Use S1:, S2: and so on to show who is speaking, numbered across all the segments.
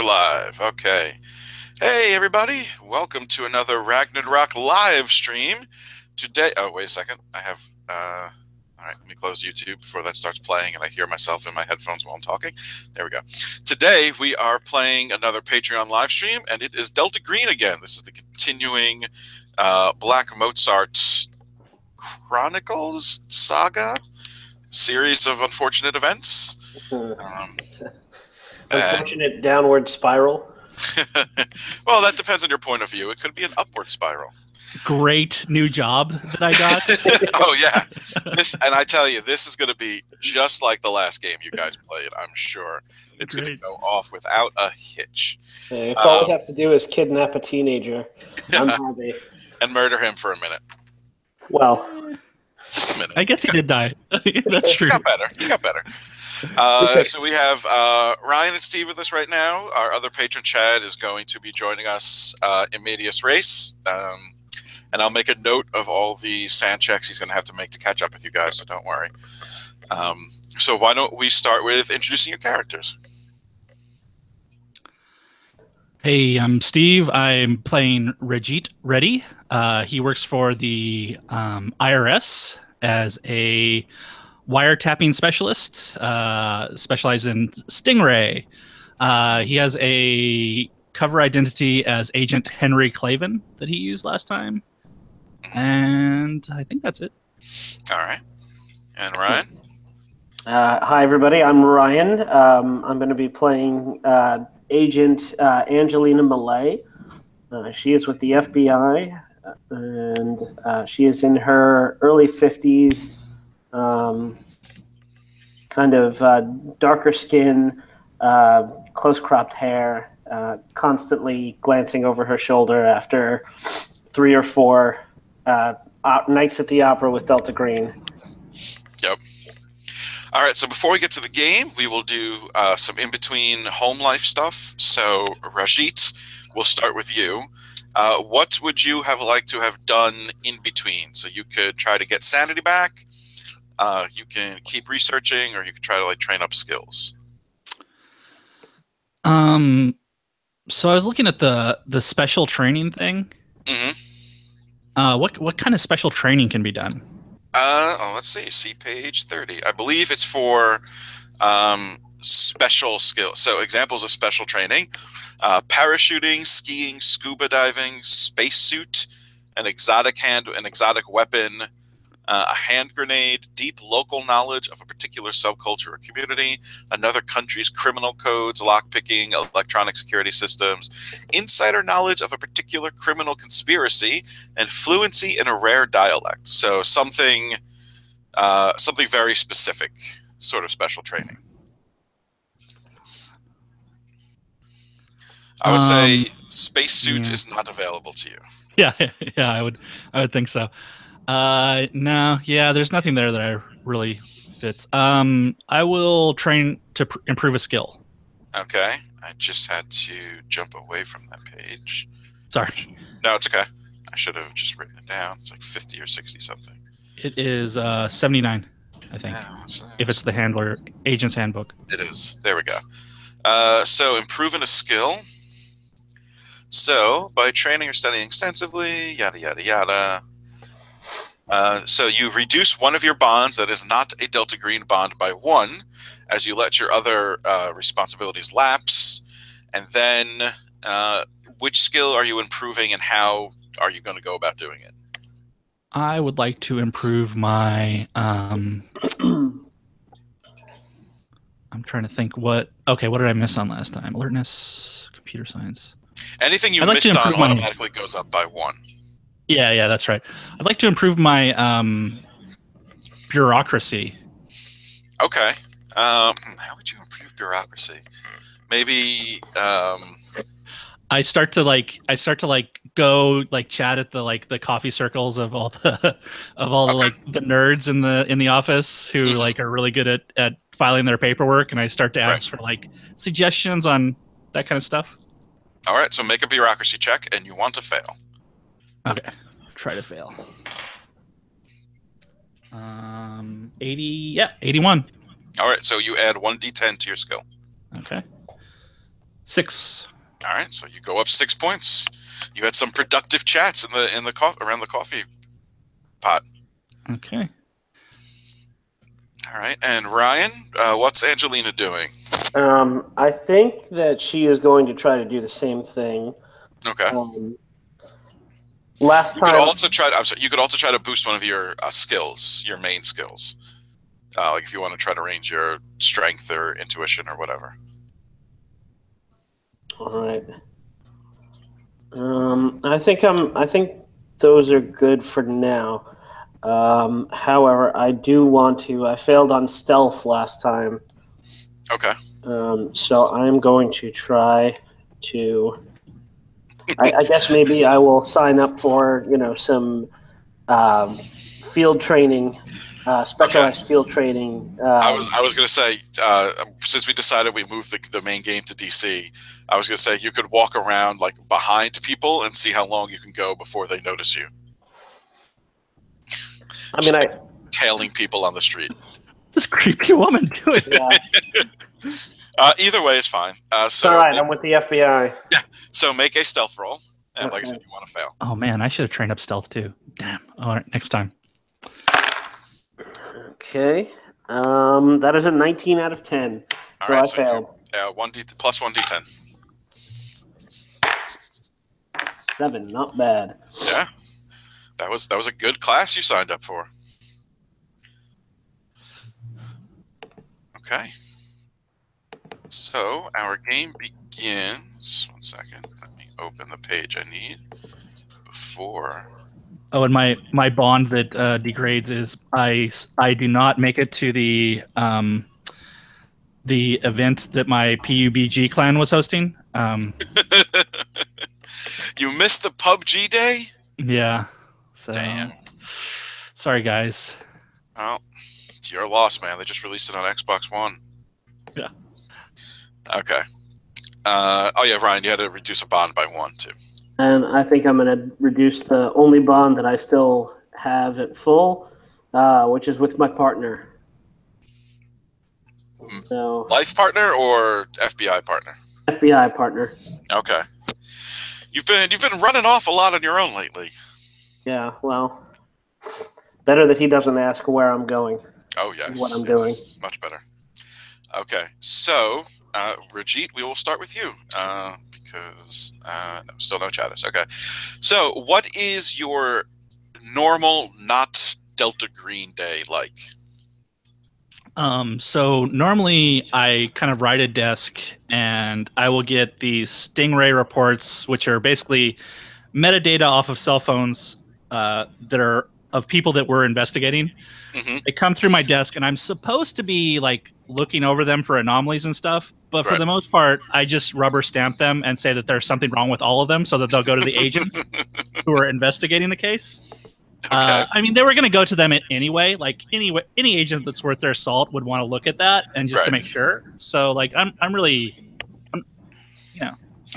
S1: we're live. Okay. Hey, everybody. Welcome to another Ragnarok live stream. Today, oh, wait a second. I have, all right, let me close YouTube before that starts playing and I hear myself in my headphones while I'm talking. There we go. Today, we are playing another Patreon live stream, and it is Delta Green again. This is the continuing Black Mozart Chronicles saga series of unfortunate events.
S2: Unfortunate downward spiral.
S1: Well, that depends on your point of view. It could be an upward spiral.
S3: Great new job that I got.
S1: Oh yeah, and I tell you, this is going to be just like the last game you guys played. I'm sure it's going to go off without a hitch.
S2: Hey, if all we have to do is kidnap a teenager, I'm happy.
S1: And murder him for a minute.
S2: Well,
S1: just a minute.
S3: I guess he did die. That's true.
S1: He got better. So we have Ryan and Steve with us right now. Our other patron, Chad, is going to be joining us in medias res. And I'll make a note of all the sand checks he's going to have to make to catch up with you guys, so don't worry. So why don't we start with introducing your characters?
S3: Hey, I'm Steve. I'm playing Rajit Reddy. He works for the IRS as a wiretapping specialist, specialized in Stingray. He has a cover identity as Agent Henry Clavin that he used last time. And I think that's it.
S1: All right. And Ryan?
S2: Hi, everybody. I'm Ryan. I'm going to be playing Agent Angelina Millay. She is with the FBI, and she is in her early 50s, kind of darker skin, close-cropped hair, constantly glancing over her shoulder after 3 or 4 nights at the opera with Delta Green.
S1: Yep. All right, so before we get to the game, we will do some in-between home life stuff. So, Rajit, we'll start with you. What would you have liked to have done in between? So you could try to get sanity back, you can keep researching, or you could try to train up skills.
S3: So I was looking at the special training thing.
S1: Mm-hmm.
S3: What kind of special training can be done?
S1: Let's see. See page 30. I believe it's for special skills. So examples of special training: parachuting, skiing, scuba diving, spacesuit, an exotic weapon, a hand grenade, deep local knowledge of a particular subculture or community, another country's criminal codes, lockpicking, electronic security systems, insider knowledge of a particular criminal conspiracy, and fluency in a rare dialect. So something very specific, sort of special training. I would say spacesuit is not available to you.
S3: Yeah, I would think so. No, there's nothing there that I really fits. I will train to improve a skill.
S1: Okay, I just had to jump away from that page.
S3: Sorry.
S1: No, it's okay. I should have just written it down. It's like 50 or 60 something.
S3: It is 79, I think. If it's the agent's handbook.
S1: It is. There we go. So improving a skill. So by training or studying extensively, yada yada yada. So you reduce one of your bonds that is not a Delta Green bond by 1 as you let your other responsibilities lapse. And then which skill are you improving and how are you going to go about doing it?
S3: I would like to improve my... I'm trying to think what did I miss on last time? Alertness, computer science.
S1: Anything you missed on automatically goes up by 1.
S3: Yeah, that's right. I'd like to improve my bureaucracy.
S1: Okay. How would you improve bureaucracy? Maybe
S3: I start to go chat at the coffee circles of all the the nerds in the office who are really good at filing their paperwork, and I start to ask for suggestions on that kind of stuff.
S1: All right, so make a bureaucracy check, and you want to fail.
S3: Okay, try to fail. 81.
S1: All right, so you add 1d10 to your skill.
S3: Okay. 6.
S1: All right, so you go up 6 points. You had some productive chats around the coffee pot.
S3: Okay.
S1: All right, and Ryan, what's Angelina doing?
S2: I think that she is going to try to do the same thing.
S1: Okay.
S2: Last
S1: You
S2: time,
S1: could also try. You could also try to boost one of your skills, your main skills. Like if you want to try to range your strength or intuition or whatever.
S2: all right. I think those are good for now. However, I do want to. I failed on stealth last time.
S1: Okay.
S2: So I'm going to try to. I guess maybe I will sign up for some field training, specialized field training.
S1: I was going to say, since we decided we moved the main game to DC, I was going to say you could walk around like behind people and see how long you can go before they notice you.
S2: I mean,
S1: like tailing people on the streets.
S3: This creepy woman doing it.
S2: Yeah.
S1: Either way is fine. So
S2: all right, I'm with the FBI.
S1: Yeah. So make a stealth roll, and like I said, you want to fail.
S3: Oh man, I should have trained up stealth too. Damn. All right, next time.
S2: Okay. That is a 19 out of 10. So I failed.
S1: 1d plus 1d10.
S2: 7, not bad.
S1: Yeah. That was a good class you signed up for. Okay. So our game begins. 1 second. Let me open the page I need before.
S3: Oh, and my bond that degrades is I do not make it to the event that my PUBG clan was hosting.
S1: You missed the PUBG day?
S3: Yeah. So,
S1: damn.
S3: Sorry, guys.
S1: Well, it's your loss, man. They just released it on Xbox One.
S3: Yeah.
S1: Okay. Oh yeah, Ryan, you had to reduce a bond by 1 too.
S2: And I think I'm going to reduce the only bond that I still have at full, which is with my partner. So,
S1: life partner or FBI partner?
S2: FBI partner.
S1: Okay. You've been running off a lot on your own lately.
S2: Yeah, well, better that he doesn't ask where I'm going.
S1: Oh yes.
S2: What I'm doing.
S1: Much better. Okay, so Rajit, we will start with you because still no chatters. Okay, so what is your normal, not Delta Green day like?
S3: So normally I kind of ride a desk and I will get these Stingray reports, which are basically metadata off of cell phones that are of people that we're investigating.
S1: Mm-hmm.
S3: They come through my desk and I'm supposed to be like looking over them for anomalies and stuff. But for the most part, I just rubber stamp them and say that there's something wrong with all of them so that they'll go to the agents who are investigating the case.
S1: Okay.
S3: I mean, they were going to go to them anyway. Like any agent that's worth their salt would want to look at that and just to make sure. So like, I'm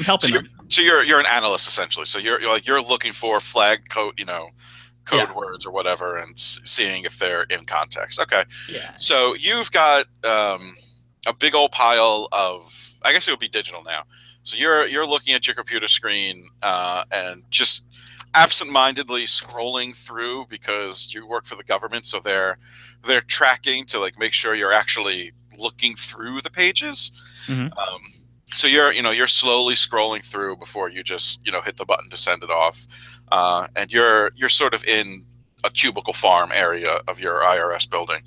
S3: helping them.
S1: So you're an analyst essentially. So you're looking for flag code, code words or whatever, and seeing if they're in context. Okay.
S3: Yeah.
S1: So you've got a big old pile of, I guess it would be digital now. So you're looking at your computer screen and just absentmindedly scrolling through because you work for the government, so they're tracking to like make sure you're actually looking through the pages.
S3: Mm-hmm.
S1: So you're slowly scrolling through before you just hit the button to send it off, and you're sort of in a cubicle farm area of your IRS building,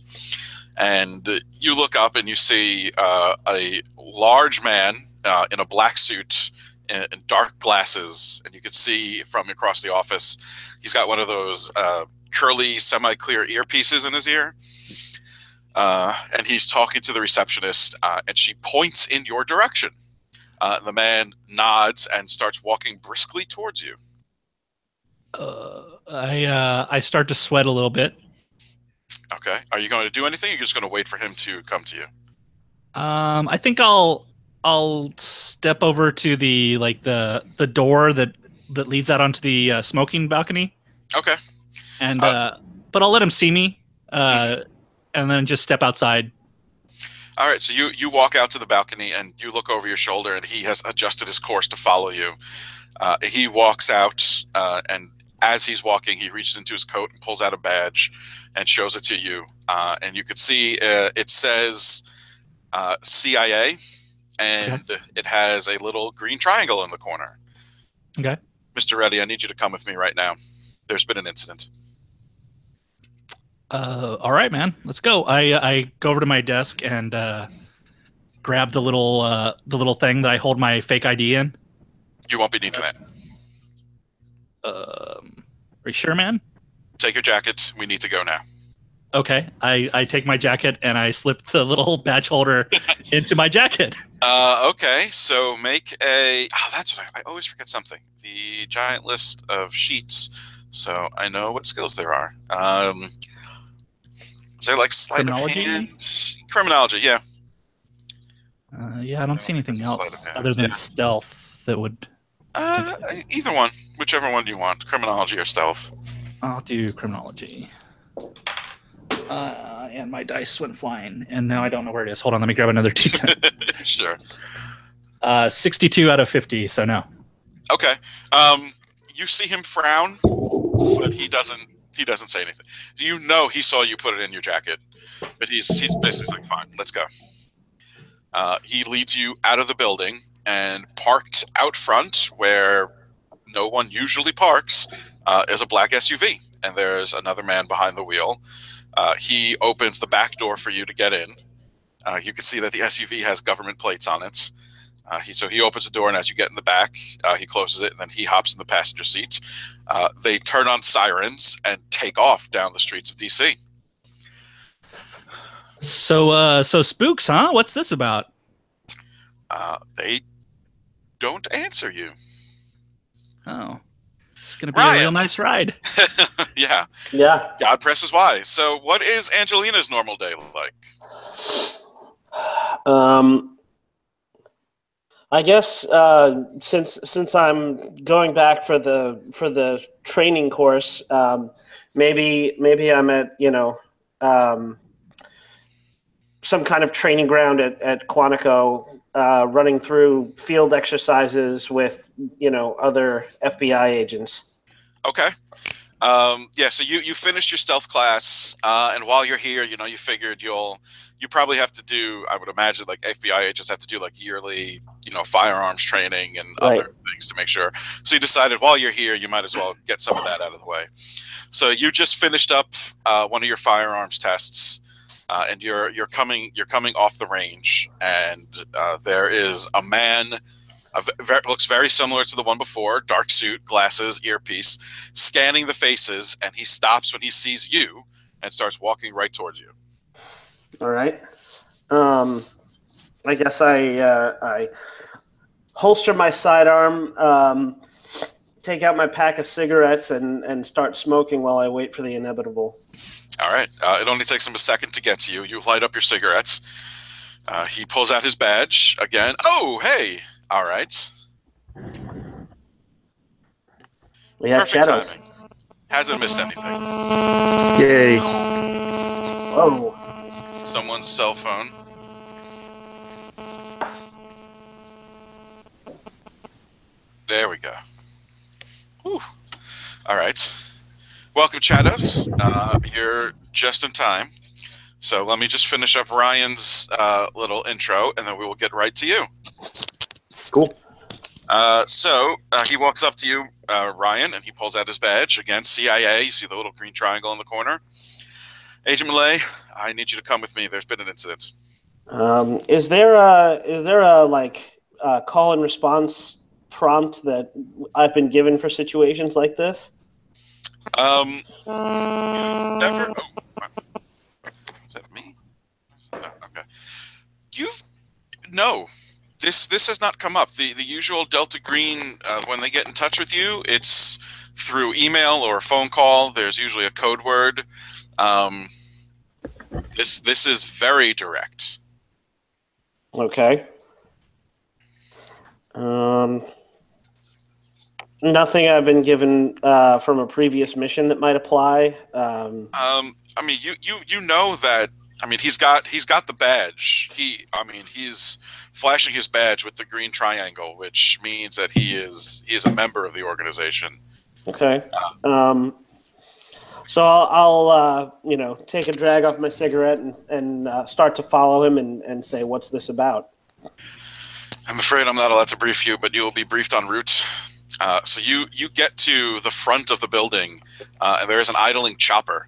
S1: and you look up and you see a large man in a black suit and dark glasses, and you can see from across the office he's got one of those curly semi-clear earpieces in his ear, and he's talking to the receptionist, and she points in your direction. The man nods and starts walking briskly towards you.
S3: I start to sweat a little bit.
S1: Okay. Are you going to do anything, or are you just going to wait for him to come to you?
S3: I think I'll step over to the door that leads out onto the smoking balcony.
S1: Okay.
S3: And but I'll let him see me, and then just step outside.
S1: All right, so you walk out to the balcony and you look over your shoulder, and he has adjusted his course to follow you. He walks out, and as he's walking, he reaches into his coat and pulls out a badge and shows it to you. And you can see it says CIA, and it has a little green triangle in the corner.
S3: Okay.
S1: Mr. Reddy, I need you to come with me right now. There's been an incident.
S3: All right, man. Let's go. I go over to my desk and grab the little thing that I hold my fake ID in.
S1: You won't be needing that.
S3: Are you sure, man?
S1: Take your jacket. We need to go now.
S3: Okay. I take my jacket and I slip the little badge holder into my jacket.
S1: Okay, so make a... Oh, that's what I always forget something. The giant list of sheets, so I know what skills there are. Is there like sleight of hand? Criminology, yeah.
S3: Yeah, I don't see anything else other than stealth that would...
S1: Either one. Whichever one you want. Criminology or stealth.
S3: I'll do criminology. And my dice went flying, and now I don't know where it is. Hold on, let me grab another D10.
S1: Sure.
S3: 62 out of 50, so no.
S1: Okay. You see him frown, but he doesn't say anything. You know he saw you put it in your jacket, but he's basically like, fine, let's go. He leads you out of the building, and parked out front where no one usually parks is a black SUV, and there's another man behind the wheel. He opens the back door for you to get in. You can see that the SUV has government plates on it. So he opens the door, and as you get in the back, he closes it, and then he hops in the passenger seat. They turn on sirens and take off down the streets of DC.
S3: So spooks, huh? What's this about?
S1: They don't answer you.
S3: Oh, it's going to be a real nice ride.
S1: Yeah.
S2: Yeah.
S1: God presses Y. So what is Angelina's normal day like?
S2: I guess since I'm going back for the training course, maybe I'm at some kind of training ground at Quantico, running through field exercises with other FBI agents.
S1: Okay. Yeah, so you finished your stealth class, and while you're here, you figured you probably have to do, I would imagine, like FBI agents have to do like yearly, firearms training and other things to make sure. So you decided while you're here, you might as well get some of that out of the way. So you just finished up one of your firearms tests, and you're coming off the range, and there is a man. Looks very similar to the one before, dark suit, glasses, earpiece, scanning the faces, and he stops when he sees you and starts walking right towards you.
S2: All right. I guess I holster my sidearm, take out my pack of cigarettes, and start smoking while I wait for the inevitable.
S1: All right. It only takes him a second to get to you. You light up your cigarettes. He pulls out his badge again. Oh, hey. All right.
S2: We have
S1: perfect
S2: shadows.
S1: timing. Hasn't missed anything.
S4: Yay.
S2: Whoa.
S1: Someone's cell phone. There we go. Whew. All right. Welcome, Shadows. You're just in time. So let me just finish up Ryan's little intro, and then we will get right to you.
S2: Cool.
S1: So he walks up to you, Ryan, and he pulls out his badge. Again, CIA. You see the little green triangle in the corner. Agent Malay, I need you to come with me. There's been an incident.
S2: Is there a call and response prompt that I've been given for situations like this?
S1: Never. Oh, is that me? No, okay. No. This has not come up. The usual Delta Green, when they get in touch with you, it's through email or a phone call. There's usually a code word. This is very direct.
S2: Okay. Nothing I've been given from a previous mission that might apply.
S1: I mean, you know that I mean, he's got the badge. He's flashing his badge with the green triangle, which means that he is a member of the organization.
S2: Okay. So I'll take a drag off my cigarette and start to follow him and say, what's this about?
S1: I'm afraid I'm not allowed to brief you, but you will be briefed en route. So you get to the front of the building, and there is an idling chopper.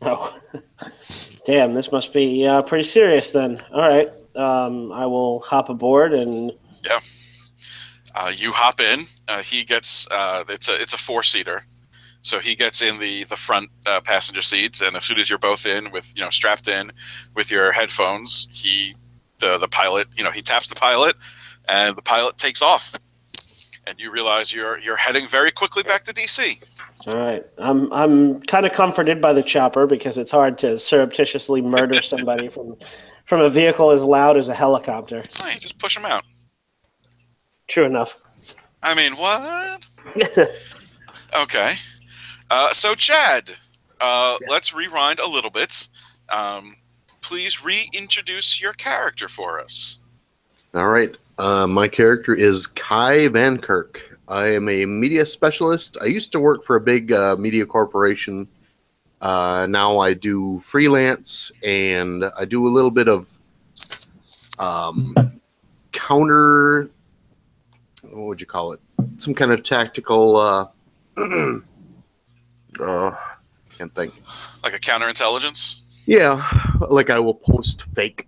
S2: Oh, damn! This must be pretty serious then. All right, I will hop aboard and.
S1: Yeah. You hop in. He gets it's a 4-seater, so he gets in the front passenger seats, and as soon as you're both in with strapped in with your headphones, the pilot he taps the pilot, and the pilot takes off, and you realize you're heading very quickly back to DC.
S2: All right, I'm kind of comforted by the chopper because it's hard to surreptitiously murder somebody from a vehicle as loud as a helicopter.
S1: Oh, you just push him out.
S2: True enough.
S1: I mean, what? Okay. So, Chad, let's rewind a little bit. Please reintroduce your character for us.
S4: All right. My character is Kai Van Kirk. I am a media specialist. I used to work for a big media corporation. Now I do freelance, and I do a little bit of counter... What would you call it? Some kind of tactical... can't think.
S1: Like a counterintelligence?
S4: Yeah, like I will post fake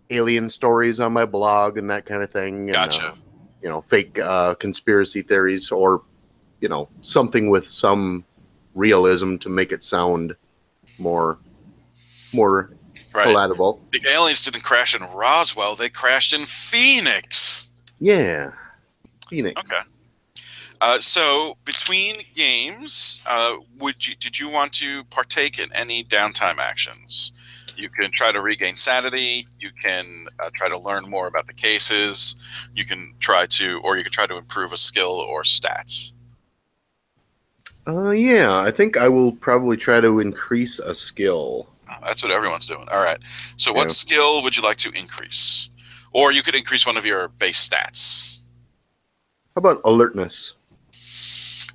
S4: alien stories on my blog and that kind of thing.
S1: Gotcha.
S4: And, fake conspiracy theories or, something with some realism to make it sound more palatable.
S1: The aliens didn't crash in Roswell; they crashed in Phoenix.
S4: Yeah, Phoenix.
S1: Okay. So between games, did you want to partake in any downtime actions? You can try to regain sanity. You can try to learn more about the cases. You can try to improve a skill or stats.
S4: Yeah, I think I will probably try to increase a skill.
S1: Oh, that's what everyone's doing. All right. So what skill would you like to increase? Or you could increase one of your base stats.
S4: How about alertness?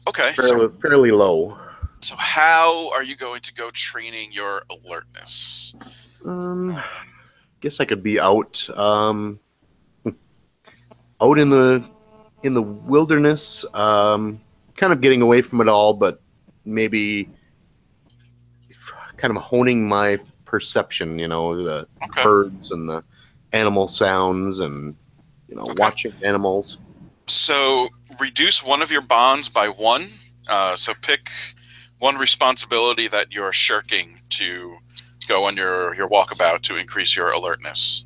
S1: Okay.
S4: Fairly low.
S1: So how are you going to go training your alertness?
S4: Guess I could be out in the wilderness, kind of getting away from it all, but maybe kind of honing my perception, the birds and the animal sounds and, watching animals.
S1: So reduce one of your bonds by 1. So pick one responsibility that you're shirking to go on your walkabout to increase your alertness.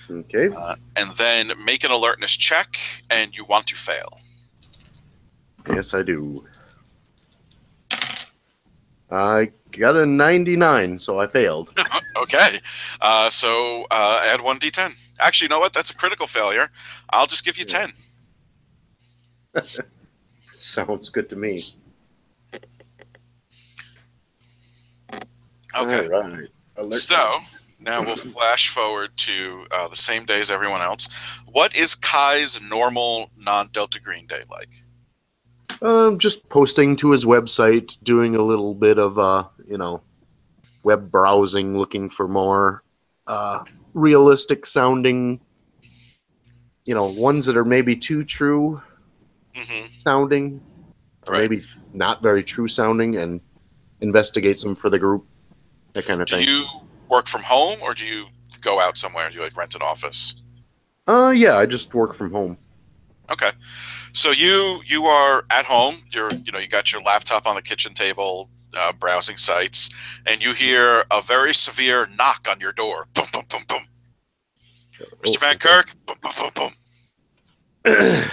S4: Okay.
S1: And then make an alertness check, and you want to fail.
S4: Yes, I do. I got a 99, so I failed.
S1: Okay. So add 1d10. Actually, you know what? That's a critical failure. I'll just give you 10.
S4: Sounds good to me.
S1: Okay.
S4: All right.
S1: So now we'll flash forward to the same day as everyone else. What is Kai's normal non-Delta Green day like?
S4: Just posting to his website, doing a little bit of web browsing, looking for more realistic sounding, ones that are maybe too true sounding, or maybe not very true sounding, and investigates them for the group. That kind of thing.
S1: Do you work from home, or do you go out somewhere? Do you rent an office?
S4: Yeah, I just work from home.
S1: Okay, so you are at home. You got your laptop on the kitchen table, browsing sites, and you hear a very severe knock on your door. Boom, boom, boom, boom. Mr. Van Kirk. Boom, boom, boom, boom.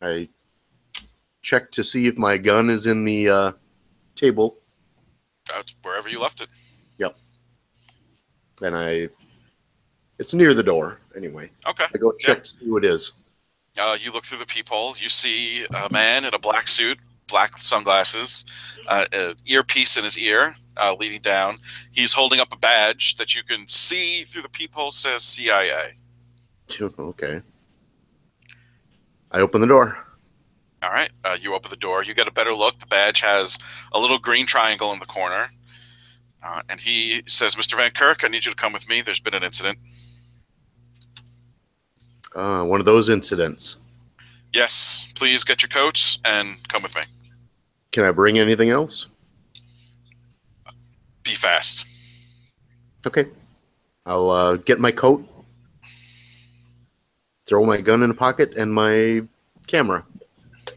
S4: I check to see if my gun is in the table.
S1: That's wherever you left it.
S4: Yep. And it's near the door anyway.
S1: Okay.
S4: I go check to see who it is.
S1: You look through the peephole. You see a man in a black suit black sunglasses, earpiece in his ear, leading down. He's holding up a badge that you can see through the peephole, says CIA.
S4: Okay. I open the door.
S1: All right. You open the door. You get a better look. The badge has a little green triangle in the corner. And he says, Mr. Van Kirk, I need you to come with me. There's been an incident.
S4: One of those incidents.
S1: Yes. Please get your coats and come with me.
S4: Can I bring anything else?
S1: Be fast.
S4: Okay. I'll get my coat, throw my gun in a pocket, and my camera.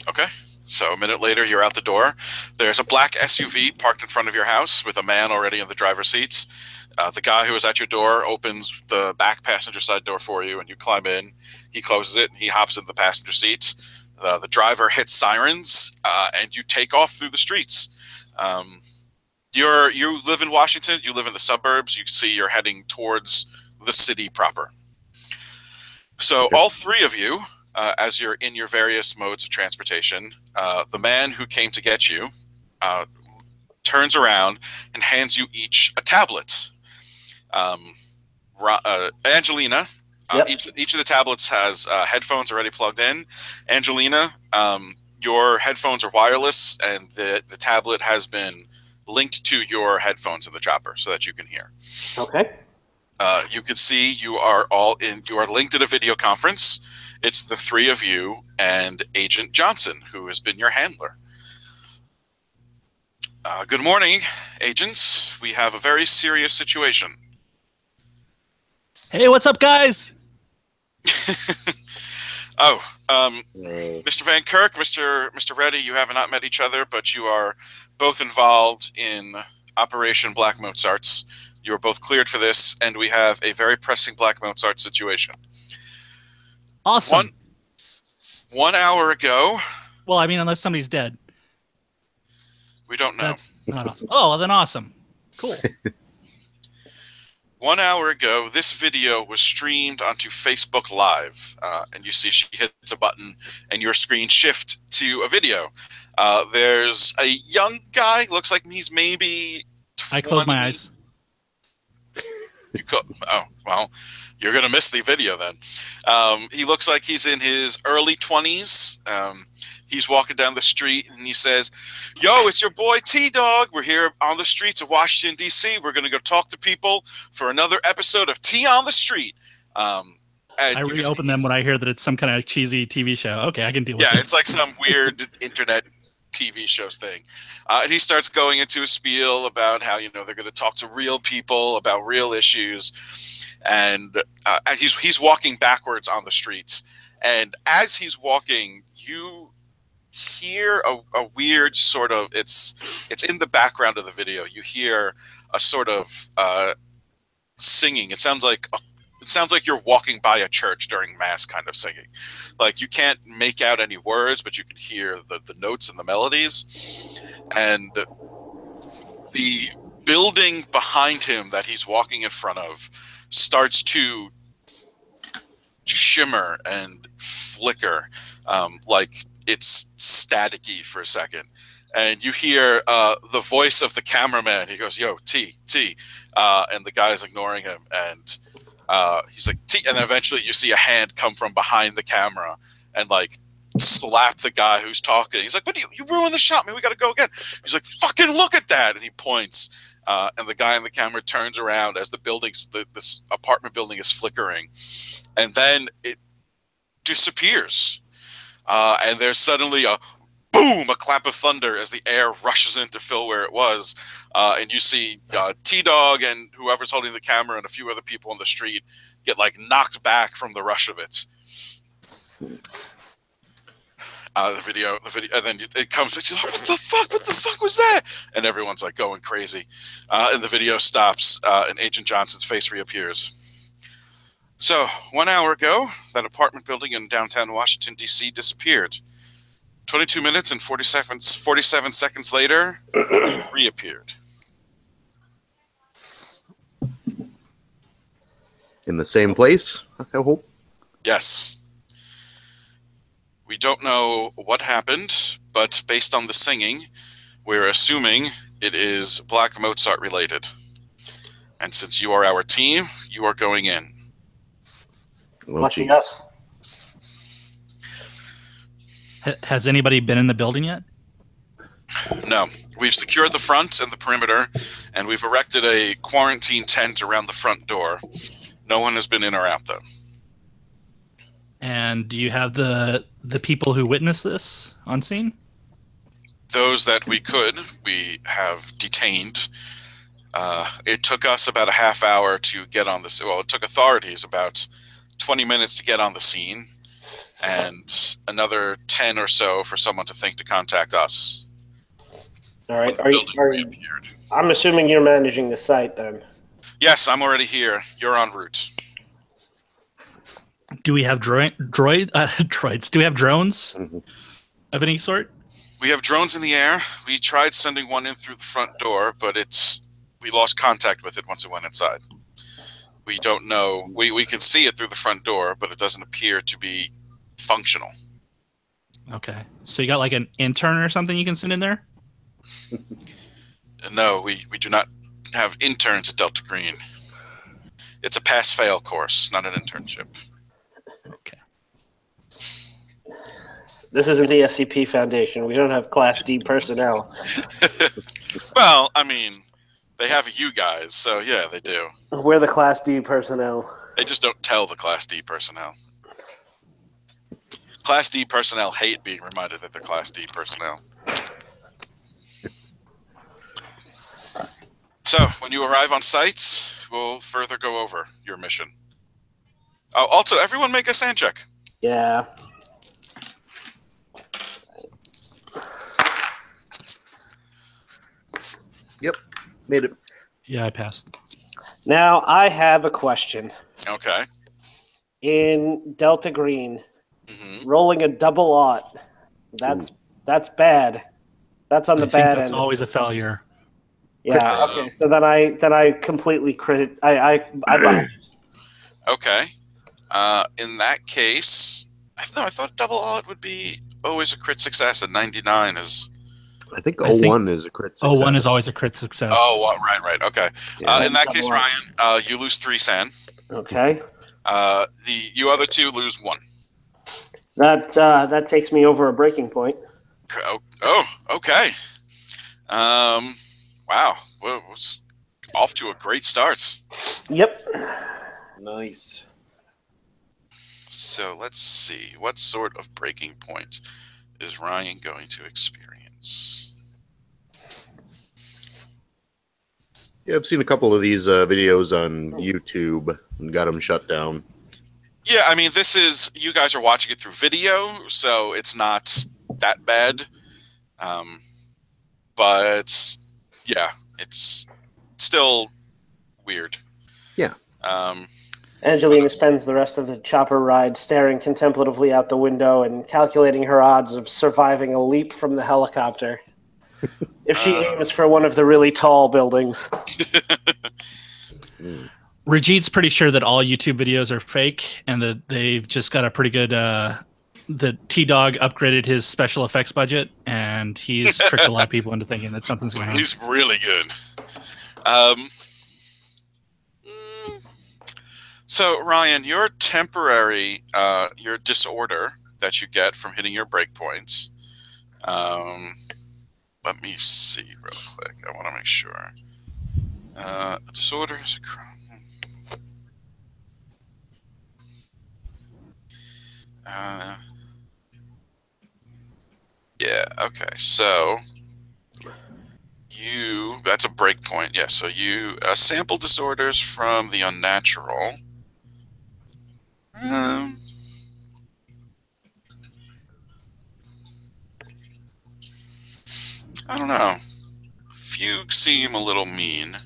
S1: Okay. So a minute later, you're out the door. There's a black SUV parked in front of your house with a man already in the driver's seat. The guy who was at your door opens the back passenger side door for you, and you climb in. He closes it. He hops into the passenger seat. The driver hits sirens, and you take off through the streets. You live in Washington. You live in the suburbs. You see you're heading towards the city proper. So all three of you, as you're in your various modes of transportation, the man who came to get you turns around and hands you each a tablet. Angelina,
S2: Yep.
S1: each of the tablets has headphones already plugged in. Angelina, your headphones are wireless, and the tablet has been linked to your headphones in the chopper so that you can hear.
S2: Okay.
S1: You can see you are linked in a video conference. It's the three of you and Agent Johnson, who has been your handler. Good morning, agents. We have a very serious situation.
S3: Hey, what's up, guys?
S1: Mr. Van Kirk, Mr. Reddy, you have not met each other, but you are both involved in Operation Black Mozarts. You are both cleared for this, and we have a very pressing Black Mozart situation.
S3: Awesome.
S1: 1 hour ago.
S3: Well, I mean, unless somebody's dead.
S1: We don't know.
S3: That's not awesome. Oh, well, then awesome. Cool.
S1: 1 hour ago, this video was streamed onto Facebook Live, and you see she hits a button, and your screen shifts to a video. There's a young guy, looks like he's maybe 20.
S3: I close my eyes.
S1: Oh, well, you're going to miss the video then. He looks like he's in his early 20s. He's walking down the street, and he says, yo, it's your boy T-Dog. We're here on the streets of Washington, D.C. We're going to go talk to people for another episode of T on the Street.
S3: I reopen them when I hear that it's some kind of cheesy TV show. Okay, I can deal with it.
S1: Yeah, it's like some weird internet TV shows thing. And he starts going into a spiel about how, they're going to talk to real people about real issues. And he's walking backwards on the streets. And as he's walking, you hear a weird sort of, it's in the background of the video. You hear a sort of singing. It sounds like you're walking by a church during mass kind of singing. Like, you can't make out any words, but you can hear the notes and the melodies. And the building behind him that he's walking in front of starts to shimmer and flicker, like it's staticky for a second. And you hear the voice of the cameraman. He goes, yo, T. And the guy's ignoring him. And he's like, T. And then eventually you see a hand come from behind the camera and like slap the guy who's talking. He's like, what, you ruined the shot, man. We got to go again. He's like, fucking look at that. And he points. And the guy in the camera turns around as this apartment building is flickering. And then it disappears. And there's suddenly a boom, a clap of thunder as the air rushes in to fill where it was. And you see T-Dog and whoever's holding the camera and a few other people on the street get like knocked back from the rush of it. The video, and then it comes, it's like, what the fuck was that? And everyone's like going crazy. And the video stops, and Agent Johnson's face reappears. So, 1 hour ago, that apartment building in downtown Washington, D.C. disappeared. 22 minutes and 47 seconds later, reappeared.
S4: In the same place, I hope?
S1: Yes. We don't know what happened, but based on the singing, we're assuming it is Black Mozart related. And since you are our team, you are going in.
S4: Well,
S2: Lucky
S4: geez.
S2: us.
S3: Has anybody been in the building yet?
S1: No. We've secured the front and the perimeter, and we've erected a quarantine tent around the front door. No one has been in or out, though.
S3: And do you have the people who witnessed this on scene?
S1: Those that we have detained. It took us about a half hour to get on the scene. Well, it took authorities about 20 minutes to get on the scene, and another 10 or so for someone to think to contact us.
S2: All right.
S1: When the building reappeared.
S2: I'm assuming you're managing the site then.
S1: Yes, I'm already here. You're en route.
S3: Do we have droids? Do we have drones of any sort?
S1: We have drones in the air. We tried sending one in through the front door, but we lost contact with it once it went inside. We don't know. We can see it through the front door, but it doesn't appear to be functional.
S3: Okay. So you got like an intern or something you can send in there?
S1: No, we do not have interns at Delta Green. It's a pass-fail course, not an internship.
S3: Okay.
S2: This isn't the SCP Foundation. We don't have Class D personnel.
S1: Well, I mean, they have you guys, so yeah, they do.
S2: We're the Class D personnel.
S1: They just don't tell the Class D personnel. Class D personnel hate being reminded that they're Class D personnel. So, when you arrive on site, we'll further go over your mission. Oh, also, everyone make a sand check.
S2: Yeah.
S4: Yep, made it.
S3: Yeah, I passed.
S2: Now, I have a question.
S1: Okay.
S2: In Delta Green,
S1: Mm-hmm.
S2: rolling a double aught, that's bad. That's on the
S3: I think
S2: bad
S3: that's
S2: end.
S3: always a failure.
S2: Yeah. Okay. So then I completely credit. I botched.
S1: Okay. In that case, I thought double aught would be always a crit success, and 99 is.
S4: I think 01 is a crit success.
S3: 01 is always a crit success.
S1: Oh, right. Okay.
S4: Yeah.
S1: In that
S2: Double
S1: case,
S2: aught.
S1: Ryan, you lose 3 sand.
S2: Okay.
S1: You other two lose 1.
S2: That takes me over a breaking point.
S1: Oh, okay. Wow. Well, it's off to a great start.
S2: Yep.
S4: Nice.
S1: So let's see. What sort of breaking point is Ryan going to experience?
S4: Yeah, I've seen a couple of these videos on YouTube and got them shut down.
S1: Yeah, I mean, you guys are watching it through video, so it's not that bad. But yeah, it's still weird.
S4: Yeah.
S2: Angelina spends the rest of the chopper ride staring contemplatively out the window and calculating her odds of surviving a leap from the helicopter. If she aims for one of the really tall buildings.
S3: Rajit's pretty sure that all YouTube videos are fake and that they've just got a pretty good the T-Dog upgraded his special effects budget and he's tricked a lot of people into thinking that something's going on.
S1: He's really good. So Ryan, your temporary your disorder that you get from hitting your breakpoints. Let me see real quick. I want to make sure. Disorder is a crime. Yeah, okay. So that's a breakpoint. Yeah, so you sample disorders from the unnatural. I don't know. Fugue seem a little mean.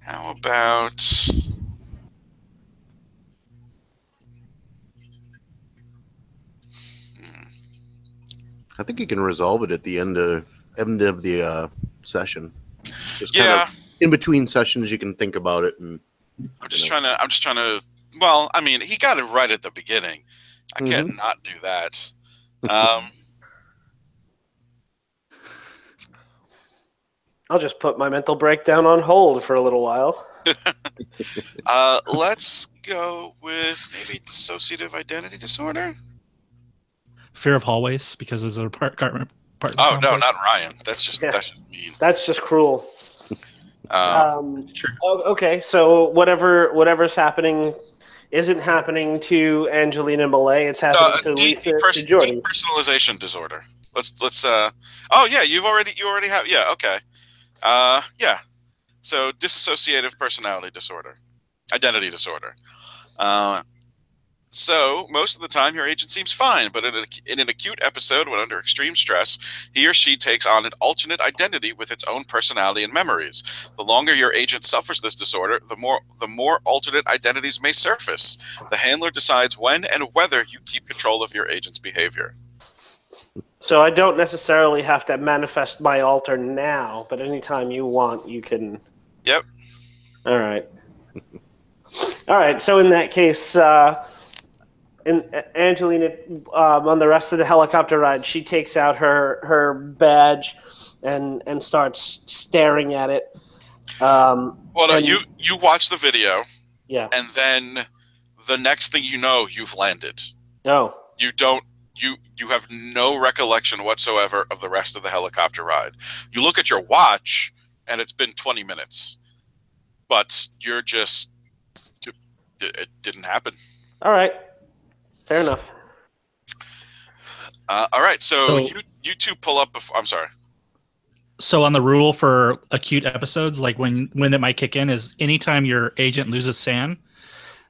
S1: How about...
S4: I think you can resolve it at the end of the session. Just
S1: Yeah.
S4: kind of in between sessions, you can think about it. And
S1: I'm just trying to. Well, I mean, he got it right at the beginning. I can't not do that. Um,
S2: I'll just put my mental breakdown on hold for a little while.
S1: let's go with maybe dissociative identity disorder.
S3: Fear of hallways because it was an apartment.
S1: Oh no, not Ryan. That's just mean.
S2: That's just cruel.
S3: Sure.
S2: Okay, so whatever's happening isn't happening to Angelina Malay. It's happening to Lisa to Jordan.
S1: Depersonalization disorder. Let's. Oh yeah, you already have. Yeah. Okay. Yeah. So dissociative personality disorder, identity disorder. So most of the time, your agent seems fine, but in an acute episode, when under extreme stress, he or she takes on an alternate identity with its own personality and memories. The longer your agent suffers this disorder, the more alternate identities may surface. The handler decides when and whether you keep control of your agent's behavior.
S2: So I don't necessarily have to manifest my alter now, but anytime you want, you can.
S1: Yep.
S2: All right. All right. So in that case. Angelina, on the rest of the helicopter ride, she takes out her badge and starts staring at it.
S1: Well, no, you watch the video,
S2: yeah,
S1: and then the next thing you know, you've landed.
S2: No,
S1: you don't. You have no recollection whatsoever of the rest of the helicopter ride. You look at your watch, and it's been 20 minutes, but you're just it didn't happen.
S2: All right. Fair enough.
S1: All right, so you two pull up before. I'm sorry.
S3: So on the rule for acute episodes, like when it might kick in, is anytime your agent loses SAN,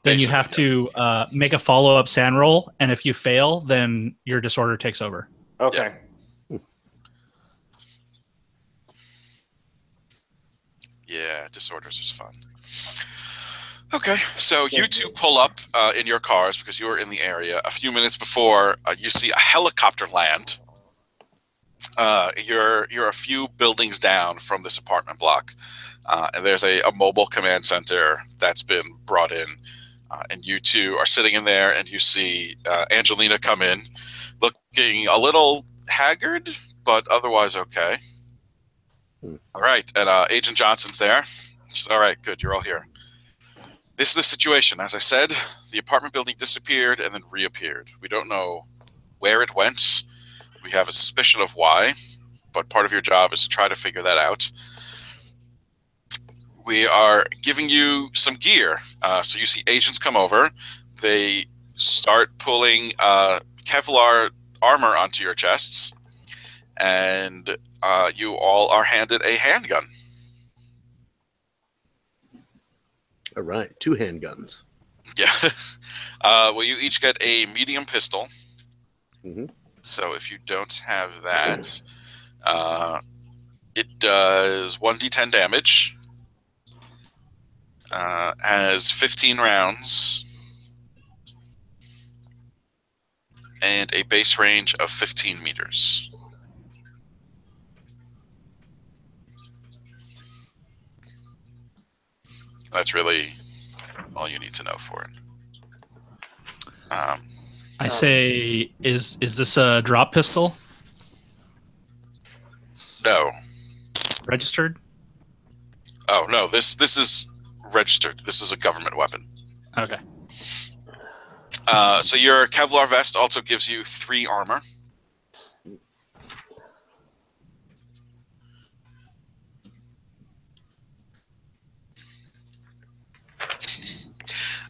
S3: then you have to make a follow-up SAN roll, and if you fail, then your disorder takes over.
S2: Okay.
S1: Yeah, disorders is fun. Okay, so you two pull up in your cars because you were in the area. A few minutes before, you see a helicopter land. You're a few buildings down from this apartment block, and there's a mobile command center that's been brought in. And you two are sitting in there, and you see Angelina come in, looking a little haggard, but otherwise okay. All right, and Agent Johnson's there. All right, good, you're all here. This is the situation. As I said, the apartment building disappeared and then reappeared. We don't know where it went. We have a suspicion of why, but part of your job is to try to figure that out. We are giving you some gear. So you see agents come over. They start pulling Kevlar armor onto your chests, and you all are handed a handgun.
S4: All right, 2 handguns.
S1: Yeah. Well, you each get a medium pistol.
S4: Mm-hmm.
S1: So if you don't have that, it does 1d10 damage. Has 15 rounds. And a base range of 15 meters. That's really all you need to know for it.
S3: I say, is this a drop pistol?
S1: No.
S3: Registered?
S1: Oh no, this is registered. This is a government weapon.
S3: Okay.
S1: So your Kevlar vest also gives you 3 armor.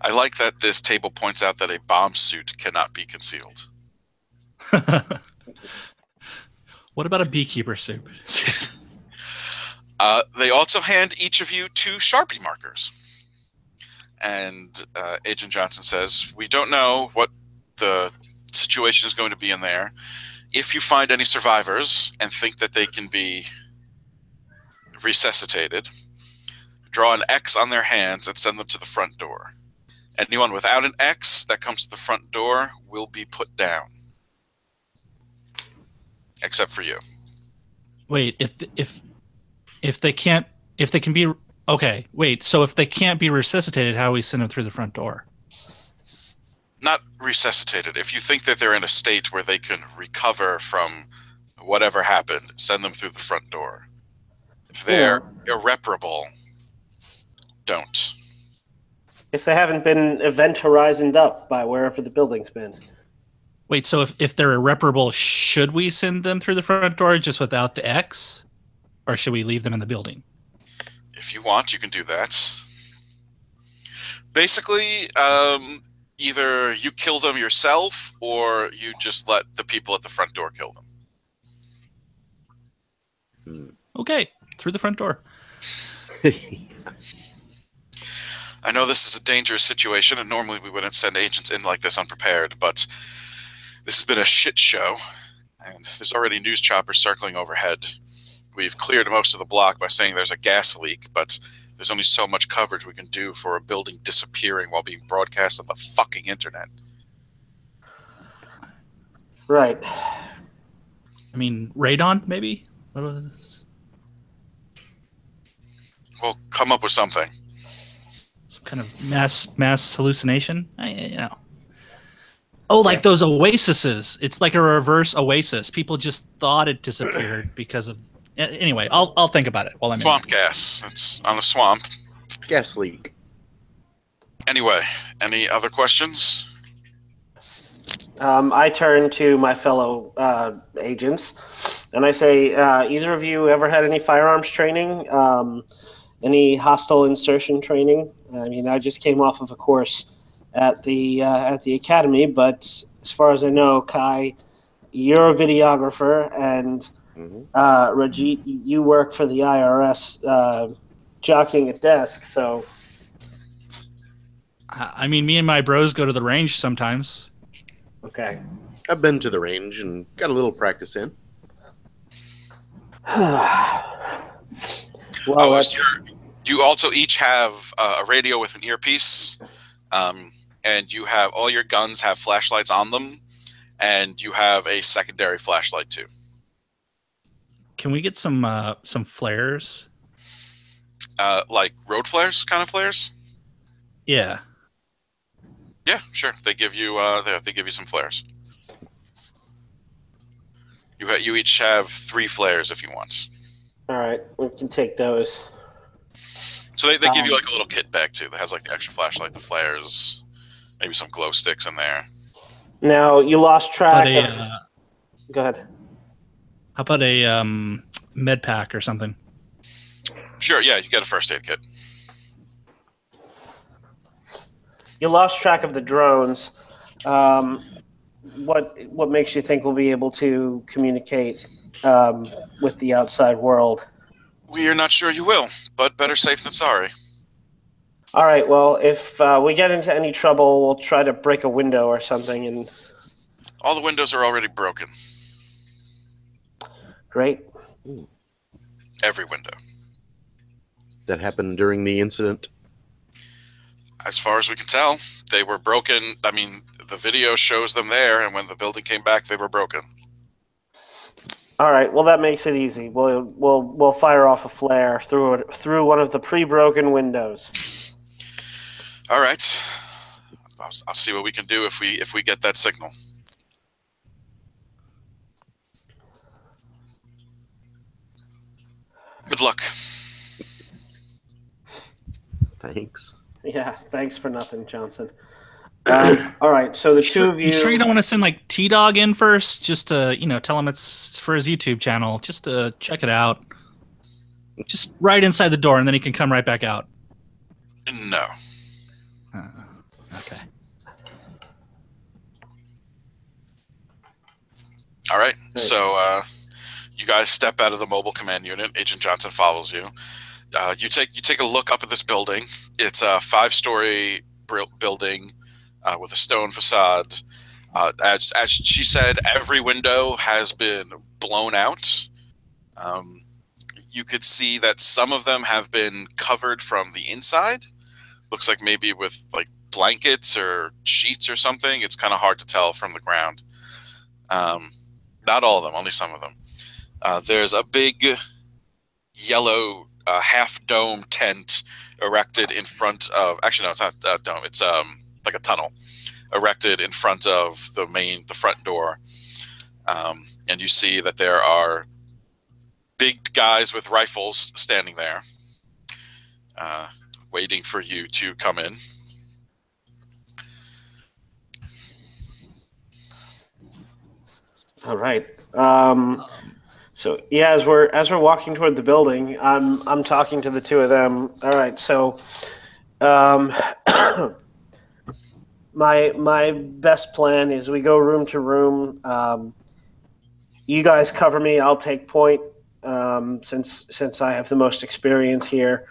S1: I like that this table points out that a bomb suit cannot be concealed.
S3: What about a beekeeper suit?
S1: They also hand each of you 2 Sharpie markers. And Agent Johnson says, we don't know what the situation is going to be in there. If you find any survivors and think that they can be resuscitated, draw an X on their hands and send them to the front door. Anyone without an X that comes to the front door will be put down. Except for you.
S3: Wait, if they can be okay, wait, so if they can't be resuscitated, how do we send them through the front door?
S1: Not resuscitated. If you think that they're in a state where they can recover from whatever happened, send them through the front door. If they're irreparable, don't.
S2: If they haven't been event horizoned up by wherever the building's been.
S3: Wait, so if they're irreparable, should we send them through the front door just without the X? Or should we leave them in the building?
S1: If you want, you can do that. Basically, either you kill them yourself or you just let the people at the front door kill them.
S3: Okay, through the front door.
S1: I know this is a dangerous situation, and normally we wouldn't send agents in like this unprepared, but this has been a shit show, and there's already news choppers circling overhead. We've cleared most of the block by saying there's a gas leak, but there's only so much coverage we can do for a building disappearing while being broadcast on the fucking internet.
S2: Right.
S3: I mean, radon, maybe? What was this?
S1: Well, come up with something.
S3: Some kind of mass hallucination? Oh, like those oases. It's like a reverse oasis. People just thought it disappeared because of... Anyway, I'll think about it while I'm
S1: Swamp gas. It's on a swamp.
S4: Gas leak.
S1: Anyway, any other questions?
S2: I turn to my fellow agents, and I say, either of you ever had any firearms training? Any hostile insertion training? I mean, I just came off of a course at the academy, but as far as I know, Kai, you're a videographer, and Rajit, you work for the IRS, jockeying a desk. So,
S3: I mean, me and my bros go to the range sometimes.
S2: Okay.
S4: I've been to the range and got a little practice in.
S2: Well,
S1: you also each have a radio with an earpiece, and you have all your guns have flashlights on them, and you have a secondary flashlight too.
S3: Can we get some flares?
S1: Like road flares, kind of flares?
S3: Yeah.
S1: Yeah, sure. They give you they give you some flares. You each have 3 flares if you want.
S2: all right, we can take those.
S1: So they give you like a little kit bag too that has like the extra flashlight, the flares, maybe some glow sticks in there.
S2: Now you lost track of. Go ahead.
S3: How about a med pack or something?
S1: Sure, yeah, you get a first aid kit.
S2: You lost track of the drones. What makes you think we'll be able to communicate with the outside world?
S1: We are not sure you will, but better safe than sorry.
S2: All right. Well, if we get into any trouble, we'll try to break a window or something. And
S1: all the windows are already broken.
S2: Great.
S1: Every window.
S4: That happened during the incident?
S1: As far as we can tell, they were broken. I mean, the video shows them there, and when the building came back, they were broken.
S2: All right. Well, that makes it easy. We'll fire off a flare through one of the pre-broken windows.
S1: All right. I'll see what we can do if we get that signal. Good luck.
S4: Thanks.
S2: Yeah. Thanks for nothing, Johnson. All right. So the two of you.
S3: You sure you don't want to send like T-Dog in first, just to tell him it's for his YouTube channel, just to check it out, just right inside the door, and then he can come right back out.
S1: No.
S3: Okay.
S1: All right. So you guys step out of the mobile command unit. Agent Johnson follows you. You take a look up at this building. It's a 5-story building with a stone facade. As she said, every window has been blown out. You could see that some of them have been covered from the inside. Looks like maybe with like blankets or sheets or something. It's kind of hard to tell from the ground. Not all of them, only some of them. There's a big yellow half-dome tent erected in front of... Actually, no, it's not a dome. It's like a tunnel erected in front of the front door. And you see that there are big guys with rifles standing there, waiting for you to come in.
S2: All right. So yeah, as we're walking toward the building, I'm talking to the two of them. All right. So, my best plan is we go room to room. You guys cover me. I'll take point, since I have the most experience here.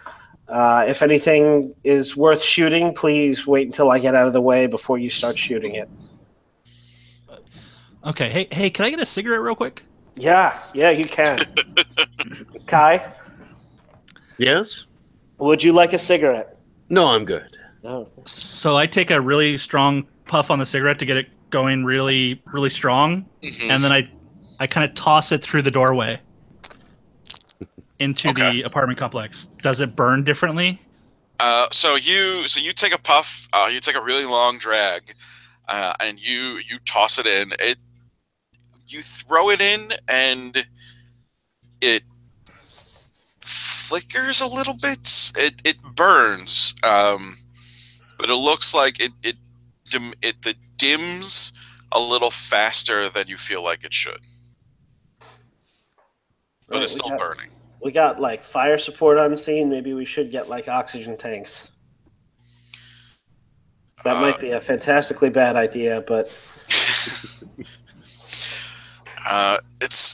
S2: If anything is worth shooting, please wait until I get out of the way before you start shooting it.
S3: Okay. Hey, can I get a cigarette real quick?
S2: Yeah, you can. Kai,
S4: Yes?
S2: would you like a cigarette?
S4: No, I'm good.
S2: No.
S3: So I take a really strong puff on the cigarette to get it going really, really strong, and then I kind of toss it through the doorway into the apartment complex. Does it burn differently?
S1: So you take a puff. You take a really long drag, and you toss it in. You throw it in, and it flickers a little bit. It burns, but it looks like it dims a little faster than you feel like it should. But
S2: Right,
S1: it's still burning.
S2: We got like fire support on scene. Maybe we should get like oxygen tanks. That might be a fantastically bad idea, but
S1: it's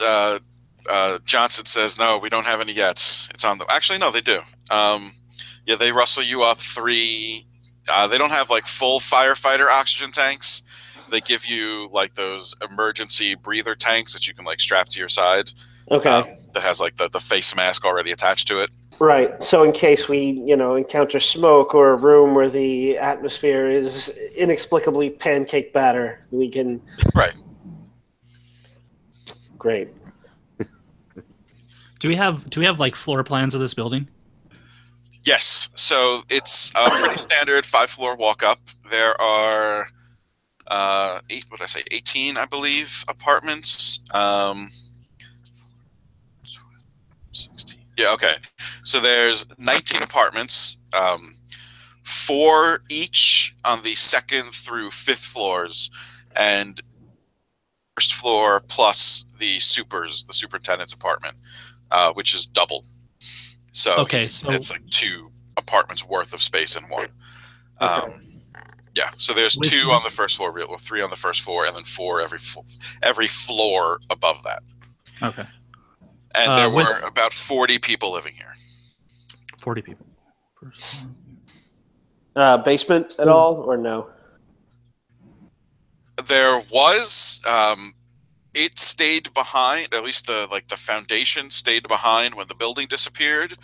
S1: Johnson says no, we don't have any yet. It's on the. Actually, no, they do. Yeah, they rustle you up 3. They don't have like full firefighter oxygen tanks. They give you like those emergency breather tanks that you can like strap to your side.
S2: okay.
S1: That has like the face mask already attached to it.
S2: Right. So in case we, encounter smoke or a room where the atmosphere is inexplicably pancake batter, we can.
S1: Right.
S2: Great.
S3: Do we have like floor plans of this building?
S1: Yes. So it's a pretty standard 5-floor walk up. There are 18, I believe, apartments. 16. Yeah, okay. So there's 19 apartments, 4 each on the 2nd through 5th floors, and first floor plus the superintendent's apartment, which is double. So it's like 2 apartments worth of space in one. Yeah, so there's 2 on the first floor, 3 on the first floor, and then 4 every floor above that.
S3: Okay.
S1: And there were about 40 people living here.
S3: 40 people.
S2: Basement at all, or no?
S1: There was. It stayed behind. At least the foundation stayed behind when the building disappeared.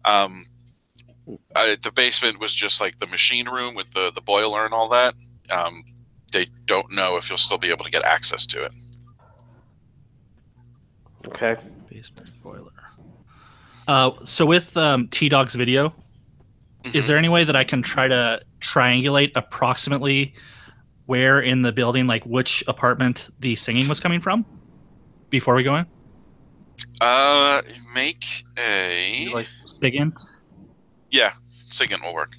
S1: The basement was just like the machine room with the boiler and all that. They don't know if you'll still be able to get access to it.
S2: Okay.
S3: Basement boiler. So with T-Dog's video, is there any way that I can try to triangulate approximately where in the building, like which apartment the singing was coming from before we go in?
S1: Make a
S3: like SIGINT.
S1: Yeah, SIGINT will work.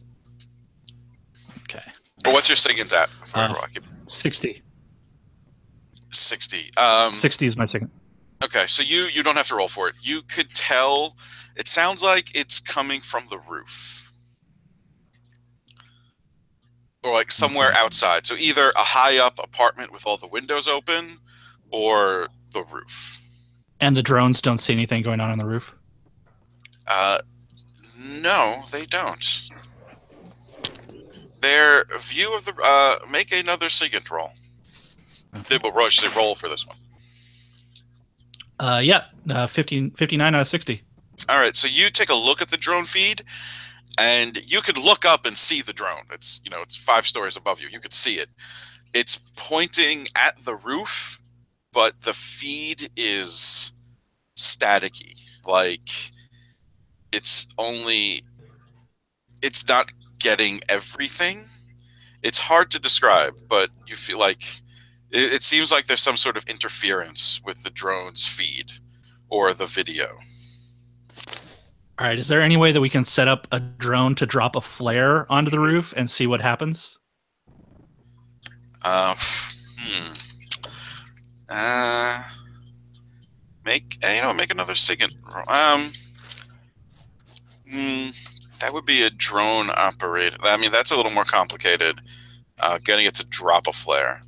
S3: Okay.
S1: But what's your SIGINT at?
S3: 60.
S1: 60.
S3: 60 is my SIGINT.
S1: Okay, so you don't have to roll for it. You could tell. It sounds like it's coming from the roof, or like somewhere outside. So either a high up apartment with all the windows open, or the roof.
S3: And the drones don't see anything going on the roof?
S1: No, they don't. Their view of the make another SIGINT roll. They will roll for this one.
S3: 59 out of 60.
S1: All right, so you take a look at the drone feed, and you could look up and see the drone. It's it's 5 stories above you. You could see it. It's pointing at the roof, but the feed is staticky. Like it's not getting everything. It's hard to describe, but you feel like it seems like there's some sort of interference with the drone's feed or the video.
S3: All right. Is there any way that we can set up a drone to drop a flare onto the roof and see what happens?
S1: Make another second. That would be a drone operated. I mean, that's a little more complicated. Getting it to drop a flare.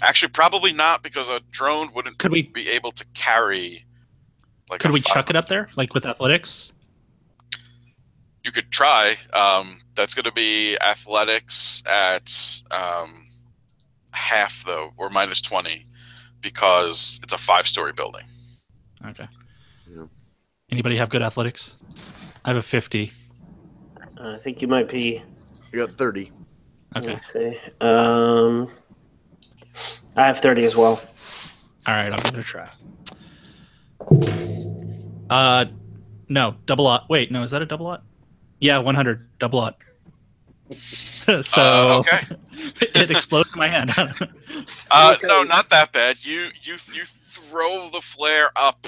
S1: Actually, probably not, because a drone wouldn't be able to carry. Like,
S3: could we chuck it up there, like with athletics?
S1: You could try. That's going to be athletics at half, though, or -20, because it's a 5-story building.
S3: Okay. Yeah. Anybody have good athletics? I have a 50.
S2: I think you might be.
S4: You got 30.
S3: Okay.
S2: Let's see. I have 30 as well.
S3: All right, I'll give it a try. No, double aught. Wait, no, is that a double aught? Yeah, 100, double aught. So
S1: okay.
S3: It explodes in my hand.
S1: No, not that bad. You throw the flare up,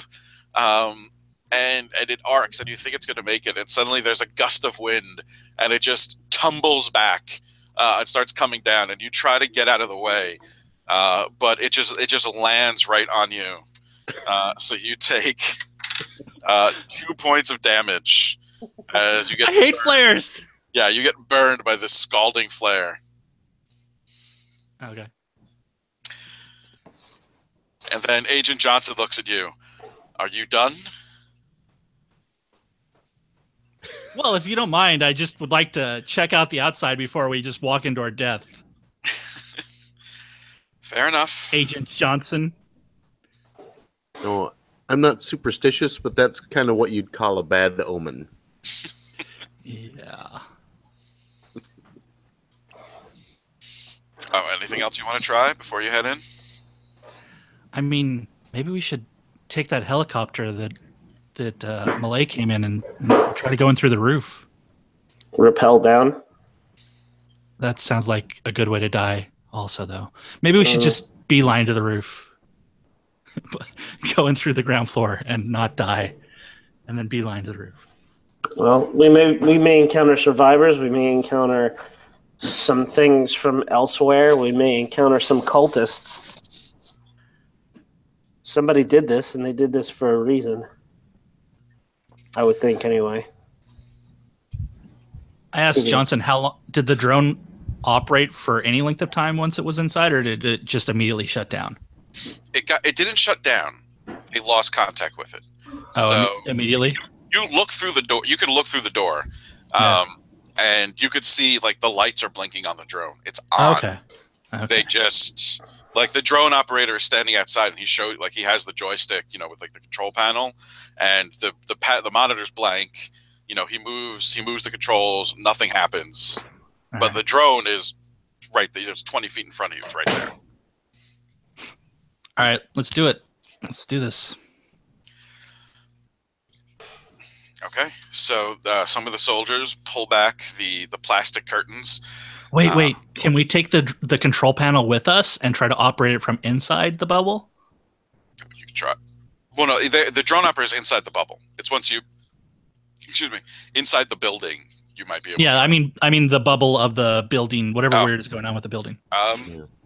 S1: and it arcs, and you think it's going to make it, and suddenly there's a gust of wind, and it just tumbles back. It starts coming down, and you try to get out of the way, but it just lands right on you. So you take 2 points of damage as you get.
S3: I hate flares.
S1: Yeah, you get burned by this scalding flare.
S3: Okay.
S1: And then Agent Johnson looks at you. Are you done?
S3: Well, if you don't mind, I just would like to check out the outside before we just walk into our death.
S1: Fair enough.
S3: Agent Johnson.
S4: No, I'm not superstitious, but that's kind of what you'd call a bad omen.
S3: Yeah.
S1: Oh, anything else you want to try before you head in?
S3: I mean, maybe we should take that helicopter that Malay came in and try to go in through the roof.
S2: Rappel down?
S3: That sounds like a good way to die also, though. Maybe we should just beeline to the roof. Go in through the ground floor and not die, and then beeline to the roof.
S2: Well, we may encounter survivors. We may encounter some things from elsewhere. We may encounter some cultists. Somebody did this, and they did this for a reason. I would think, anyway.
S3: I asked Johnson, how long did the drone operate for any length of time once it was inside, or did it just immediately shut down?
S1: It didn't shut down. It lost contact with it.
S3: Oh, so immediately?
S1: You look through the door. You could look through the door, and you could see like the lights are blinking on the drone. It's on. Okay. They just like the drone operator is standing outside, and he has the joystick, with like the control panel, and the monitor's blank. He moves the controls. Nothing happens, but the drone is right there. It's 20 feet in front of you. It's right there.
S3: All right, let's do it. Let's do this.
S1: Okay, so some of the soldiers pull back the plastic curtains.
S3: Wait. Can we take the control panel with us and try to operate it from inside the bubble?
S1: You can try. Well, no, the drone operator is inside the bubble. It's once you, inside the building, you might be able to.
S3: I mean the bubble of the building, whatever weird is going on with the building.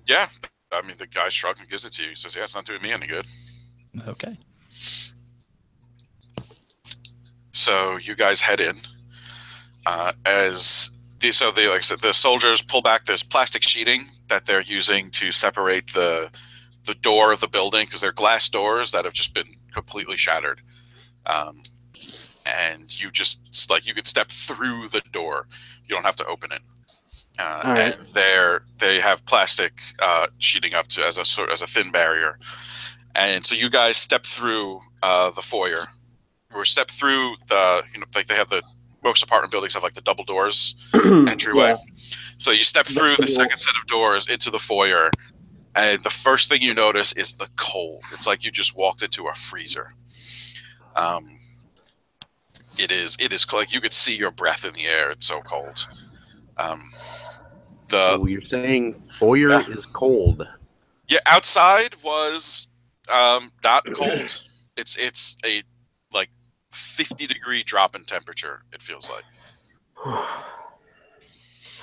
S1: Yeah. I mean, the guy shrugs and gives it to you. He says, yeah, it's not doing me any good.
S3: Okay.
S1: So you guys head in. The soldiers pull back this plastic sheeting that they're using to separate the door of the building, because they're glass doors that have just been completely shattered. And you just, you could step through the door. You don't have to open it. And they have plastic sheeting up to as a thin barrier, and so you guys step through the foyer, or step through the they have most apartment buildings have the double doors entryway. So you step through the second set of doors into the foyer, and the first thing you notice is the cold. It's like you just walked into a freezer. It is cold. You could see your breath in the air. It's so cold.
S4: So you're saying foyer is cold?
S1: Yeah, outside was not cold. It's a like 50-degree drop in temperature. It feels like.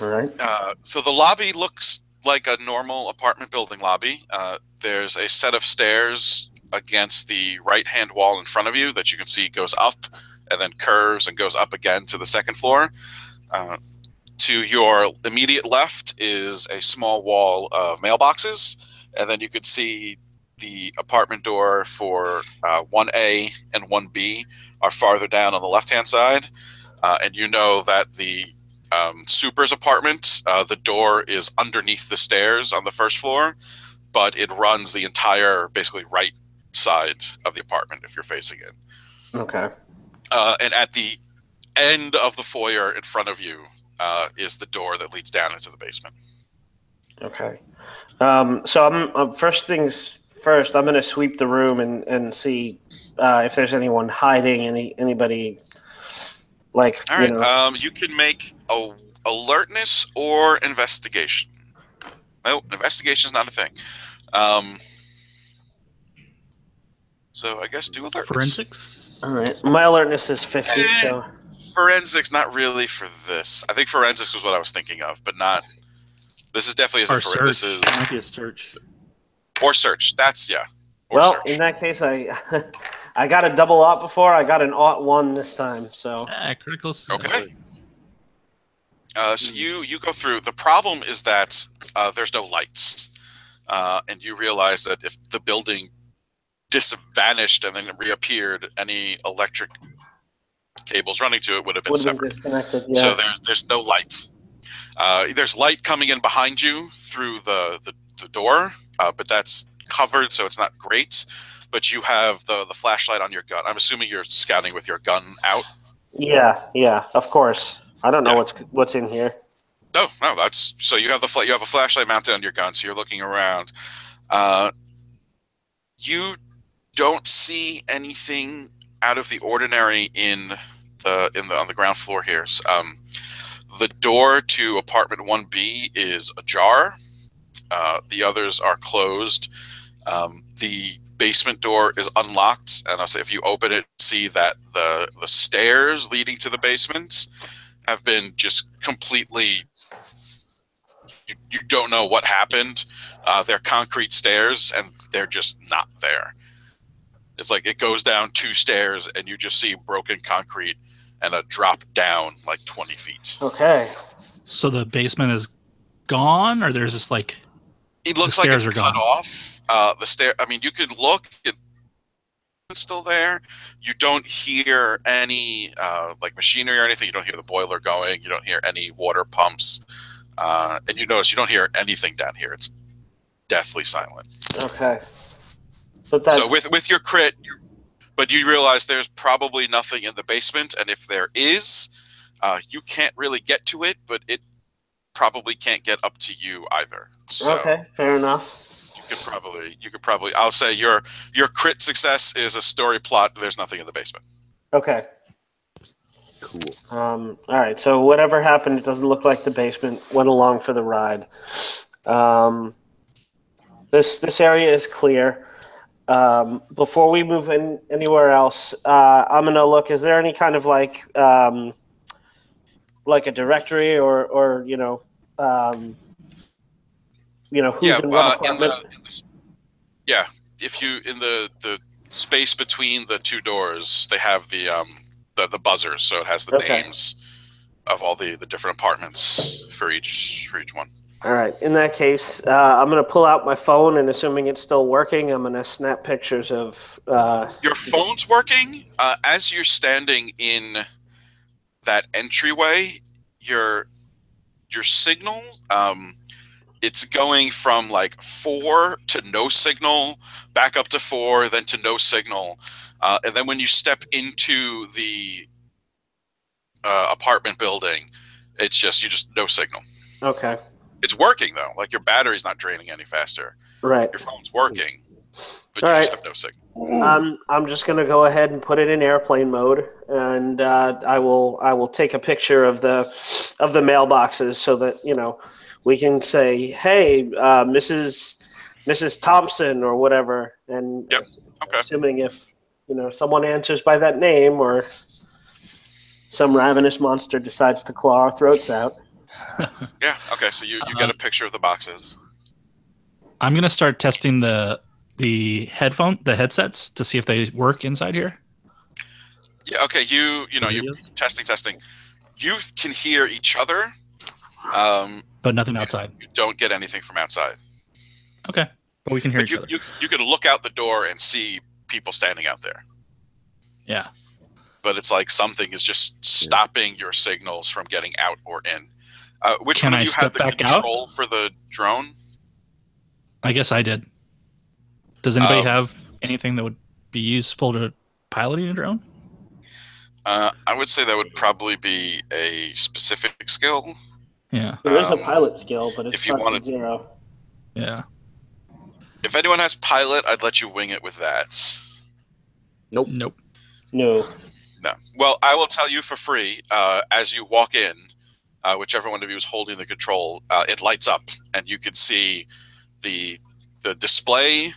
S2: All right.
S1: So the lobby looks like a normal apartment building lobby. There's a set of stairs against the right-hand wall in front of you that you can see goes up and then curves and goes up again to the second floor. To your immediate left is a small wall of mailboxes, and then you could see the apartment door for 1A and 1B are farther down on the left-hand side. And you know that the Super's apartment, the door is underneath the stairs on the first floor, but it runs the entire, basically, right side of the apartment if you're facing it.
S2: Okay.
S1: And at the end of the foyer in front of you is the door that leads down into the basement.
S2: Okay. So I'm first things first. I'm going to sweep the room and see if there's anyone hiding. Anybody like?
S1: All right. You can make a alertness or investigation. No, investigation is not a thing. So I guess do alertness.
S3: Forensics.
S2: All right. My alertness is 50. So
S1: forensics, not really for this. I think forensics was what I was thinking of, but not. This is definitely as a
S3: search.
S1: This is
S3: Might be a search.
S1: Or search. That's Or
S2: well,
S1: search.
S2: in that case, I got a double aught before. I got an aught 1 this time. So
S3: critical.
S1: Okay. So you go through. The problem is that there's no lights, and you realize that if the building vanished and then reappeared, any electric cables running to it would have been severed.
S2: Disconnected. Yeah.
S1: So there's no lights. There's light coming in behind you through the door, but that's covered, so it's not great. But you have the flashlight on your gun. I'm assuming you're scouting with your gun out.
S2: Yeah, of course. I don't know what's in here.
S1: No, that's so you have a flashlight mounted on your gun, so you're looking around. You don't see anything out of the ordinary on the ground floor here. The door to apartment 1B is ajar. The others are closed. The basement door is unlocked, and I'll say if you open it, see that the stairs leading to the basement have been just completely. You don't know what happened. They're concrete stairs, and they're just not there. It's like it goes down 2 stairs, and you just see broken concrete and a drop down like 20 feet.
S2: Okay.
S3: So the basement is gone, or there's just like
S1: it looks like it's cut off. The stair. I mean, you could look. It's still there. You don't hear any like machinery or anything. You don't hear the boiler going. You don't hear any water pumps. And you notice you don't hear anything down here. It's deathly silent.
S2: Okay. But that's...
S1: So with your crit, but you realize there's probably nothing in the basement, and if there is, you can't really get to it, but it probably can't get up to you either. So
S2: okay, fair enough.
S1: You could probably. I'll say your crit success is a story plot. There's nothing in the basement.
S2: Okay.
S4: Cool.
S2: All right. So whatever happened, it doesn't look like the basement went along for the ride. This area is clear. Before we move in anywhere else, I'm gonna look. Is there any kind of like a directory or who's in what apartment?
S1: If you in the space between the 2 doors, they have the buzzers, so it has the names of all the different apartments for each one.
S2: All right. In that case, I'm going to pull out my phone, and assuming it's still working, I'm going to snap pictures of...
S1: Your phone's working? As you're standing in that entryway, your signal, it's going from like 4 to no signal, back up to 4, then to no signal. And then when you step into the apartment building, you just no signal.
S2: Okay.
S1: It's working though. Like your battery's not draining any faster.
S2: Right.
S1: Your phone's working, but
S2: All
S1: you
S2: right.
S1: just have no signal.
S2: I'm just going to go ahead and put it in airplane mode, and I will take a picture of the mailboxes so that we can say, "Hey, Mrs. Thompson," or whatever, and
S1: Yep. Okay.
S2: assuming if someone answers by that name, or some ravenous monster decides to claw our throats out.
S1: Yeah. Okay. So you get a picture of the boxes. I'm
S3: gonna start testing the headsets to see if they work inside here.
S1: Yeah. Okay. You testing. You can hear each other,
S3: but nothing outside.
S1: You don't get anything from outside.
S3: Okay, but we can hear each other.
S1: You can look out the door and see people standing out there.
S3: Yeah.
S1: But it's like something is just stopping your signals from getting out or in. Which one of you had the control for the drone?
S3: I guess I did. Does anybody have anything that would be useful to piloting a drone?
S1: I would say that would probably be a specific skill.
S3: Yeah.
S2: There is a pilot skill, but it's fucking 0.
S3: Yeah.
S1: If anyone has pilot, I'd let you wing it with that.
S4: Nope.
S3: No.
S1: No. Well, I will tell you for free, as you walk in, whichever one of you is holding the control, it lights up, and you can see the display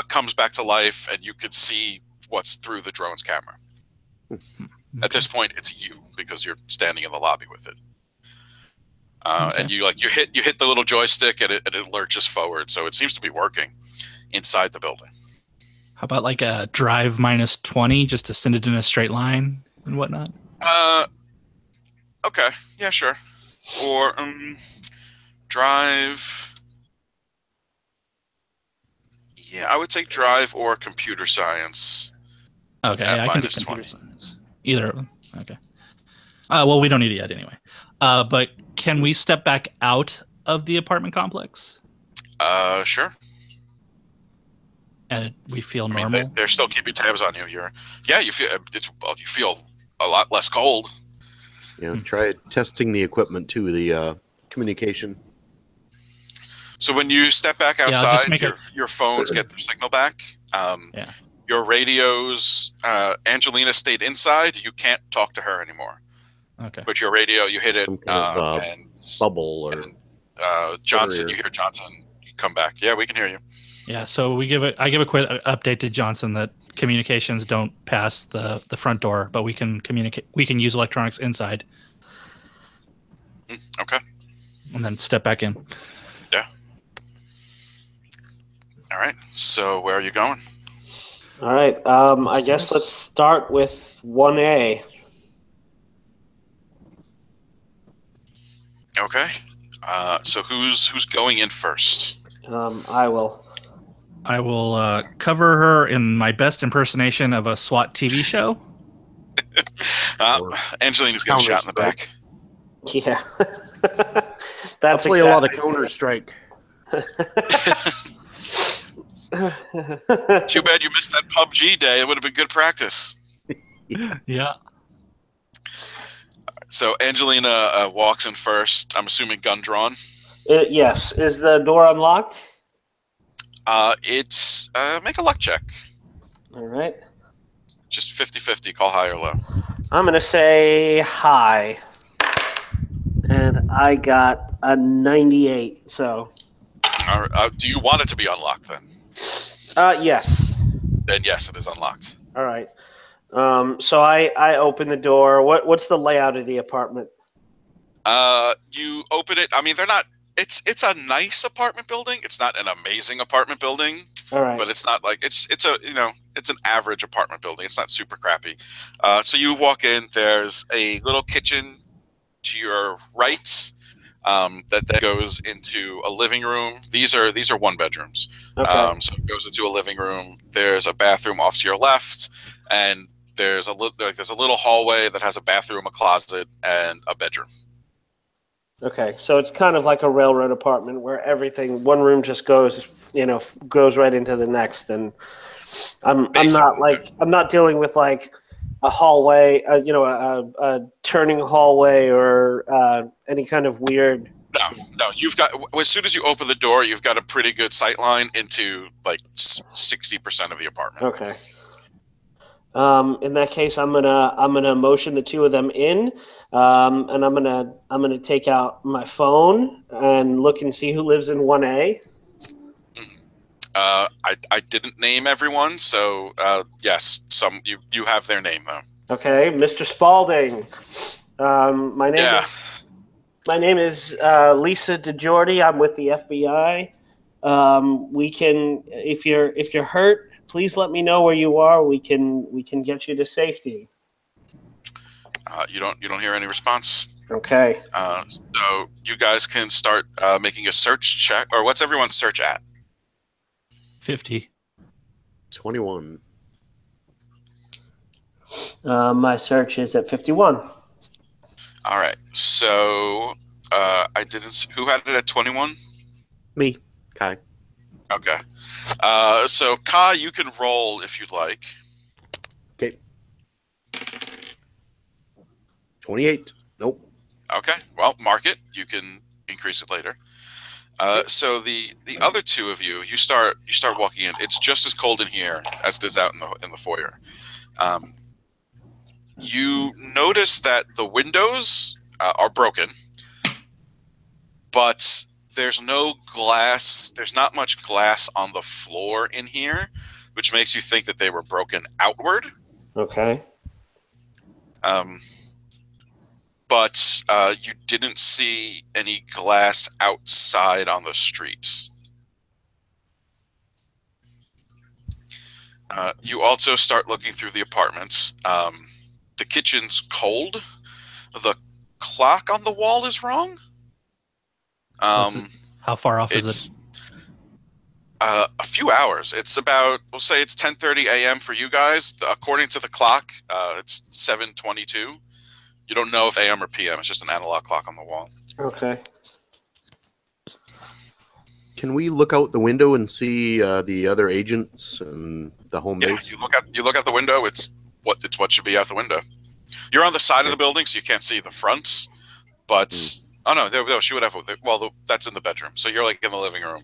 S1: comes back to life, and you can see what's through the drone's camera.
S3: Okay.
S1: At this point, it's you, because you're standing in the lobby with it. And you hit the little joystick, and it lurches forward, so it seems to be working inside the building.
S3: How about like a drive -20 just to send it in a straight line and whatnot?
S1: Okay. Yeah, sure. Or drive. Yeah, I would take drive or computer science.
S3: Okay, I can do computer science. Either of them. Okay. Well, we don't need it yet anyway. But can we step back out of the apartment complex?
S1: Sure.
S3: And we feel normal.
S1: They're still keeping tabs on you. You feel a lot less cold.
S4: Yeah, try testing the equipment too, the communication.
S1: So when you step back outside, your phones get their signal back. Your radios, Angelina stayed inside. You can't talk to her anymore.
S3: Okay.
S1: But your radio, you hit it.
S4: Some kind of bubble or
S1: Johnson, you hear Johnson. You come back. Yeah, we can hear you.
S3: Yeah, so I give a quick update to Johnson that communications don't pass the front door, but we can communicate. We can use electronics inside.
S1: Okay.
S3: And then step back in.
S1: Yeah. All right. So where are you going?
S2: All right. I guess let's start with 1A.
S1: Okay. So who's going in first?
S2: I will.
S3: I will cover her in my best impersonation of a SWAT TV show.
S1: Angelina's getting shot in the back.
S2: Yeah. That's
S4: play a lot of Counter-Strike.
S1: Too bad you missed that PUBG day. It would have been good practice.
S3: Yeah.
S1: So Angelina walks in first. I'm assuming gun drawn.
S2: Yes. Is the door unlocked?
S1: It's make a luck check.
S2: All right.
S1: Just 50-50. Call high or low.
S2: I'm going to say high. And I got a 98, so.
S1: Do you want it to be unlocked then?
S2: Yes.
S1: Then yes, it is unlocked.
S2: All right. So I open the door. What's the layout of the apartment?
S1: You open it. I mean, they're not. It's a nice apartment building. It's not an amazing apartment building.
S2: All right.
S1: But it's not like it's an average apartment building. It's not super crappy. So you walk in. There's a little kitchen to your right that goes into a living room. These are one bedrooms.
S2: Okay.
S1: So it goes into a living room. There's a bathroom off to your left, and there's a little hallway that has a bathroom, a closet, and a bedroom.
S2: Okay, so it's kind of like a railroad apartment where one room just goes right into the next, and I'm not dealing with like a hallway, a turning hallway or any kind of weird.
S1: No. You've got, as soon as you open the door, you've got a pretty good sight line into like 60% of the apartment.
S2: Okay. In that case, I'm gonna motion the two of them in, and I'm gonna take out my phone and look and see who lives in 1A.
S1: I didn't name everyone, so yes, you have their name though.
S2: Okay, Mr. Spaulding. My name is Lisa DeJordy. I'm with the FBI. We can, if you're hurt, please let me know where you are. We can get you to safety.
S1: You don't hear any response.
S2: Okay.
S1: So you guys can start making a search check, or what's everyone's search at?
S3: 50.
S4: 21.
S2: My search is at 51.
S1: All right. So I didn't. Who had it at 21?
S4: Me, Kai.
S1: Okay. So Kai, you can roll if you'd like.
S4: Okay. 28. Nope.
S1: Okay. Well, mark it. You can increase it later. So the other two of you, you start walking in. It's just as cold in here as it is out in the foyer. You notice that the windows are broken, but there's no glass. There's not much glass on the floor in here, which makes you think that they were broken outward.
S2: Okay.
S1: But you didn't see any glass outside on the street. You also start looking through the apartments. The kitchen's cold. The clock on the wall is wrong.
S3: How far off is it?
S1: A few hours. It's about, we'll say it's 10:30 a.m. for you guys. According to the clock, it's 7:22. You don't know if AM or PM. It's just an analog clock on the wall.
S2: Okay.
S4: Can we look out the window and see the other agents and the home base?
S1: You look out the window. It's what should be out the window. You're on the side of the building, so you can't see the front. But oh no, she would have. Well, that's in the bedroom. So you're like in the living room.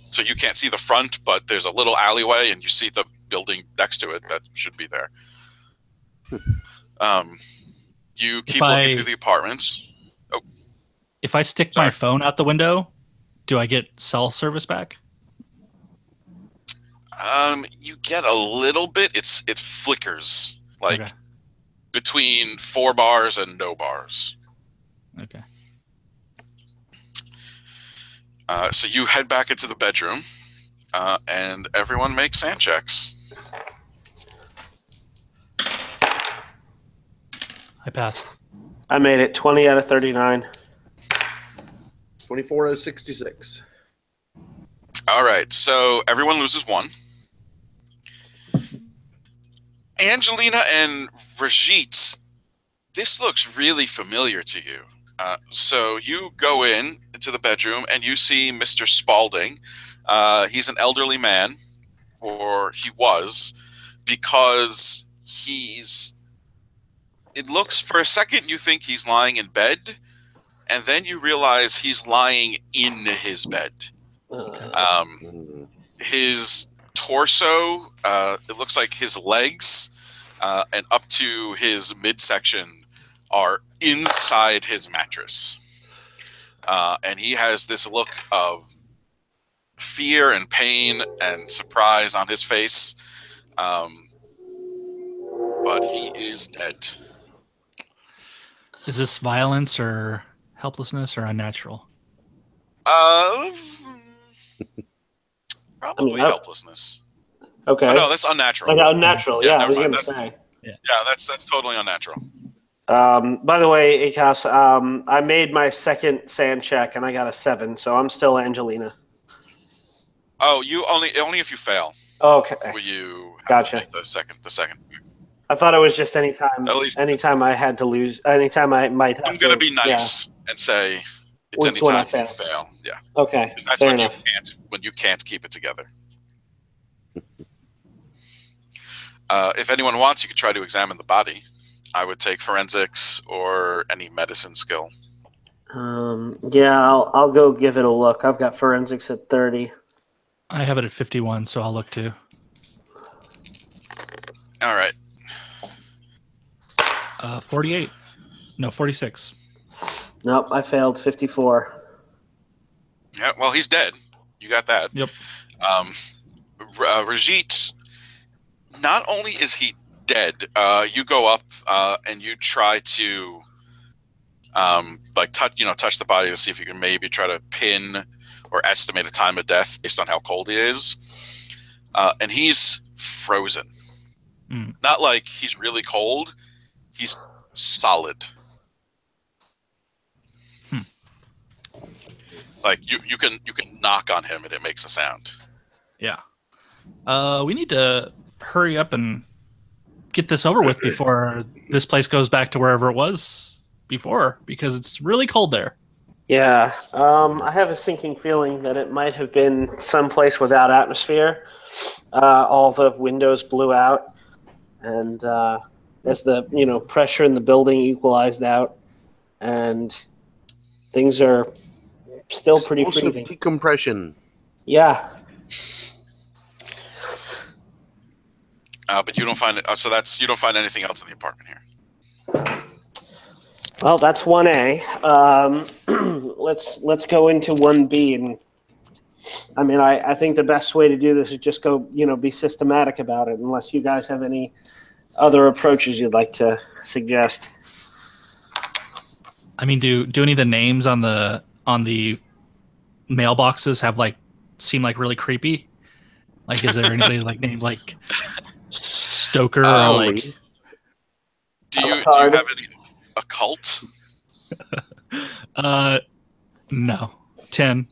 S1: So you can't see the front, but there's a little alleyway, and you see the building next to it that should be there. You keep looking through the apartments. Oh.
S3: If I stick my phone out the window, do I get cell service back?
S1: You get a little bit. It flickers like between 4 bars and no bars.
S3: Okay.
S1: So you head back into the bedroom, and everyone makes sand checks.
S3: I passed.
S2: I made it 20 out of 39.
S4: 24 out of 66.
S1: All right, so everyone loses 1. Angelina and Rajit, this looks really familiar to you. So you go into the bedroom and you see Mr. Spaulding. He's an elderly man, or he was, because it looks, for a second you think he's lying in bed, and then you realize he's lying in his bed. His torso, it looks like his legs and up to his midsection are inside his mattress. And he has this look of fear and pain and surprise on his face. But he is dead.
S3: Is this violence or helplessness or unnatural?
S1: Probably helplessness.
S2: Okay.
S1: Oh, no, that's unnatural.
S2: Unnatural. Yeah, I was going to say.
S1: Yeah, that's totally unnatural.
S2: By the way, Akos, I made my second sand check and I got a 7, so I'm still Angelina.
S1: Oh, you only if you fail.
S2: Okay.
S1: Will you
S2: have to
S1: make the second?
S2: I thought it was just anytime I had to lose, anytime I might have.
S1: I'm gonna be nice and say it's anytime you fail. Yeah.
S2: Okay.
S1: That's when you can't keep it together. If anyone wants, you could try to examine the body. I would take forensics or any medicine skill.
S2: Yeah, I'll go give it a look. I've got forensics at 30.
S3: I have it at 51, so I'll look too.
S1: All right.
S3: 48. No, 46.
S2: Nope, I failed 54.
S1: Yeah, well, he's dead. You got that.
S3: Yep.
S1: Rajit, not only is he dead, you go up and you try to touch the body to see if you can maybe try to pin or estimate a time of death based on how cold he is. And he's frozen. Not like he's really cold. He's solid. Like you can knock on him and it makes a sound.
S3: Yeah. We need to hurry up and get this over with before this place goes back to wherever it was before, because it's really cold there.
S2: Yeah, I have a sinking feeling that it might have been someplace without atmosphere. All the windows blew out, and as the pressure in the building equalized out, and things are still pretty freezing.
S4: Decompression.
S2: Yeah.
S1: But you don't find it. So you don't find anything else in the apartment here.
S2: Well, that's 1A. Let's go into 1B, and I mean, I think the best way to do this is just go, be systematic about it. Unless you guys have any other approaches you'd like to suggest.
S3: I mean, do any of the names on the mailboxes seem like really creepy? Like, is there anybody named like Stoker or like?
S1: Do you have any occult?
S3: No. 10.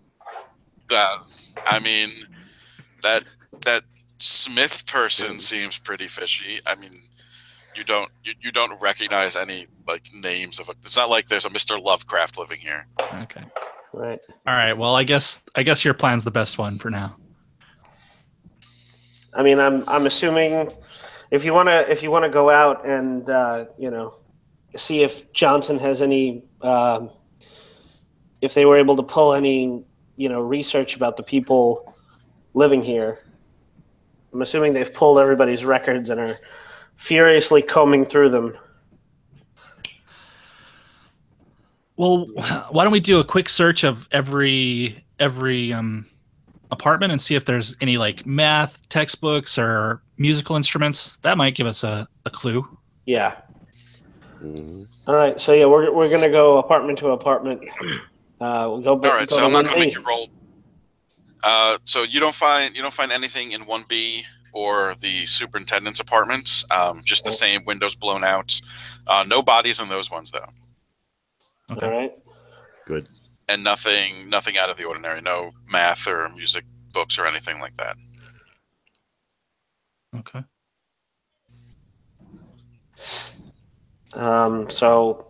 S1: I mean, that Smith person seems pretty fishy. I mean, you don't recognize any names of. It's not like there's a Mr. Lovecraft living here.
S3: Okay.
S2: Right.
S3: All right. Well, I guess your plan's the best one for now.
S2: I mean, I'm assuming if you wanna go out and see if Johnson has any if they were able to pull any research about the people living here. I'm assuming they've pulled everybody's records and are furiously combing through them.
S3: Well, why don't we do a quick search of every apartment and see if there's any math textbooks or musical instruments? That might give us a clue.
S2: Yeah. Mm-hmm. All right. So yeah, we're gonna go apartment to apartment. We'll go. All
S1: right. So I'm not gonna make you roll. So you don't find anything in 1B or the superintendent's apartments. Just the same windows blown out. No bodies in those ones though.
S3: Okay.
S2: All right.
S4: Good.
S1: And nothing out of the ordinary. No math or music books or anything like that.
S3: Okay.
S2: So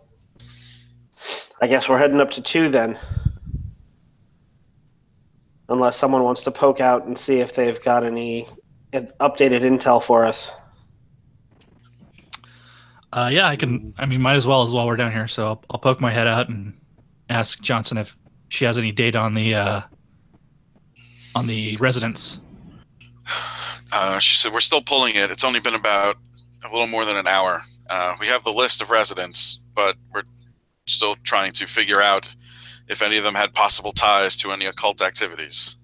S2: I guess we're heading up to 2 then. Unless someone wants to poke out and see if they've got any updated intel for us.
S3: Yeah, I can. I mean, might as well while we're down here. So I'll poke my head out and ask Johnson if she has any data on the residents.
S1: She said, we're still pulling it. It's only been about a little more than an hour. We have the list of residents, but we're still trying to figure out if any of them had possible ties to any occult activities.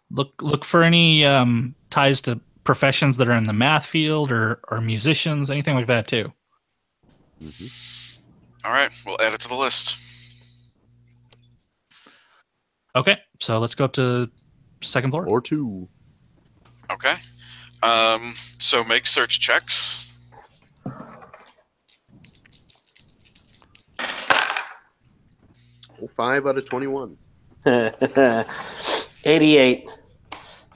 S3: Look for any ties to professions that are in the math field or musicians, anything like that too.
S4: Mm-hmm.
S1: All right, we'll add it to the list.
S3: Okay, so let's go up to second floor.
S4: Or 2.
S1: Okay. So make search checks.
S4: 5 out of 21.
S2: 88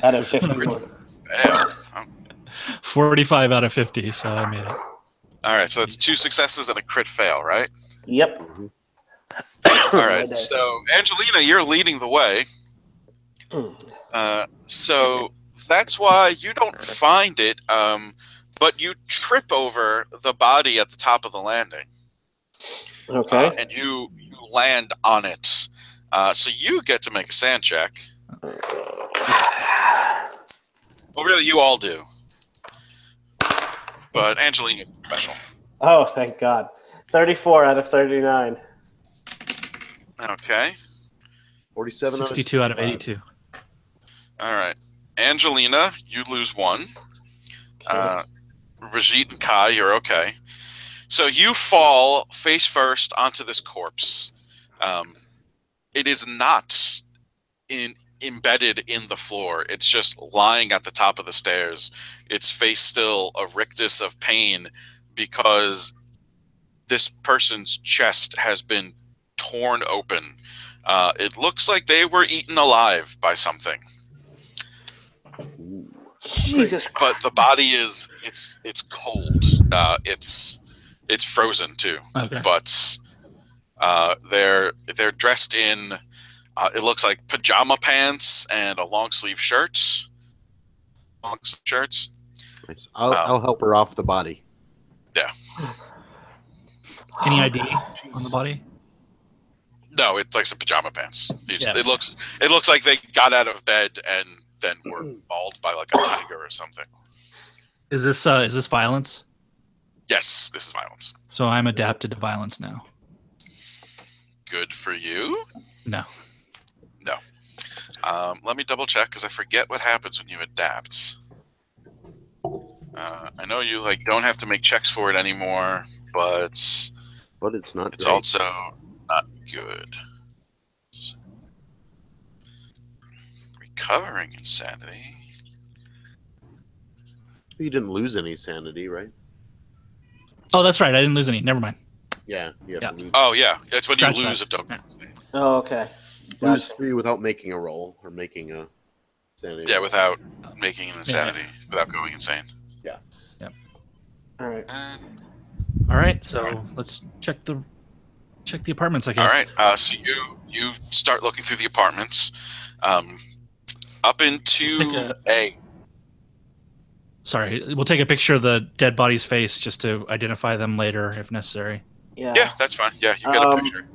S2: out of 51.
S1: Yeah.
S3: 45 out of 50, so I made it.
S1: All right, so that's 2 successes and a crit fail, right?
S2: Yep.
S1: All right, so Angelina, you're leading the way. So that's why you don't find it, but you trip over the body at the top of the landing.
S2: Okay.
S1: And you land on it. So you get to make a sand check. Well, really, you all do. but Angelina's special.
S2: Oh, thank God. 34 out of 39.
S1: Okay.
S4: 47
S3: 62 out of
S4: 65.
S3: 82.
S1: All right. Angelina, you lose 1. Rajit and Kai, you're okay. So you fall face first onto this corpse. It is not embedded in the floor. It's just lying at the top of the stairs. Its face still a rictus of pain because this person's chest has been torn open. It looks like they were eaten alive by something.
S2: Jesus Christ.
S1: But the body is it's cold. It's frozen too.
S3: Okay.
S1: But they're dressed in it looks like pajama pants and a long sleeve shirt. Long shirts.
S4: Nice. I'll help her off the body.
S1: Yeah.
S3: Any ID on the body?
S1: No, it's like some pajama pants.
S3: Yeah.
S1: It looks like they got out of bed and then were mauled by like a tiger or something.
S3: Is this violence?
S1: Yes, this is violence.
S3: So I'm adapted to violence now.
S1: Good for you.
S3: No.
S1: No. Let me double check because I forget what happens when you adapt. I know you don't have to make checks for it anymore, but
S4: it's not.
S1: It's
S4: great.
S1: also not good. Recovering insanity.
S4: You didn't lose any sanity, right?
S3: Oh, that's right. I didn't lose any. Never mind.
S4: Yeah. You have to lose,
S1: Oh yeah, it's when
S3: Scratch
S1: you lose
S3: that.
S1: a token.
S3: Yeah.
S2: Oh, okay.
S4: lose 3 without making a roll or making a sanity.
S1: Yeah, without making an insanity, without going insane.
S4: Yeah.
S2: All right.
S3: All right. So let's check the apartments, I guess.
S1: All right. So you start looking through the apartments, up into A.
S3: Sorry, we'll take a picture of the dead body's face just to identify them later if necessary.
S2: Yeah.
S1: Yeah, that's fine. Yeah, you get a picture.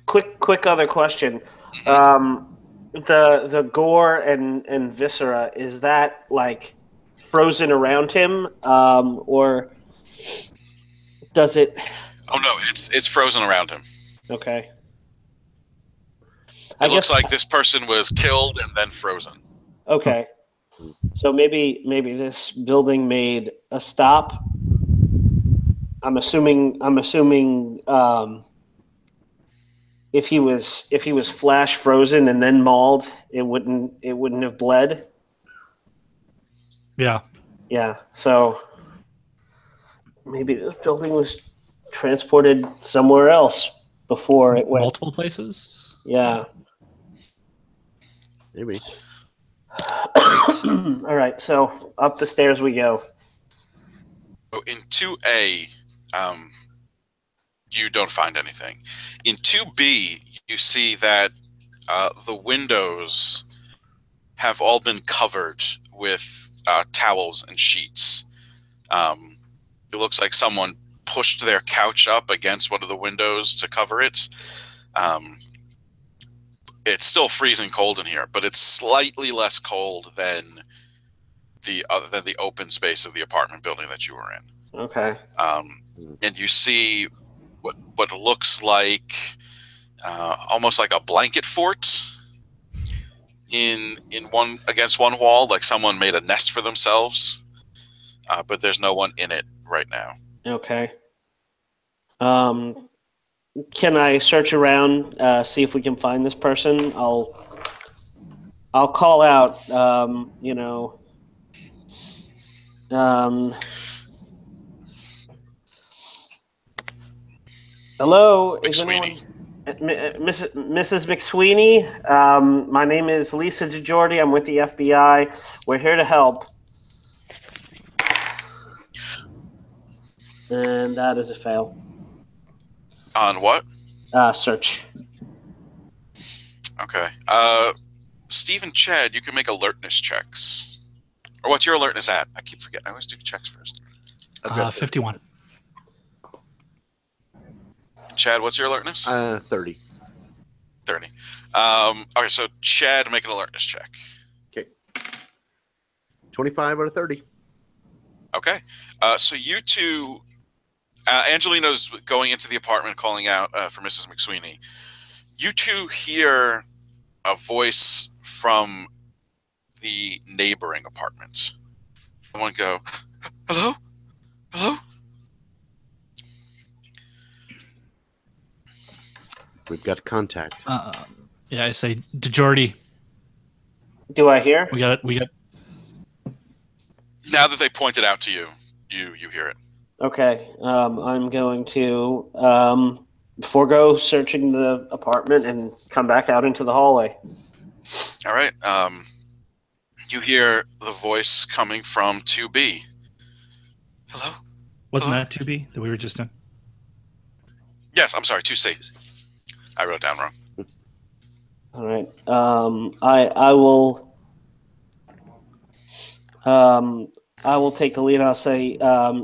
S2: Quick other question. The gore and viscera, is that like frozen around him, or does it?
S1: Oh no, it's frozen around him.
S2: Okay.
S1: It looks like this person was killed and then frozen.
S2: Okay. So maybe this building made a stop. I'm assuming if he was flash frozen and then mauled, it wouldn't have bled.
S3: Yeah.
S2: Yeah. So maybe this building was transported somewhere else before it went.
S3: Multiple places?
S2: Yeah.
S4: Maybe.
S2: All right. So up the stairs we go.
S1: So in 2A, you don't find anything. In 2B, you see that the windows have all been covered with towels and sheets. It looks like someone pushed their couch up against one of the windows to cover it. It's still freezing cold in here, but it's slightly less cold than the open space of the apartment building that you were in.
S2: Okay.
S1: And you see what looks like almost like a blanket fort in one against one wall, like someone made a nest for themselves, but there's no one in it right now.
S2: Okay. Can I search around, see if we can find this person? I'll call out. Hello, is anyone? Mrs. McSweeney, my name is Lisa DeJordi. I'm with the FBI. We're here to help. And that is a fail.
S1: On what?
S2: Search.
S1: Okay. Steve and Chad, you can make alertness checks. Or what's your alertness at? I keep forgetting. I always do checks first.
S3: 51.
S1: Chad, what's your alertness?
S4: 30.
S1: 30. Okay, so Chad, make an alertness check.
S4: Okay. 25 out of 30.
S1: Okay. So you two, Angelina's going into the apartment calling out for Mrs. McSweeney. You two hear a voice from the neighboring apartment. Someone go, hello? Hello?
S4: We've got contact.
S3: Yeah, I say, DeJordy.
S2: Do I hear?
S3: We got it. We got.
S1: Now that they pointed out to you, you hear it.
S2: Okay. I'm going to forego searching the apartment and come back out into the hallway.
S1: All right. You hear the voice coming from 2B. Hello?
S3: Wasn't
S1: Hello?
S3: that 2B that we were just in?
S1: Yes, I'm sorry, 2C. I wrote it down wrong.
S2: All right. I will. I will take the lead. I'll say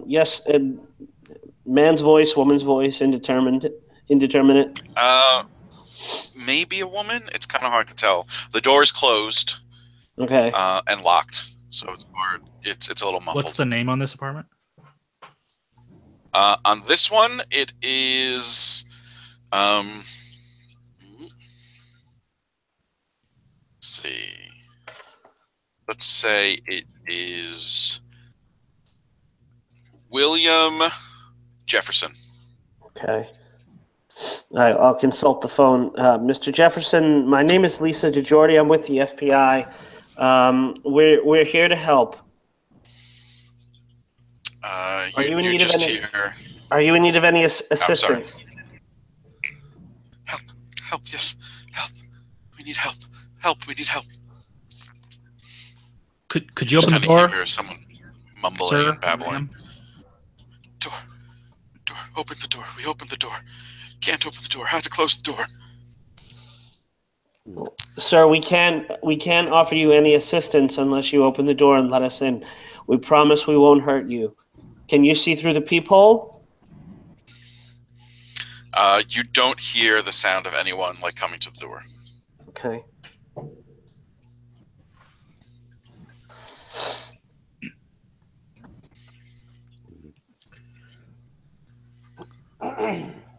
S2: yes. Man's voice, woman's voice, indeterminate.
S1: Maybe a woman. It's kind of hard to tell. The door is closed
S2: Okay.
S1: and locked, so it's hard. It's a little muffled.
S3: What's the name on this apartment?
S1: On this one, it is. Let's see. Let's say it is William Jefferson.
S2: Okay. I'll consult the phone. Mr. Jefferson, my name is Lisa DeJordy. I'm with the FBI. We're here to help. Are you in need of any? Are you in need of any assistance?
S1: Help! Help! Yes! Help! We need help! Help! We need help!
S3: Could you open the door?
S1: Hear someone mumbling
S3: Sir,
S1: and babbling.
S3: ma'am?
S1: Door! Open the door! We opened the door. Can't open the door. Have to close the door.
S2: Sir, we can't offer you any assistance unless you open the door and let us in. We promise we won't hurt you. Can you see through the peephole?
S1: You don't hear the sound of anyone coming to the door.
S2: Okay.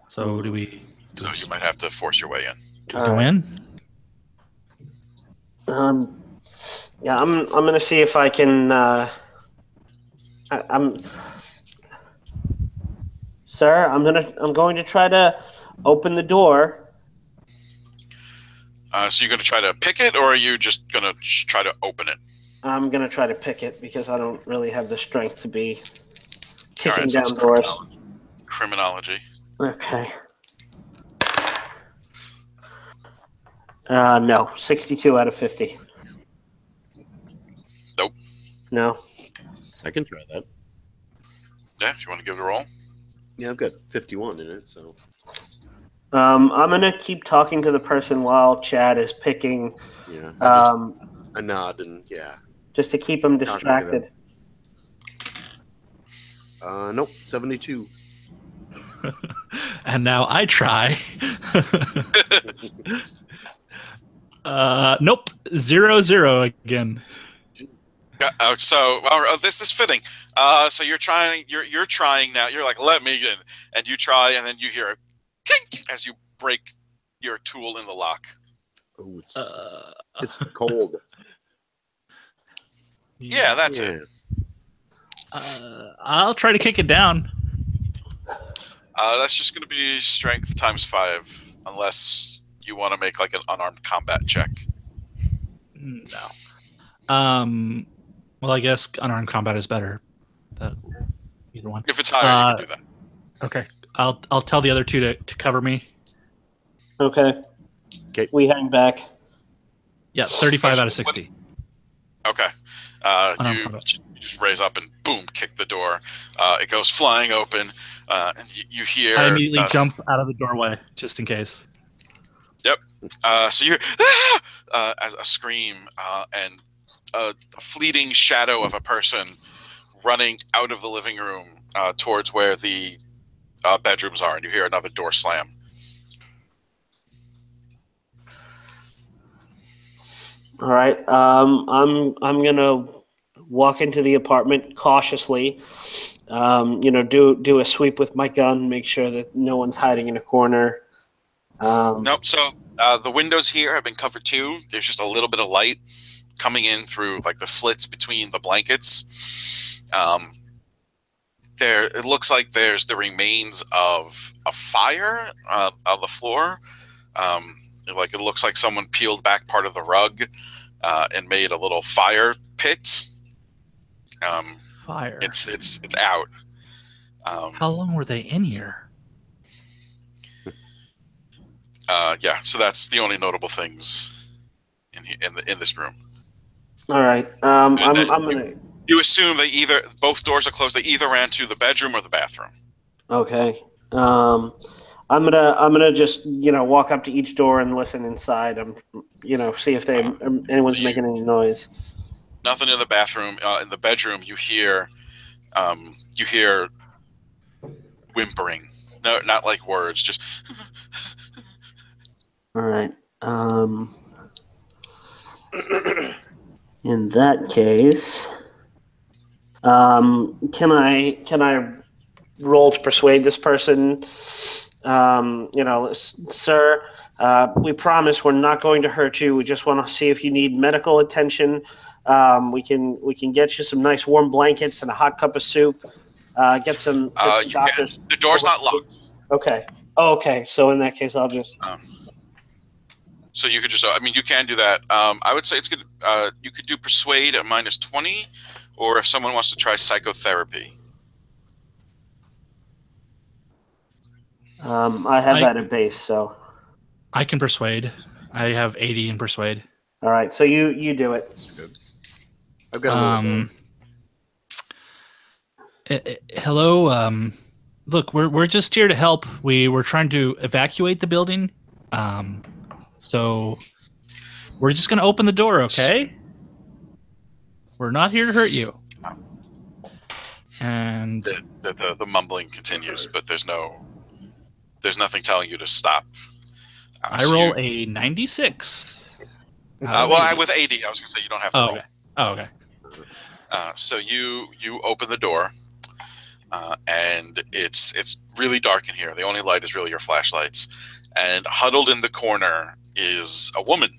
S3: So do we?
S1: So you might have to force your way in.
S3: Do we go in?
S2: Yeah, I'm gonna see if I can. Sir, I'm going to try to open the door.
S1: So you're going to try to pick it, or are you just going to try to open it?
S2: I'm gonna try to pick it because I don't really have the strength to be kicking
S1: All right, so
S2: down doors.
S1: Criminology.
S2: Okay. No, 62 out of 50.
S1: Nope.
S2: No.
S4: I can try that.
S1: Yeah, if you want to give it a roll.
S4: Yeah, I've got 51 in it, so.
S2: I'm gonna keep talking to the person while Chad is picking.
S4: Yeah. I nod and yeah.
S2: Just to keep him distracted.
S4: Nope, 72.
S3: And now I try. Nope, 0-0 again.
S1: So this is fitting. So you're trying. You're trying now. You're like, let me in, and you try, and then you hear a kink as you break your tool in the lock.
S4: Oh, it's the cold.
S1: Yeah, that's it.
S3: I'll try to kick it down.
S1: That's just going to be strength times 5, unless you want to make an unarmed combat check.
S3: No. Well, I guess unarmed combat is better. Either one.
S1: If it's higher, you can do that.
S3: Okay. I'll tell the other two to cover me.
S2: Okay. We hang back.
S3: Yeah, 35 out of 60.
S1: Okay. You just raise up and boom, kick the door. It goes flying open, and you hear.
S3: I immediately jump out of the doorway just in case.
S1: Yep. So you hear as a scream and a fleeting shadow of a person running out of the living room towards where the bedrooms are, and you hear another door slam.
S2: All right. I'm gonna walk into the apartment cautiously. Do a sweep with my gun, make sure that no one's hiding in a corner.
S1: Nope. So the windows here have been covered too. There's just a little bit of light coming in through like the slits between the blankets. It looks like there's the remains of a fire on the floor. Like it looks like someone peeled back part of the rug and made a little fire pit.
S3: Fire.
S1: It's out.
S3: How long were they in here?
S1: Yeah, so that's the only notable things in this room.
S2: All right. I'm gonna.
S1: You assume both doors are closed. They either ran to the bedroom or the bathroom.
S2: Okay. I'm gonna just walk up to each door and listen inside. See if anyone's making any noise.
S1: Nothing in the bathroom. In the bedroom, you hear whimpering. No, not like words. Just.
S2: All right. In that case, can I roll to persuade this person? Sir, we promise we're not going to hurt you. We just want to see if you need medical attention. We can get you some nice warm blankets and a hot cup of soup. Get some doctors.
S1: The door's not locked.
S2: Okay. Oh, okay. So in that case, I'll just.
S1: So you could just. I mean, you can do that. I would say it's good. You could do persuade at -20, or if someone wants to try psychotherapy.
S2: I have that at base, so.
S3: I can persuade. I have 80 in persuade.
S2: All right, so you do it.
S4: Good. I've got
S3: hello. Look, we're just here to help. We're trying to evacuate the building. So we're just gonna open the door, okay? We're not here to hurt you. And
S1: the mumbling continues, but there's nothing telling you to stop.
S3: I roll a 96.
S1: With 80, I was gonna say you don't have to roll.
S3: Okay. Oh, okay.
S1: So you open the door, and it's really dark in here. The only light is really your flashlights. And huddled in the corner is a woman.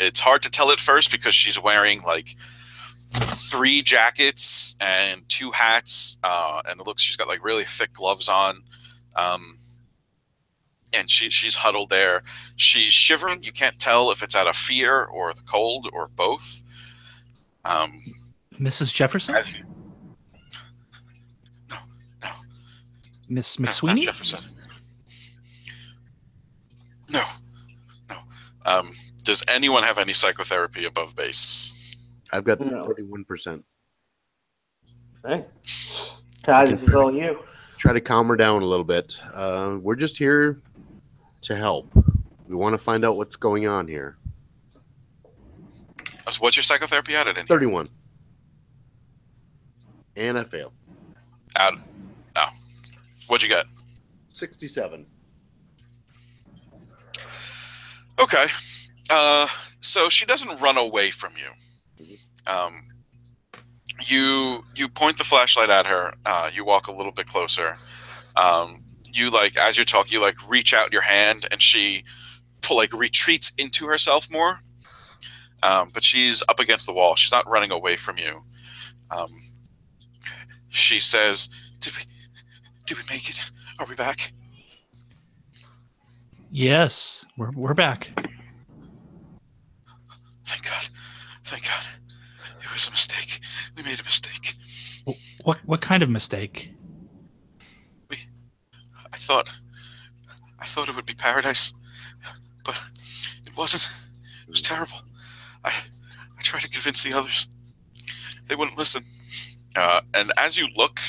S1: It's hard to tell at first because she's wearing like 3 jackets and 2 hats, and it looks she's got like really thick gloves on. And she's huddled there. She's shivering. You can't tell if it's out of fear or the cold or both.
S3: Mrs. Jefferson?
S1: No.
S3: Miss McSweeney?
S1: Not Jefferson. No. Does anyone have any psychotherapy above base?
S4: I've got 31%.
S2: Hey, Ty, this is all you.
S4: Try to calm her down a little bit. We're just here to help. We want to find out what's going on here.
S1: So what's your psychotherapy at?
S4: 31. And I failed.
S1: What'd you get?
S4: 67.
S1: Okay. So she doesn't run away from you. You point the flashlight at her. You walk a little bit closer. You as you're talking, you reach out your hand, and she retreats into herself more. But she's up against the wall. She's not running away from you. She says, "Did we make it? Are we back?"
S3: Yes, we're back.
S1: Thank God. It was a mistake. We made a mistake.
S3: What kind of mistake?
S1: I thought it would be paradise, but it wasn't. It was terrible. I tried to convince the others. They wouldn't listen. And as you look,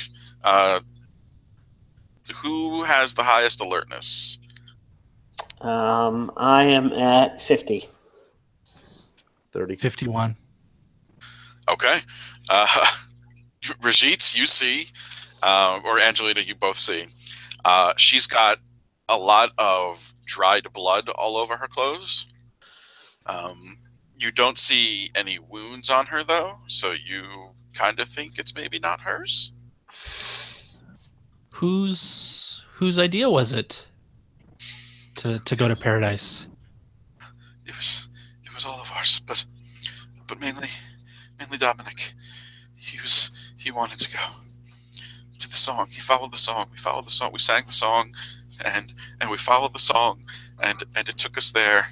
S1: who has the highest alertness?
S2: I am at 50.
S4: 30.
S3: 51.
S1: Okay. Rajit, you see, or Angelina, you both see. She's got a lot of dried blood all over her clothes. You don't see any wounds on her, though, so you kind of think it's maybe not hers.
S3: Whose idea was it to go to paradise?
S1: It was all of ours, but mainly Dominic. He wanted to go to the song. He followed the song. We followed the song. We sang the song, and we followed the song, and it took us there.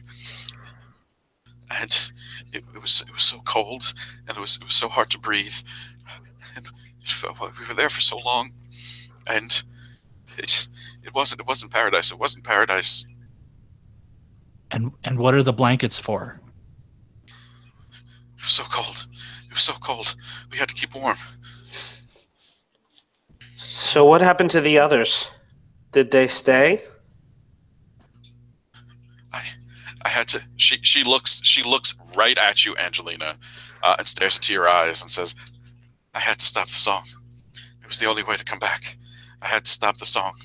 S1: And it was so cold, and it was so hard to breathe. And we were there for so long, and it wasn't paradise. It wasn't paradise.
S3: And what are the blankets for?
S1: It was so cold. It was so cold. We had to keep warm.
S2: So what happened to the others? Did they stay?
S1: I had to. She looks right at you, Angelina, and stares into your eyes and says, "I had to stop the song. It was the only way to come back. I had to stop the song.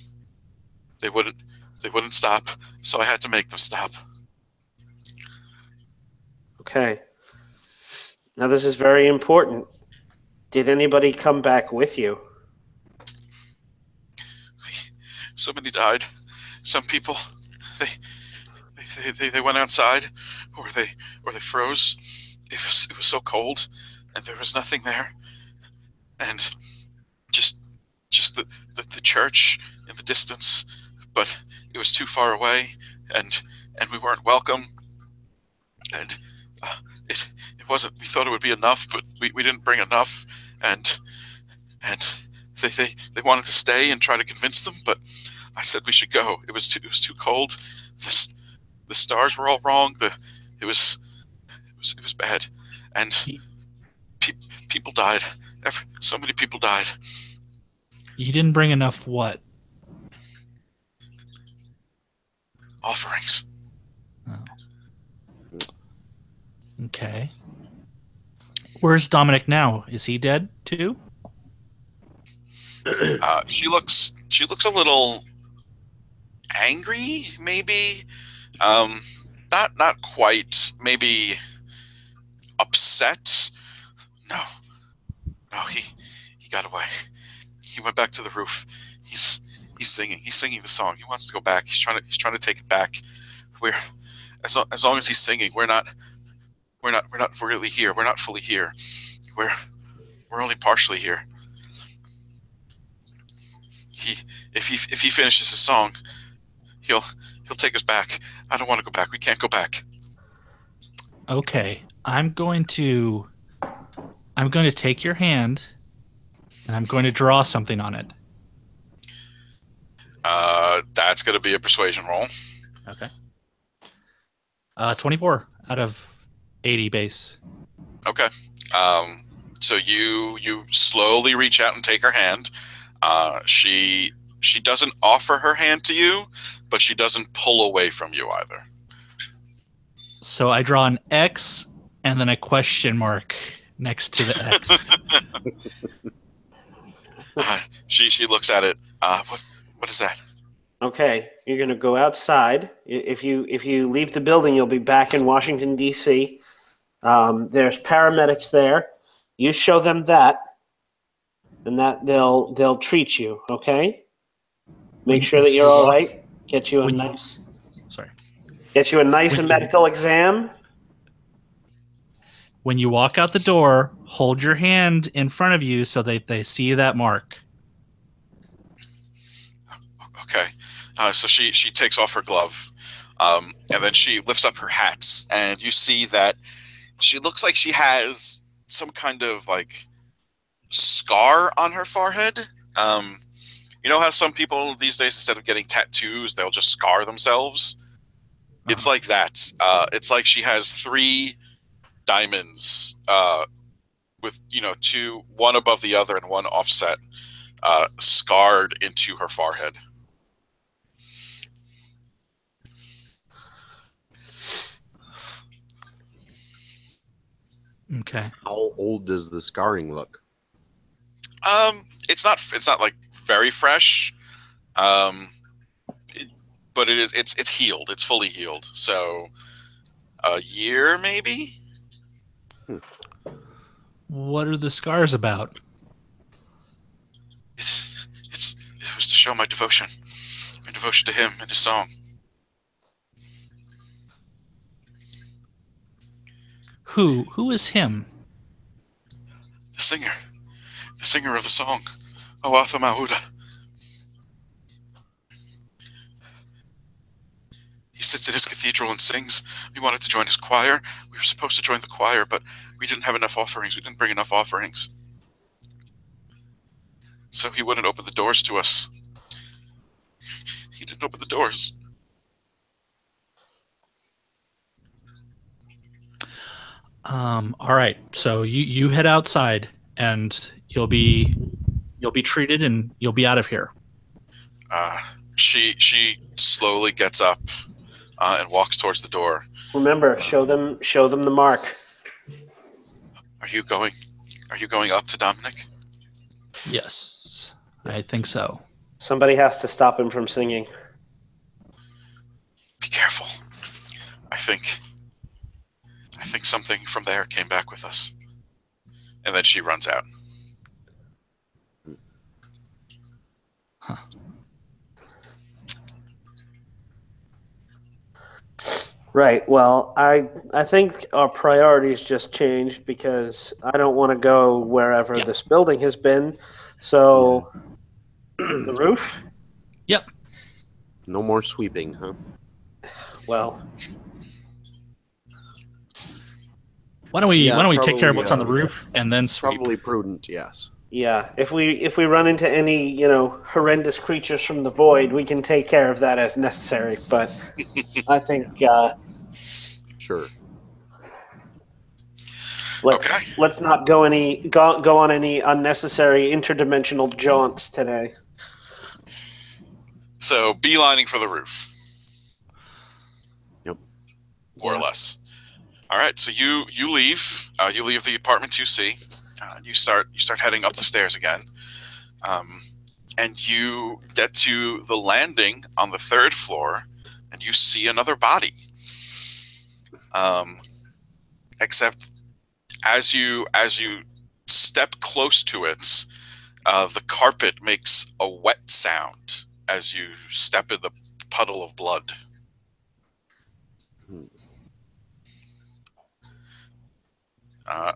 S1: They wouldn't stop, so I had to make them stop."
S2: Okay. Now this is very important. Did anybody come back with you?
S1: So many died. Some people, they went outside, or they froze. It was so cold, and there was nothing there, and just the church in the distance, but it was too far away, and we weren't welcome, and it wasn't. We thought it would be enough, but we didn't bring enough, and they wanted to stay and try to convince them, but I said we should go. It was too cold. The stars were all wrong. It was bad, and people died. So many people died.
S3: You didn't bring enough what?
S1: Offerings.
S3: Oh. Okay. Where's Dominic now? Is he dead too?
S1: She looks a little angry, maybe. Not quite. Maybe upset. No, he got away. He went back to the roof. He's singing. He's singing the song. He wants to go back. He's trying to take it back. As long as he's singing, we're not really here. We're not fully here. We're only partially here. If he finishes his song, he'll take us back. I don't want to go back. We can't go back.
S3: Okay, I'm going to take your hand, and I'm going to draw something on it.
S1: That's going to be a persuasion roll.
S3: Okay. 24 out of 80 base.
S1: Okay. So you slowly reach out and take her hand. She doesn't offer her hand to you, but she doesn't pull away from you either.
S3: So I draw an X and then a question mark next to the
S1: X. She looks at it. What is that?
S2: Okay, you're going to go outside. If you leave the building, you'll be back in Washington, D.C. There's paramedics there. You show them that, and that they'll treat you, okay? Make sure that you're all right. Get you a nice medical exam.
S3: When you walk out the door, hold your hand in front of you so that they see that mark.
S1: Okay. So she takes off her glove, and then she lifts up her hat, and you see that she looks like she has some kind of like scar on her forehead. You know how some people these days, instead of getting tattoos, they'll just scar themselves? It's like that. It's like she has 3 diamonds with, two, one above the other and one offset, scarred into her forehead.
S3: Okay.
S4: How old does the scarring look?
S1: It's not like very fresh, but it's healed. It's fully healed. So a year maybe.
S3: What are the scars about?
S1: It was to show my devotion to him and his song.
S3: Who is him?
S1: The singer of the song, Oatha Mauda. He sits in his cathedral and sings. We wanted to join his choir. We were supposed to join the choir, but we didn't have enough offerings. We didn't bring enough offerings. So he wouldn't open the doors to us. He didn't open the doors.
S3: All right. So you head outside, and you'll be treated, and you'll be out of here.
S1: She slowly gets up and walks towards the door.
S2: Remember, show them the mark.
S1: Are you going up to Dominic?
S3: Yes, I think so.
S2: Somebody has to stop him from singing.
S1: Be careful. I think something from there came back with us. And then she runs out.
S3: Huh.
S2: Right. Well, I think our priorities just changed because I don't want to go wherever this building has been. So, the roof?
S3: Yep.
S4: No more sweeping, huh?
S2: Well,
S3: why don't we
S4: Yeah,
S3: take care of what's on the
S4: probably,
S3: roof and then sweep?
S4: Probably prudent, yes.
S2: yeah. If we run into any horrendous creatures from the void, we can take care of that as necessary. But I think
S4: Sure.
S2: let's not go on any unnecessary interdimensional jaunts today.
S1: So beelining for the roof.
S4: Yep.
S1: More or less. All right. So you leave. You leave the apartment 2C. You start heading up the stairs again. And you get to the landing on the 3rd floor, and you see another body. Except as you step close to it, the carpet makes a wet sound as you step in the puddle of blood.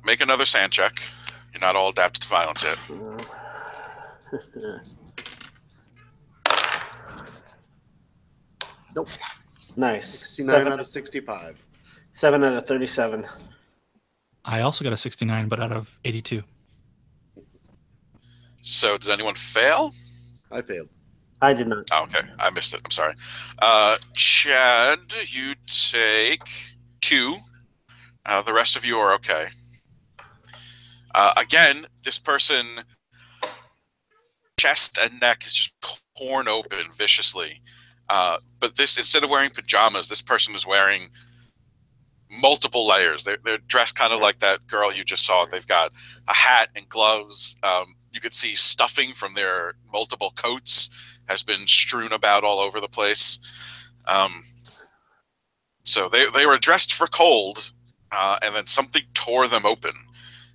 S1: Make another sand check. You're not all adapted to violence yet.
S4: Nope.
S2: Nice.
S4: 69 out of 65.
S2: 7 out of 37.
S3: I also got a 69, but out of 82.
S1: So did anyone fail?
S4: I failed.
S2: I did not.
S1: Oh, okay. I missed it. I'm sorry. Chad, you take 2. The rest of you are okay. Again, this person, chest and neck is just torn open viciously. But this, instead of wearing pajamas, this person is wearing multiple layers. They're dressed kind of like that girl you just saw. They've got a hat and gloves. You could see stuffing from their multiple coats has been strewn about all over the place. So they were dressed for cold, and then something tore them open.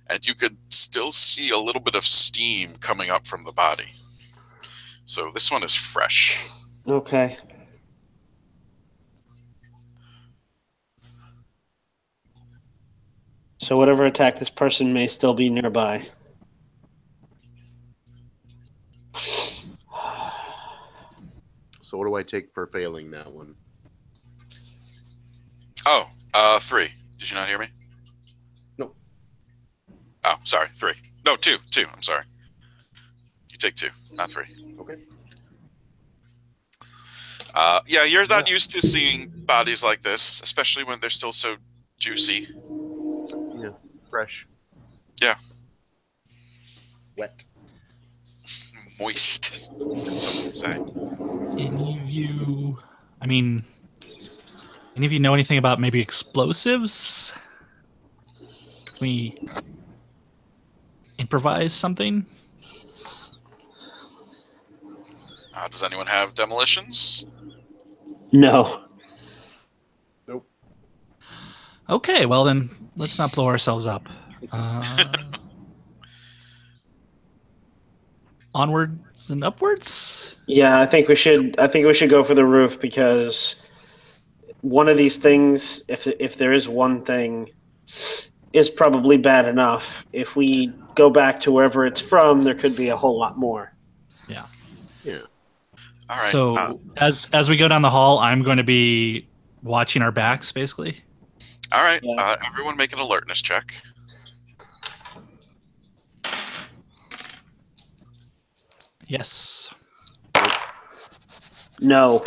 S1: And you could still see a little bit of steam coming up from the body. So this one is fresh.
S2: Okay. So whatever attacked this person may still be nearby.
S4: So what do I take for failing that one?
S1: Oh, 3. Did you not hear me?
S4: No.
S1: Oh, sorry, 3. No, 2. I'm sorry. You take 2, not 3.
S4: Okay.
S1: Yeah, you're not used to seeing bodies like this, especially when they're still so juicy.
S4: Yeah. Fresh.
S1: Yeah.
S4: Wet.
S1: Moist, as some would say.
S3: Any of you know anything about maybe explosives? Can we improvise something?
S1: Does anyone have demolitions?
S2: No.
S4: Nope.
S3: Okay, well then let's not blow ourselves up. Onwards and upwards.
S2: Yeah, I think we should. I think we should go for the roof because one of these things, if there is one thing, is probably bad enough. If we go back to wherever it's from, there could be a whole lot more.
S3: Yeah.
S4: Yeah.
S1: All right.
S3: So as we go down the hall, I'm going to be watching our backs, basically.
S1: All right.
S2: Yeah.
S1: Everyone make an alertness check.
S3: Yes.
S2: No.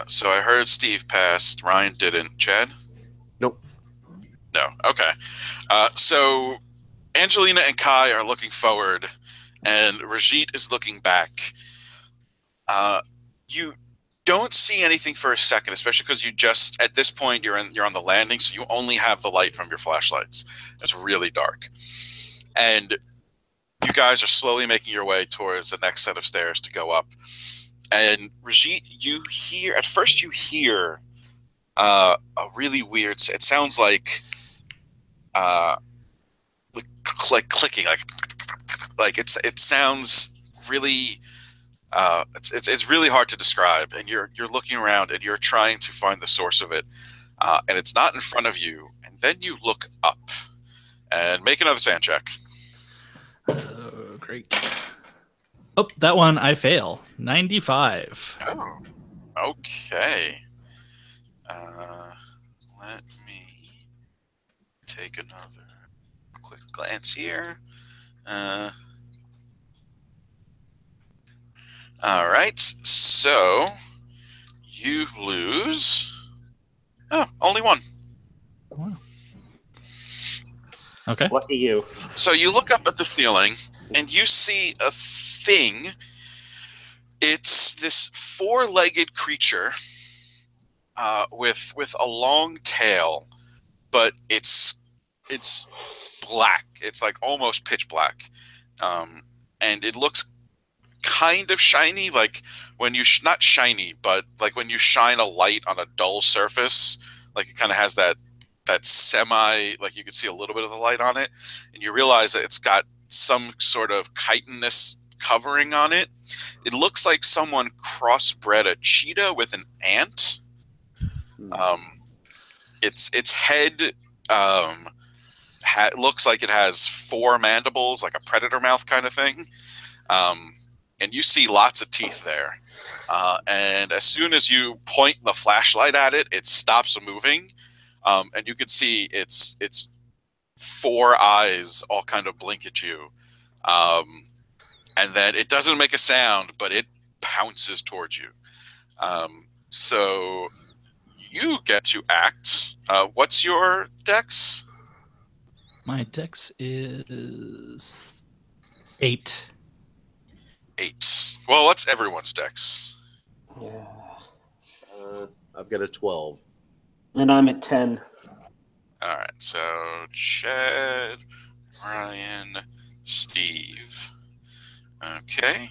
S1: So I heard Steve passed. Ryan didn't. Chad?
S4: Nope.
S1: No. Okay. So Angelina and Kai are looking forward, and Rajit is looking back. You don't see anything for a second, especially because you just at this point you're on the landing, so you only have the light from your flashlights. It's really dark, and you guys are slowly making your way towards the next set of stairs to go up. And Rajit, you hear a really weird. It sounds like clicking, like it sounds really. It's really hard to describe, and you're looking around and you're trying to find the source of it, and it's not in front of you. And then you look up and make another sand check.
S3: Oh, great. Oh, that one I fail. 95.
S1: Oh, okay. Let me take another quick glance here. All right, so you lose. Oh, only one.
S3: Wow. Okay.
S2: Lucky you.
S1: So you look up at the ceiling and you see a thing. It's this four-legged creature with a long tail, but it's black. It's like almost pitch black, and it looks kind of shiny, like when you not shiny, but like when you shine a light on a dull surface, like it kind of has that semi, like you can see a little bit of the light on it, and you realize that it's got some sort of chitinous covering on it. It looks like someone crossbred a cheetah with an ant. Its head looks like it has four mandibles, like a predator mouth kind of thing. And you see lots of teeth there. And as soon as you point the flashlight at it, it stops moving. And you can see its four eyes all kind of blink at you. And then it doesn't make a sound, but it pounces towards you. So you get to act. What's your dex?
S3: My dex is 8.
S1: 8. Well, what's everyone's dex?
S2: Yeah.
S4: I've got a 12.
S2: And I'm at 10.
S1: All right, so Chad, Ryan, Steve. Okay.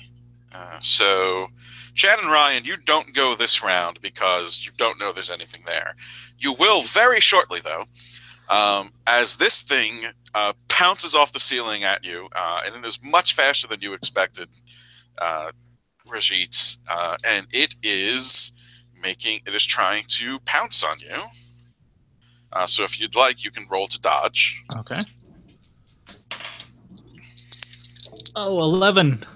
S1: So Chad and Ryan, you don't go this round because you don't know there's anything there. You will very shortly, though, as this thing pounces off the ceiling at you, and it is much faster than you expected, Rajit, and it is trying to pounce on you. So if you'd like, you can roll to dodge.
S3: Okay. Oh, 11.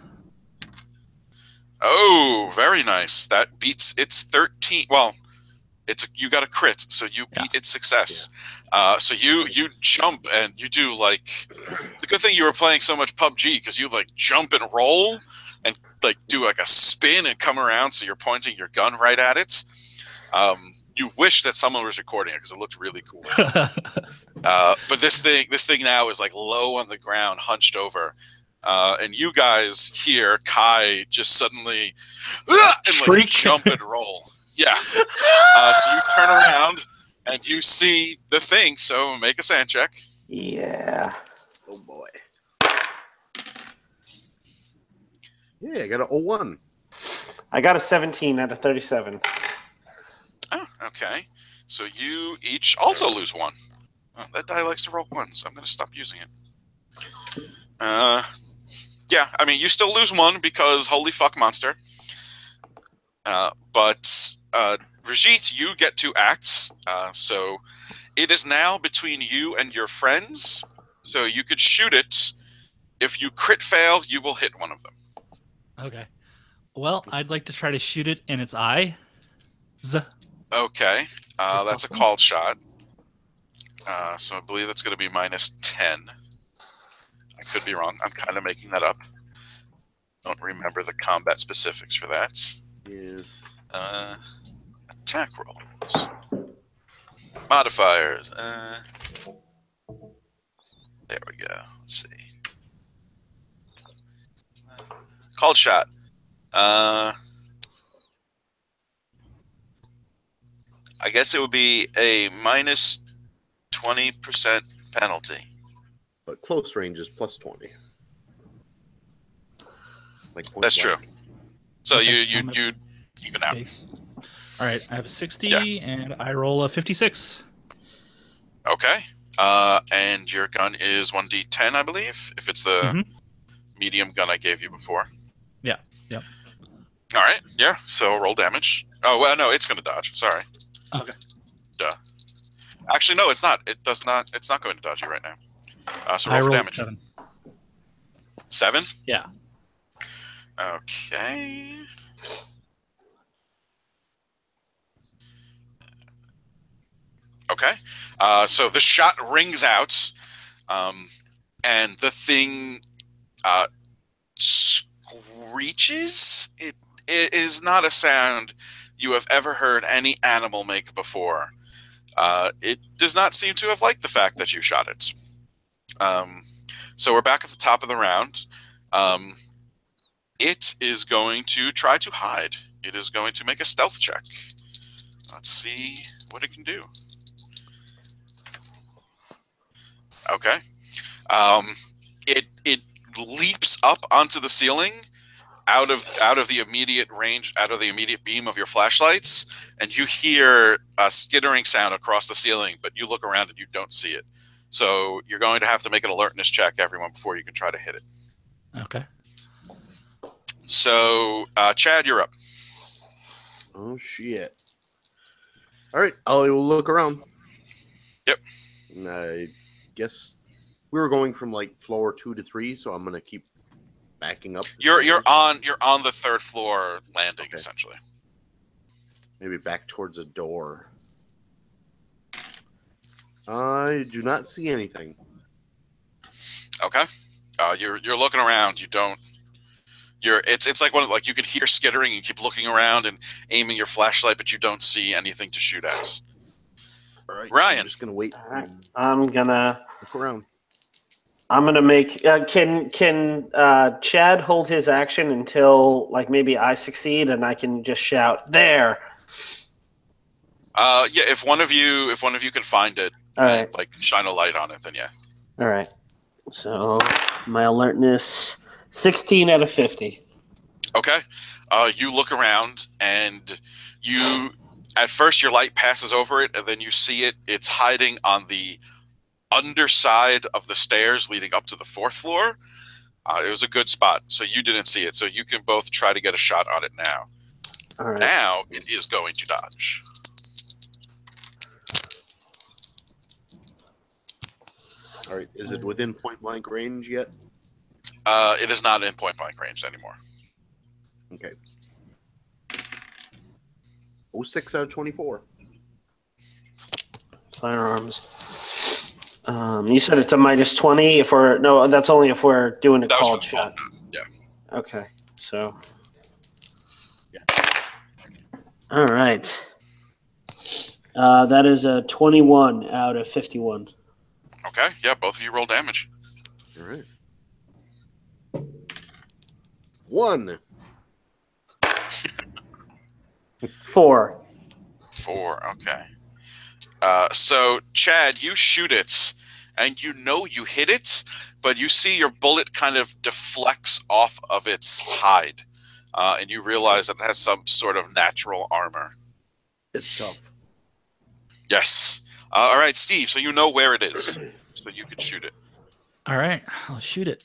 S1: Oh, very nice. That beats its 13. Well, you got a crit, so you beat its success. Yeah. So you jump and you do like. It's a good thing you were playing so much PUBG because you like jump and roll and like do like a spin and come around, so you're pointing your gun right at it. You wish that someone was recording it because it looked really cool. But this thing now is like low on the ground, hunched over. And you guys hear Kai just suddenly and like jump and roll. Yeah. So you turn around and you see the thing. So make a sand check.
S2: Yeah.
S4: Oh boy. Yeah, I got an 01.
S2: I got a 17 out of 37.
S1: Oh, okay. So you each also lose 1. Oh, that die likes to roll 1, so I'm going to stop using it. Yeah, I mean, you still lose 1 because holy fuck monster. But Brigitte, you get 2 acts. So it is now between you and your friends. So you could shoot it. If you crit fail, you will hit one of them.
S3: Okay. Well, I'd like to try to shoot it in its eye.
S1: Okay. That's a called shot. So I believe that's going to be -10. I could be wrong. I'm kind of making that up. Don't remember the combat specifics for that.
S4: Yeah.
S1: Attack rolls. Modifiers. There we go. Let's see. Called shot. I guess it would be a -20% penalty.
S4: But close range is +20. Like
S1: That's true. So
S3: Okay,
S1: you even out.
S3: Base. All right, I have a 60
S1: Yeah.
S3: and I roll a 56.
S1: Okay. And your gun is 1d10, I believe, if it's the medium gun I gave you before.
S3: Yeah. Yep.
S1: All right. Yeah. So roll damage. Oh well, no, it's going to dodge. Sorry.
S3: Okay.
S1: Duh. Actually, no, it's not. It does not. It's not going to dodge you right now. So roll
S3: I
S1: for
S3: rolled
S1: damage.
S3: 7.
S1: 7.
S3: Yeah.
S1: Okay. Okay. So the shot rings out, and the thing screeches. It is not a sound you have ever heard any animal make before. It does not seem to have liked the fact that you shot it. So we're back at the top of the round. It is going to try to hide. It is going to make a stealth check. Let's see what it can do. Okay. It leaps up onto the ceiling out of the immediate range, out of the immediate beam of your flashlights, and you hear a skittering sound across the ceiling, but you look around and you don't see it. So you're going to have to make an alertness check, everyone, before you can try to hit it.
S3: Okay.
S1: So, Chad, you're up.
S4: Oh, shit. All right, I'll look around.
S1: Yep.
S4: I guess we were going from like floor 2 to 3, so I'm gonna keep backing up.
S1: You're on the 3rd floor landing,
S4: Okay.
S1: essentially.
S4: Maybe back towards a door. I do not see anything.
S1: Okay. You're looking around. You don't. It's like you can hear skittering. You keep looking around and aiming your flashlight, but you don't see anything to shoot at.
S4: All right,
S1: Ryan.
S4: I'm just gonna wait.
S2: All right. I'm gonna
S4: Look around.
S2: make. Can Chad hold his action until like maybe I succeed and I can just shout there?
S1: Yeah. If one of you can find it,
S2: All
S1: and,
S2: right.
S1: like shine a light on it, then yeah.
S2: All right. So my alertness 16 out of 50.
S1: Okay. You look around and you. At first, your light passes over it, and then you see it. It's hiding on the underside of the stairs leading up to the 4th floor. It was a good spot, so you didn't see it. So you can both try to get a shot on it now.
S2: All right.
S1: Now it is going to dodge.
S4: All right, is it within point blank range yet?
S1: It is not in point blank range anymore.
S4: Okay. 06 out of 24.
S2: Firearms. You said it's a -20 if we're that's only if we're doing a
S1: That was
S2: called
S1: for the call.
S2: shot.
S1: Yeah.
S2: Okay. So.
S4: Yeah.
S2: All right. That is a 21 out of 51.
S1: Okay. Yeah. Both of you roll damage.
S4: All right. 1.
S2: 4.
S1: 4. Okay. So Chad, you shoot it, and you know you hit it, but you see your bullet kind of deflects off of its hide, and you realize that it has some sort of natural armor.
S4: It's tough.
S1: Yes. All right, Steve. So you know where it is, so you could shoot it.
S3: All right, I'll shoot it.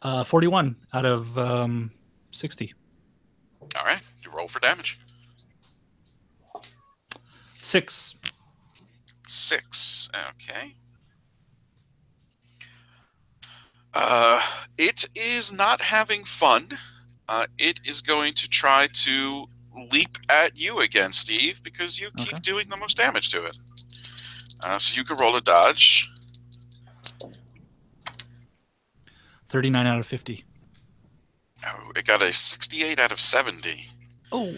S3: 41 out of 60.
S1: All right. You roll for damage.
S3: 6.
S1: 6. Okay. It is not having fun. It is going to try to leap at you again, Steve, because you keep doing the most damage to it. So you can roll a dodge.
S3: 39 out of 50.
S1: Oh, it got a 68 out of 70.
S3: Oh,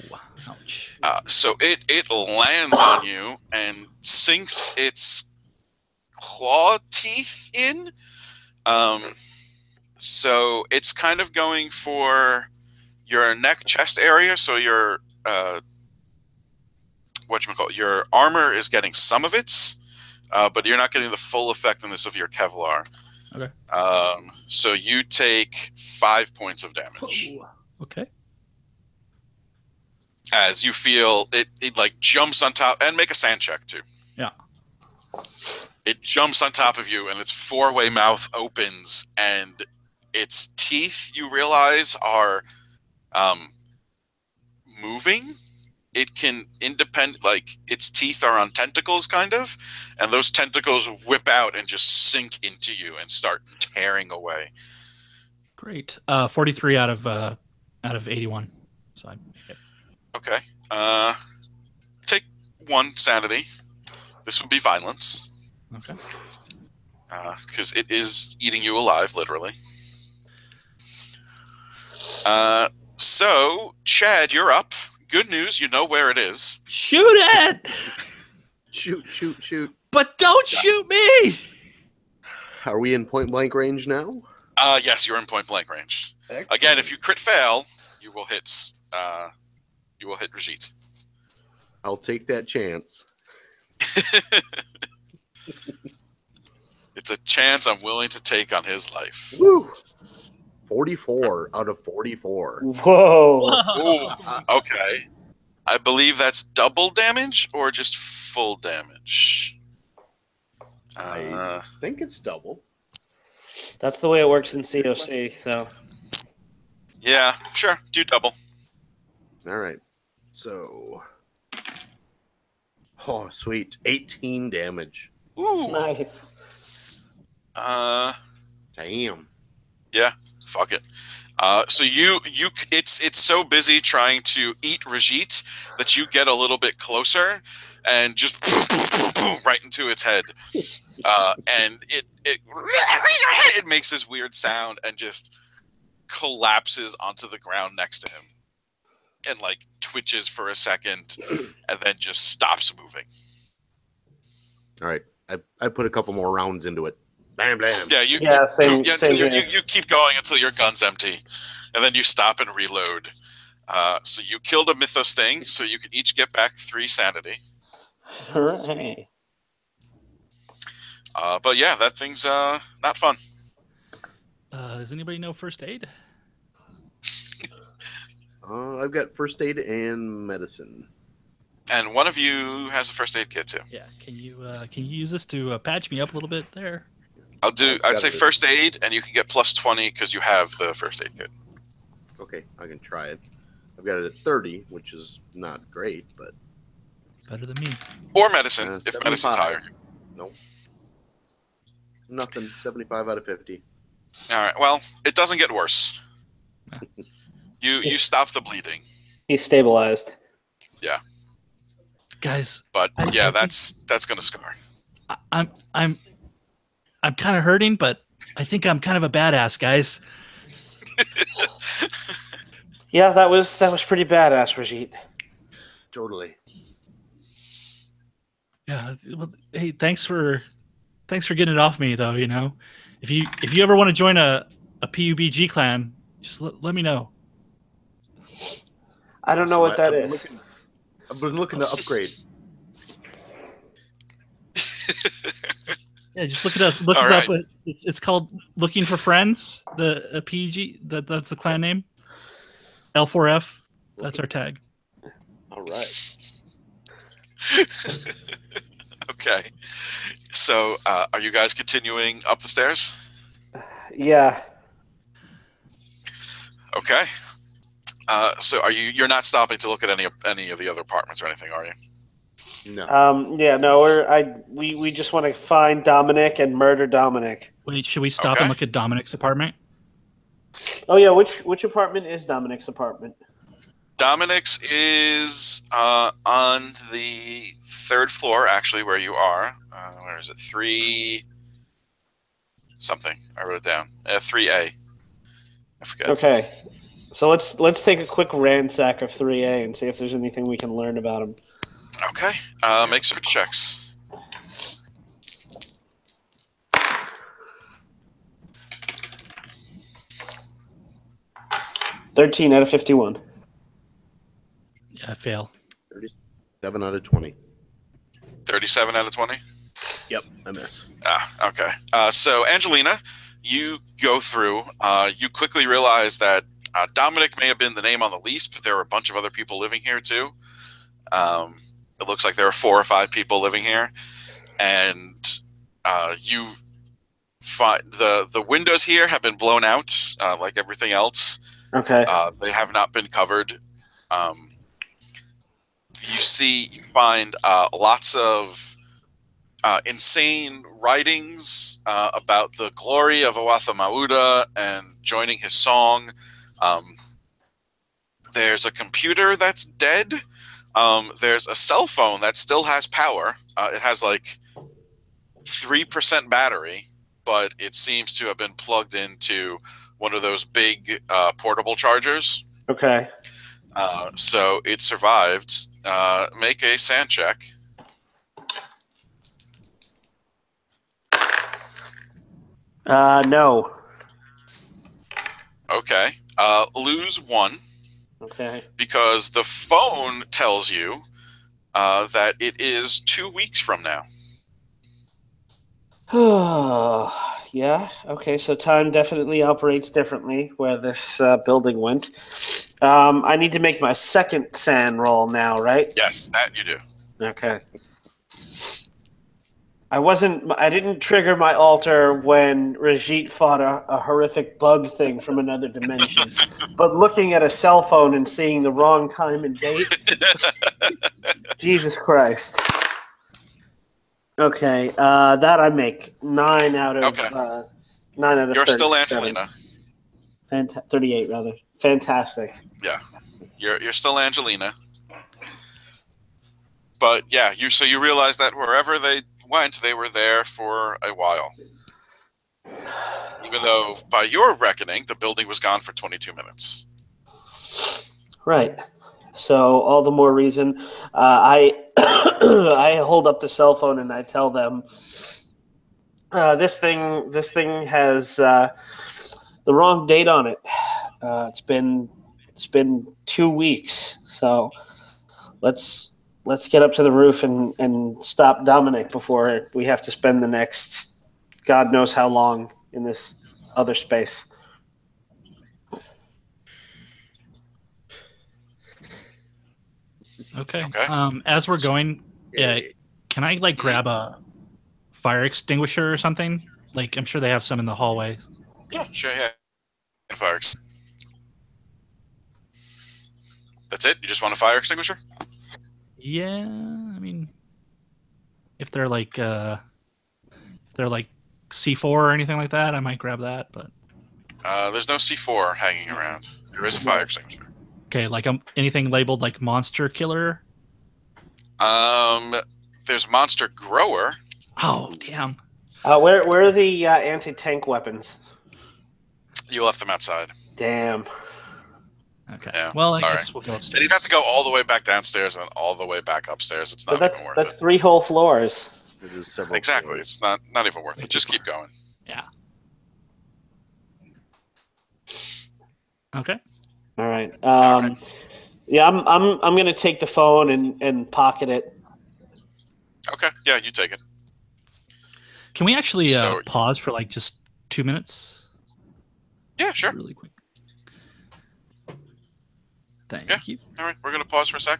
S3: ouch.
S1: So it lands on you and sinks its claw teeth in. So it's kind of going for your neck, chest area. So your your armor is getting some of it, but you're not getting the full effectiveness of your Kevlar.
S3: Okay.
S1: So you take 5 points of damage.
S3: Oh, okay.
S1: As you feel it like jumps on top, and make a sand check too.
S3: Yeah.
S1: It jumps on top of you, and its 4-way mouth opens, and its teeth, you realize, are moving. It can its teeth are on tentacles, kind of, and those tentacles whip out and just sink into you and start tearing away.
S3: Great. 43 out of 81. So I make it.
S1: Okay. Take 1 sanity. This would be violence.
S3: Okay.
S1: Because it is eating you alive, literally. So, Chad, you're up. Good news, you know where it is.
S3: Shoot it!
S4: Shoot.
S3: But don't shoot me!
S4: Are we in point blank range now?
S1: Yes, you're in point blank range.
S4: Excellent.
S1: Again, if you crit fail, you will hit Rajit.
S4: I'll take that chance.
S1: It's a chance I'm willing to take on his life.
S4: Woo! 44 out of 44.
S2: Whoa.
S1: Ooh, okay. I believe that's double damage or just full damage.
S4: I think it's double.
S2: That's the way it works in COC. So.
S1: Yeah, sure. Do double.
S4: All right. So. Oh, sweet. 18 damage.
S1: Ooh.
S2: Nice.
S4: Damn.
S1: Yeah. Fuck it. So it's so busy trying to eat Rajit that you get a little bit closer and just right into its head, and it makes this weird sound and just collapses onto the ground next to him, and like twitches for a second, and then just stops moving.
S4: All right. I put a couple more rounds into it. Bam, bam.
S1: Yeah,
S2: same here.
S1: You keep going until your gun's empty, and then you stop and reload. So you killed a Mythos thing, so you can each get back 3 sanity.
S2: Hooray.
S1: But yeah, that thing's not fun.
S3: Does anybody know first aid?
S4: I've got first aid and medicine.
S1: And one of you has a first aid kit too.
S3: Yeah. Can you use this to patch me up a little bit there?
S1: I'd say first aid, and you can get plus 20 because you have the first aid kit.
S4: Okay, I can try it. I've got it at 30, which is not great, but
S3: Better than me.
S1: Or medicine, if
S4: 75.
S1: medicine's higher.
S4: Nope. Nothing. 75 out of 50.
S1: All right. Well, it doesn't get worse. You stop the bleeding.
S2: He's stabilized.
S1: Yeah.
S3: Guys,
S1: But
S3: I
S1: yeah,
S3: think-
S1: that's gonna scar.
S3: I'm kind of hurting, but I think I'm kind of a badass, guys.
S2: Yeah, that was pretty badass, Rajit.
S4: Totally.
S3: Yeah. Well, hey, thanks for getting it off me, though. You know, if you ever want to join a PUBG clan, just let me know.
S2: I don't know what that is.
S4: I've been looking to upgrade.
S3: Yeah, just look at us. Look
S1: All
S3: us
S1: right.
S3: up. It's called Looking for Friends. The PUBG. That's the clan name. L4F. That's our tag.
S4: All right.
S1: Okay. So, are you guys continuing up the stairs?
S2: Yeah.
S1: Okay. So, you're not stopping to look at any of the other apartments or anything, are you?
S4: No.
S2: Yeah. No. We just want to find Dominic and murder Dominic.
S3: Wait, should we stop
S1: Okay.
S3: and look at Dominic's apartment?
S2: Oh yeah. Which apartment is Dominic's apartment?
S1: Dominic's is on the third floor, actually, where you are. Where is it? 3 something. I wrote it down. 3A. I forget.
S2: Okay. So let's take a quick ransack of 3A and see if there's anything we can learn about him.
S1: Okay. Make search checks.
S2: 13 out of 51.
S3: Yeah, I fail.
S4: 37 out of 20.
S1: 37 out of 20?
S4: Yep, I miss.
S1: Okay. So, Angelina, you go through. You quickly realize that Dominic may have been the name on the lease, but there were a bunch of other people living here, too. It looks like there are 4 or 5 people living here. And you find the windows here have been blown out, like everything else.
S2: Okay.
S1: They have not been covered. You find lots of insane writings about the glory of Awatha Mauda and joining his song. There's a computer that's dead. There's a cell phone that still has power. It has like 3% battery, but it seems to have been plugged into one of those big portable chargers.
S2: Okay.
S1: So it survived. Make a sand check.
S2: No.
S1: Okay. Lose 1
S2: Okay.
S1: because the phone tells you that it is 2 weeks from now.
S2: Yeah. Okay. So time definitely operates differently where this building went. I need to make my second sand roll now, right?
S1: Yes, that you do.
S2: Okay. I didn't trigger my altar when Rajit fought a horrific bug thing from another dimension. But looking at a cell phone and seeing the wrong time and date, Jesus Christ. Okay, that I make 9 out of
S1: Okay.
S2: 9 out of
S1: You're
S2: 37.
S1: still Angelina.
S2: 38 rather. Fantastic.
S1: Yeah, you're still Angelina. But yeah, you realize that wherever they went, they were there for a while. Even though, by your reckoning, the building was gone for 22 minutes.
S2: Right. So all the more reason. I I hold up the cell phone and I tell them this thing has the wrong date on it. It's been 2 weeks. So let's get up to the roof and stop Dominic before we have to spend the next God knows how long in this other space.
S3: Okay.
S1: Okay.
S3: As we're going, can I like grab a fire extinguisher or something? Like I'm sure they have some in the hallway.
S1: Yeah, sure. Yeah. Fire. That's it. You just want a fire extinguisher?
S3: Yeah, I mean, if they're like C4 or anything like that, I might grab that. But
S1: There's no C4 hanging around. There is a fire extinguisher.
S3: okay, like anything labeled like monster killer.
S1: There's monster grower.
S3: Oh damn!
S2: Where are the anti-tank weapons?
S1: You left them outside.
S2: Damn.
S3: Okay.
S1: Yeah,
S3: Well,
S1: sorry.
S3: I guess we'll go
S1: And
S3: upstairs.
S1: you'd have to go all the way back downstairs and all the way back upstairs. It's not
S2: But
S1: even worth
S2: that's
S1: it.
S2: 3 whole floors.
S4: It is several
S1: Exactly.
S4: floors.
S1: It's not even worth it. Just keep going.
S3: Yeah. Okay.
S2: All right.
S1: All right.
S2: Yeah, I'm gonna take the phone and pocket it.
S1: Okay. Yeah, you take it.
S3: Can we actually
S1: So-
S3: pause for like just 2 minutes?
S1: Yeah, sure.
S3: Really quick. Thank
S1: Yeah.
S3: you.
S1: All right. We're going to pause for a sec.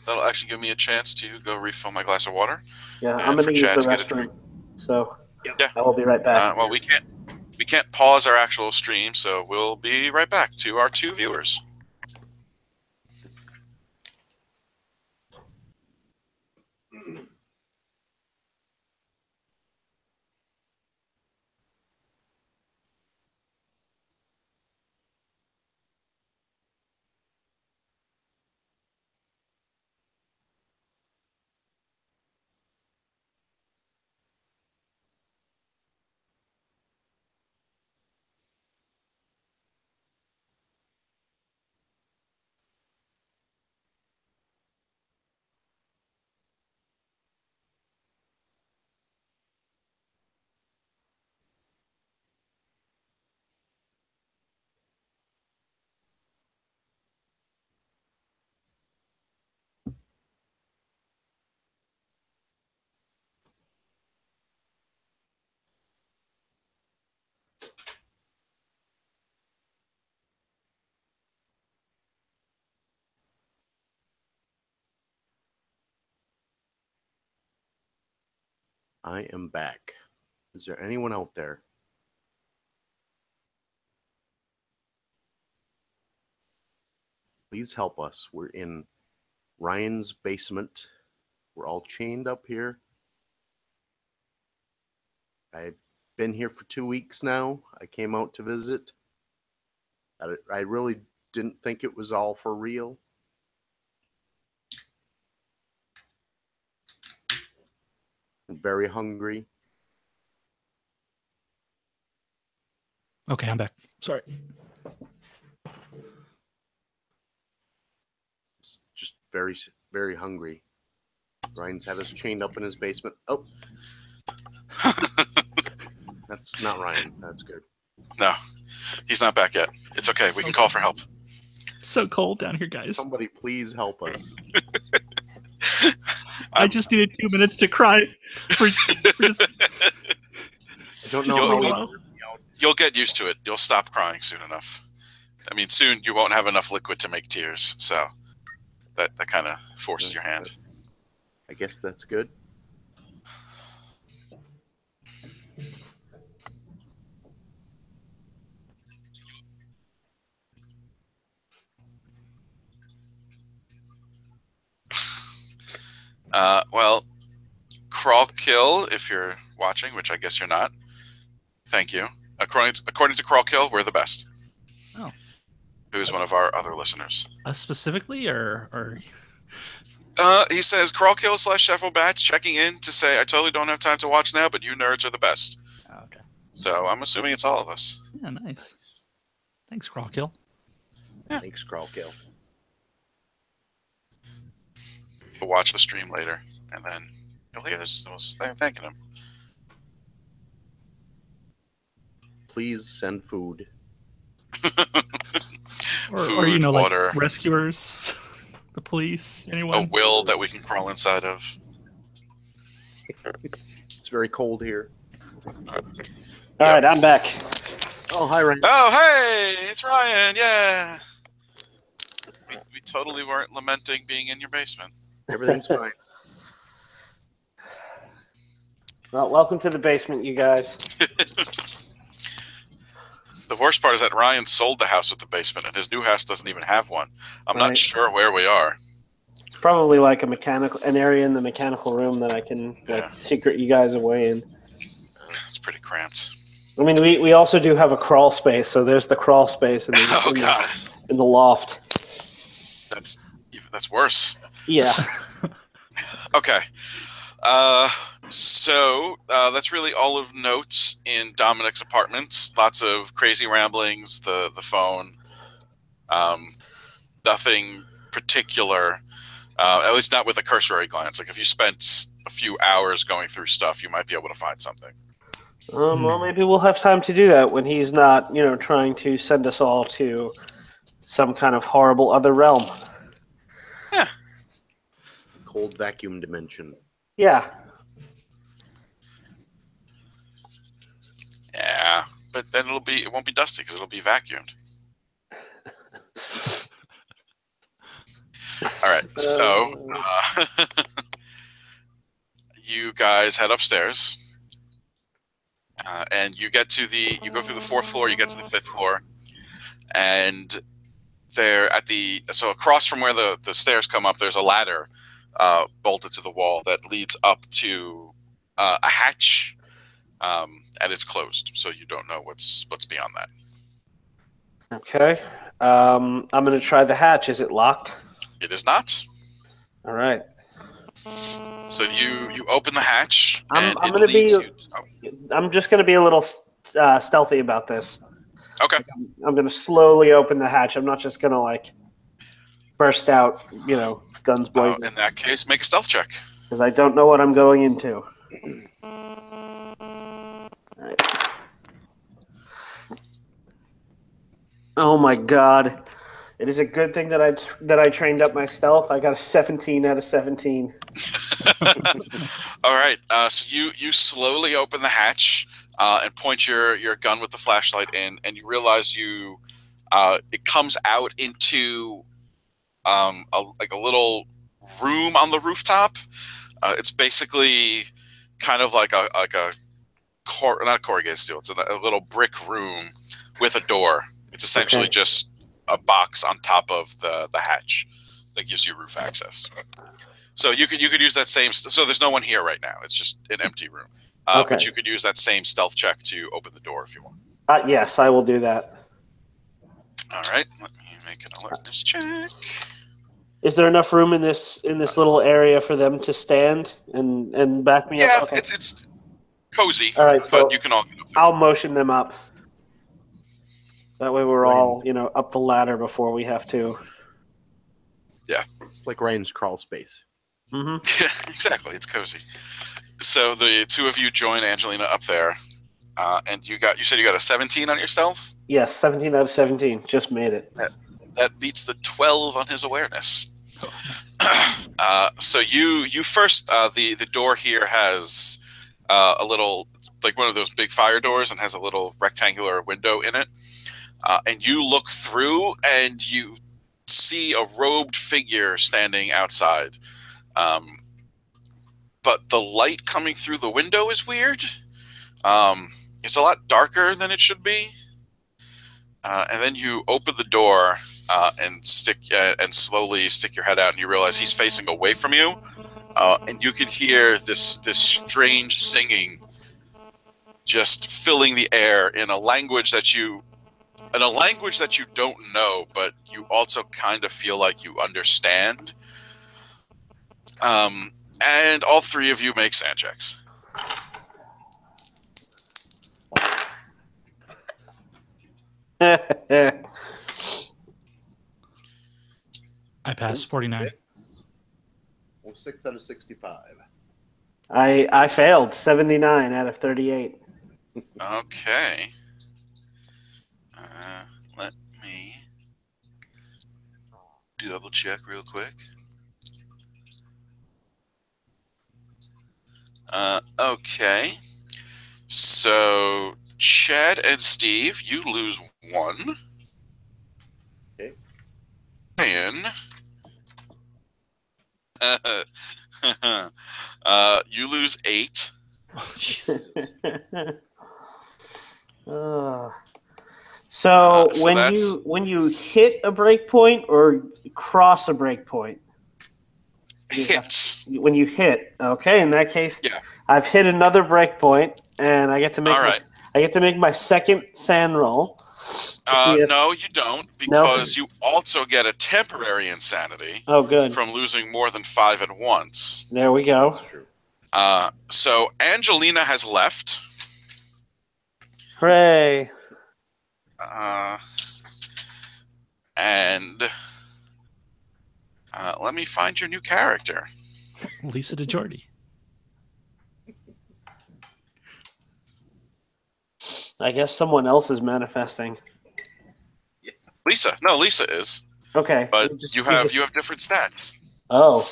S1: that'll actually give me a chance to go refill my glass of water.
S2: Yeah,
S1: And
S2: I'm going
S1: for
S2: to use
S1: Chad
S2: the
S1: to get a drink.
S2: restroom, so
S1: Yeah.
S2: I will be right back.
S1: Well, we can't pause our actual stream, so we'll be right back to our 2 viewers.
S4: I am back. Is there anyone out there? Please help us. We're in Ryan's basement. We're all chained up here. I've been here for 2 weeks now. I came out to visit. I really didn't think it was all for real. I'm very hungry.
S3: Okay, I'm back. Sorry.
S4: Just very, very hungry. Ryan's had us chained up in his basement. Oh. That's not Ryan. That's good.
S1: No, he's not back yet. It's okay. We can call for help.
S3: It's so cold down here, guys.
S4: Somebody please help us.
S3: I just needed 2 minutes to cry. For just
S4: I don't know how
S1: You'll get used to it. You'll stop crying soon enough. I mean, soon you won't have enough liquid to make tears, so that kind of forces your hand.
S4: I guess that's good.
S1: Well, Crawl Kill, if you're watching, which I guess you're not, thank you. According to Crawl Kill, we're the best.
S3: Oh.
S1: Who's one of our other listeners.
S3: Us specifically, or
S1: he says, Crawl Kill / Sheffield Bats checking in to say, I totally don't have time to watch now, but you nerds are the best.
S3: Oh, okay.
S1: So I'm assuming it's all of us.
S3: Yeah, nice. Thanks, Crawkill.
S1: Yeah.
S4: Thanks, Crawl Kill.
S1: We'll watch the stream later, and then you'll hear us thanking him.
S4: Please send food.
S3: Or you know,
S1: water.
S3: like rescuers, the police, anyone.
S1: A will that we can crawl inside of.
S4: It's very cold here.
S2: All right, I'm back.
S4: Oh, hi, Ryan.
S1: Oh, hey, it's Ryan. Yeah. We totally weren't lamenting being in your basement.
S4: Everything's fine.
S2: Well, welcome to the basement, you guys.
S1: The worst part is that Ryan sold the house with the basement, and his new house doesn't even have one. I'm not sure where we are.
S2: It's probably like an area in the mechanical room that I can secret you guys away in.
S1: It's pretty cramped.
S2: I mean, we also do have a crawl space, so there's the crawl space in the loft.
S1: That's worse.
S2: Yeah.
S1: Okay. So that's really all of note in Dominic's apartment. Lots of crazy ramblings, the phone. Nothing particular, at least not with a cursory glance. Like if you spent a few hours going through stuff, you might be able to find something.
S2: Well, maybe we'll have time to do that when he's not, trying to send us all to some kind of horrible other realm.
S1: Yeah.
S4: Cold vacuum dimension.
S2: Yeah.
S1: Yeah, but then it won't be dusty because it'll be vacuumed. All right. So you guys head upstairs, and you get to you go through the 4th floor. You get to the 5th floor, and there so across from where the stairs come up, there's a ladder bolted to the wall that leads up to a hatch, and it's closed, so you don't know what's beyond that.
S2: Okay. I'm going to try the hatch. Is it locked?
S1: It is not.
S2: All right.
S1: So you open the hatch, and
S2: I'm
S1: it
S2: going to
S1: leads
S2: be.
S1: you. Oh,
S2: I'm just going to be a little stealthy about this.
S1: okay.
S2: I'm going to slowly open the hatch. I'm not just going to like burst out, guns blazing.
S1: In that case, make a stealth check.
S2: Because I don't know what I'm going into. Right. Oh my god! It is a good thing that I trained up my stealth. I got a 17 out of 17.
S1: All right. So you slowly open the hatch and point your gun with the flashlight in, and you realize it comes out into a little room on the rooftop. It's basically kind of like not a corrugated steel. It's a little brick room with a door. It's essentially just a box on top of the hatch that gives you roof access. So you could use that same. So there's no one here right now. It's just an empty room. But you could use that same stealth check to open the door if you want.
S2: Yes, I will do that.
S1: All right. Let me make an alertness check.
S2: Is there enough room in this little area for them to stand and back me up?
S1: Yeah,
S2: Okay.
S1: it's cozy.
S2: All right, so
S1: but you can all get up there.
S2: I'll motion them up. That way we're all, up the ladder before we have to.
S1: Yeah.
S4: It's like Ryan's crawl space.
S2: Mm-hmm.
S1: Yeah, exactly. It's cozy. So the two of you join Angelina up there, and you said you got a 17 on your stealth?
S2: Yes, 17 out of 17. Just made it.
S1: That beats the 12 on his awareness. So you first, the door here has a little, like one of those big fire doors, and has a little rectangular window in it. And you look through, and you see a robed figure standing outside. But the light coming through the window is weird. It's a lot darker than it should be. And then you open the door and slowly stick your head out, and you realize he's facing away from you. And you can hear this strange singing just filling the air in a language that you don't know, but you also kind of feel like you understand. And all three of you make sand checks.
S3: I passed 49.
S4: 6 out of 65.
S2: I failed 79 out of 38.
S1: Okay. Let me double check real quick. Okay. So, Chad and Steve, you lose 1.
S4: Okay.
S1: And you lose 8.
S2: So
S1: that's...
S2: when you hit a breakpoint or cross a breakpoint?
S1: Hits.
S2: When you hit, okay. In that case,
S1: yeah.
S2: I've hit another breakpoint, and I get to make.
S1: All right.
S2: I get to make my second sand roll.
S1: No, you don't, because you also get a temporary insanity.
S2: Oh, good.
S1: From losing more than 5 at once.
S2: There we go.
S4: That's true.
S1: So Angelina has left.
S2: Hooray!
S1: And let me find your new character.
S3: Lisa DeJordy.
S2: I guess someone else is manifesting.
S1: Lisa. No, Lisa is.
S2: Okay.
S1: But you have different stats.
S2: Oh.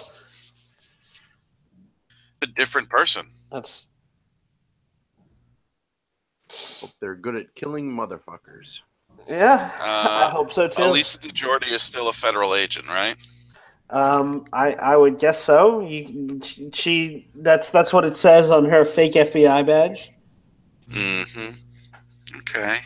S1: A different person.
S2: That's.
S4: Hope they're good at killing motherfuckers.
S2: Yeah, I hope so too.
S1: Lisa DeJordy is still a federal agent, right?
S2: I would guess so. That's what it says on her fake FBI badge.
S1: Mm-hmm. Okay.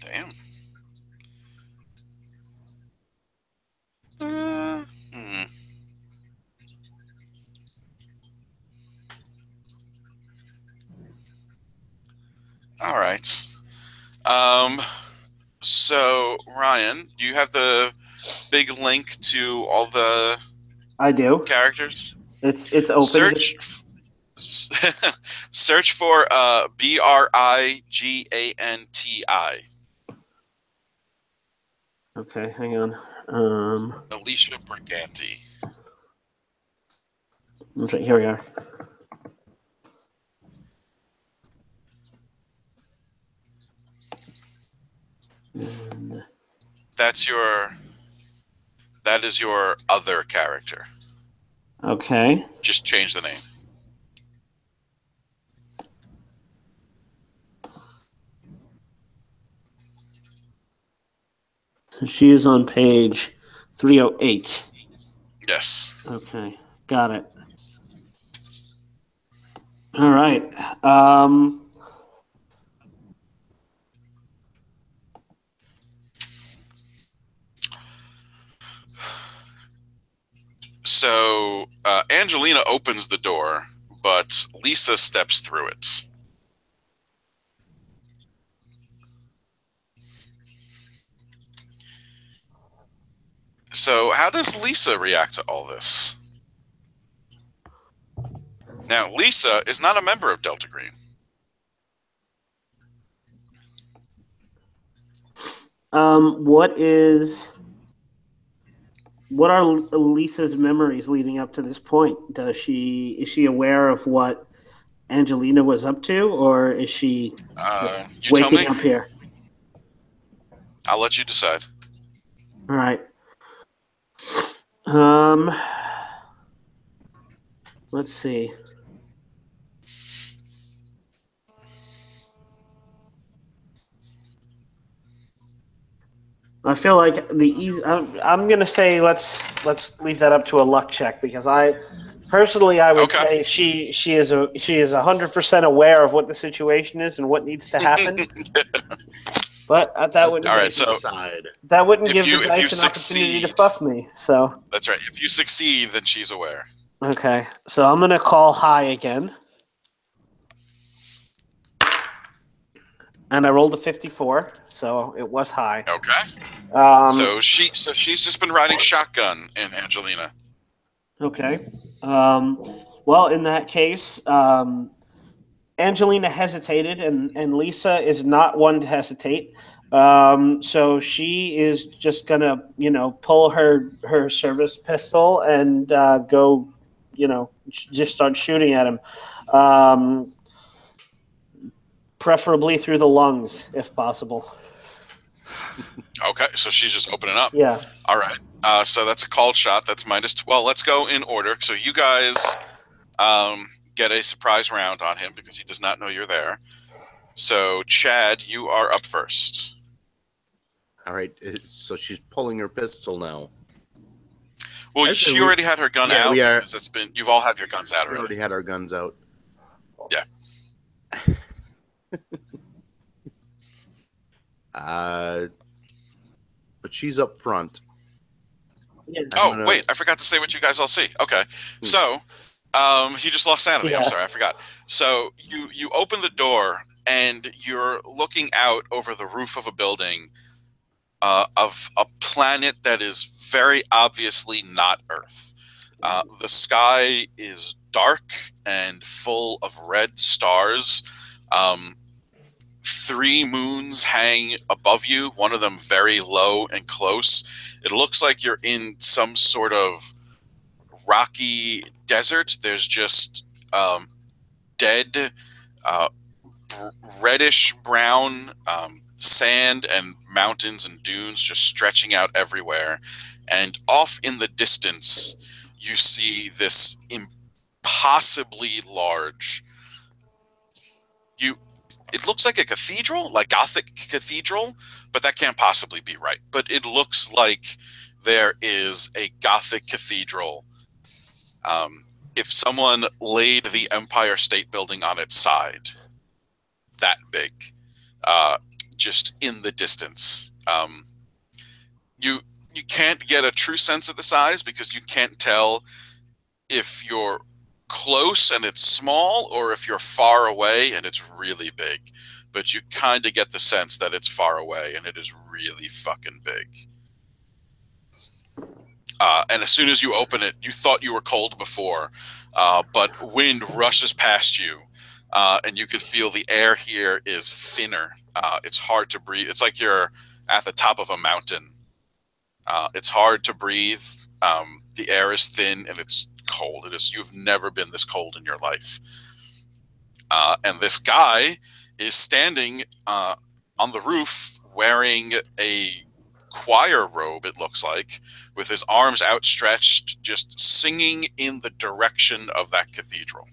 S1: Damn. Hmm. All right. So Ryan, do you have the big link to all the
S2: I do.
S1: characters?
S2: It's open.
S1: Search for Briganti.
S2: Okay, hang on.
S1: Alicia Briganti.
S2: Okay, here we are. And
S1: that is your other character.
S2: okay.
S1: Just change the name.
S2: So she is on page 308.
S1: Yes.
S2: Okay, got it. All right.
S1: So Angelina opens the door, but Lisa steps through it. So how does Lisa react to all this? Now, Lisa is not a member of Delta Green.
S2: What are Lisa's memories leading up to this point? Is she aware of what Angelina was up to, or is she
S1: You tell me.
S2: waking up here?
S1: I'll let you decide.
S2: All right. Let's see. I feel like I'm gonna say let's leave that up to a luck check, because I would say she is 100% aware of what the situation is and what needs to happen. But that wouldn't.
S1: All right, so
S2: that wouldn't give the dice an opportunity to fuck me. So
S1: that's right. If you succeed, then she's aware.
S2: Okay, so I'm gonna call high again, and I rolled a 54, so it was high.
S1: Okay. So she's just been riding shotgun in Angelina.
S2: Okay. Well, in that case, Angelina hesitated, and Lisa is not one to hesitate. So she is just gonna, pull her service pistol and go, just start shooting at him, preferably through the lungs, if possible.
S1: Okay, so she's just opening up.
S2: Yeah.
S1: All right. So that's a called shot. That's -12. Well, let's go in order. So you guys get a surprise round on him because he does not know you're there. So Chad, you are up first.
S4: All right. So she's pulling her pistol now.
S1: Well, she already had her gun out.
S4: We are.
S1: You've all had your guns out
S4: We already had our guns out.
S1: Yeah.
S4: But she's up front.
S2: Yeah.
S1: Wait, I forgot to say what you guys all see. Okay, so he just lost sanity. Yeah. I'm sorry, I forgot. So you open the door and you're looking out over the roof of a building of a planet that is very obviously not Earth. The sky is dark and full of red stars. 3 moons hang above you, one of them very low and close. It looks like you're in some sort of rocky desert. There's just dead, reddish brown sand and mountains and dunes just stretching out everywhere. And off in the distance, you see this impossibly large It looks like a cathedral, like Gothic cathedral, but that can't possibly be right. But it looks like there is a Gothic cathedral. If someone laid the Empire State Building on its side, that big, just in the distance. You can't get a true sense of the size because you can't tell if you're close and it's small or if you're far away and it's really big. But you kind of get the sense that it's far away and it is really fucking big. And as soon as you open it, you thought you were cold before, but wind rushes past you, and you could feel the air here is thinner. It's hard to breathe. It's like you're at the top of a mountain. It's hard to breathe. The air is thin and it's cold. You've never been this cold in your life. And this guy is standing on the roof wearing a choir robe, it looks like, with his arms outstretched, just singing in the direction of that cathedral.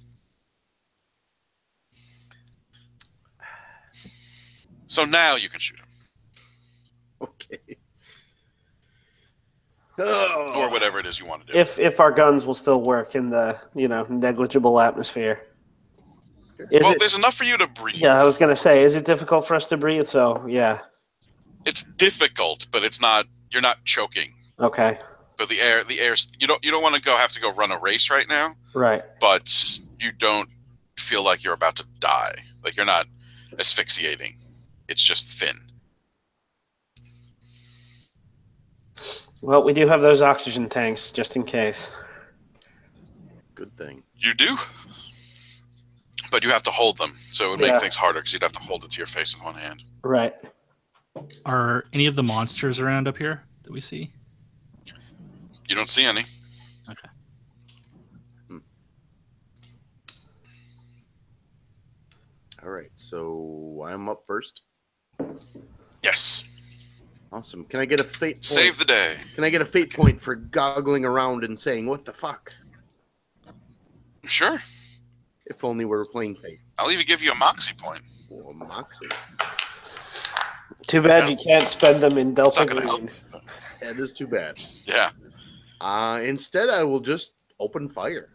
S1: So now you can shoot him.
S4: Okay.
S1: Or whatever it is you want to do.
S2: If our guns will still work in the negligible atmosphere.
S1: There's enough for you to breathe.
S2: Yeah, I was gonna say, is it difficult for us to breathe? So yeah.
S1: It's difficult, but it's not. You're not choking.
S2: Okay.
S1: But the air's. You don't want to have to go run a race right now.
S2: Right.
S1: But you don't feel like you're about to die. Like you're not asphyxiating. It's just thin.
S2: Well, we do have those oxygen tanks just in case.
S4: Good thing.
S1: You do? But you have to hold them, so it would make things harder because you'd have to hold it to your face in one hand.
S2: Right.
S3: Are any of the monsters around up here that we see?
S1: You don't see any.
S3: Okay.
S4: All right, so I'm up first.
S1: Yes.
S4: Awesome. Can I get a fate point?
S1: Save the day.
S4: Can I get a fate point for goggling around and saying, what the fuck?
S1: Sure.
S4: If only we were playing fate.
S1: I'll even give you a moxie point.
S4: Oh, moxie.
S2: Too bad you can't spend them in Delta
S1: That's not going to
S2: Green.
S1: help.
S4: That is too bad.
S1: Yeah.
S4: Instead, I will just open fire.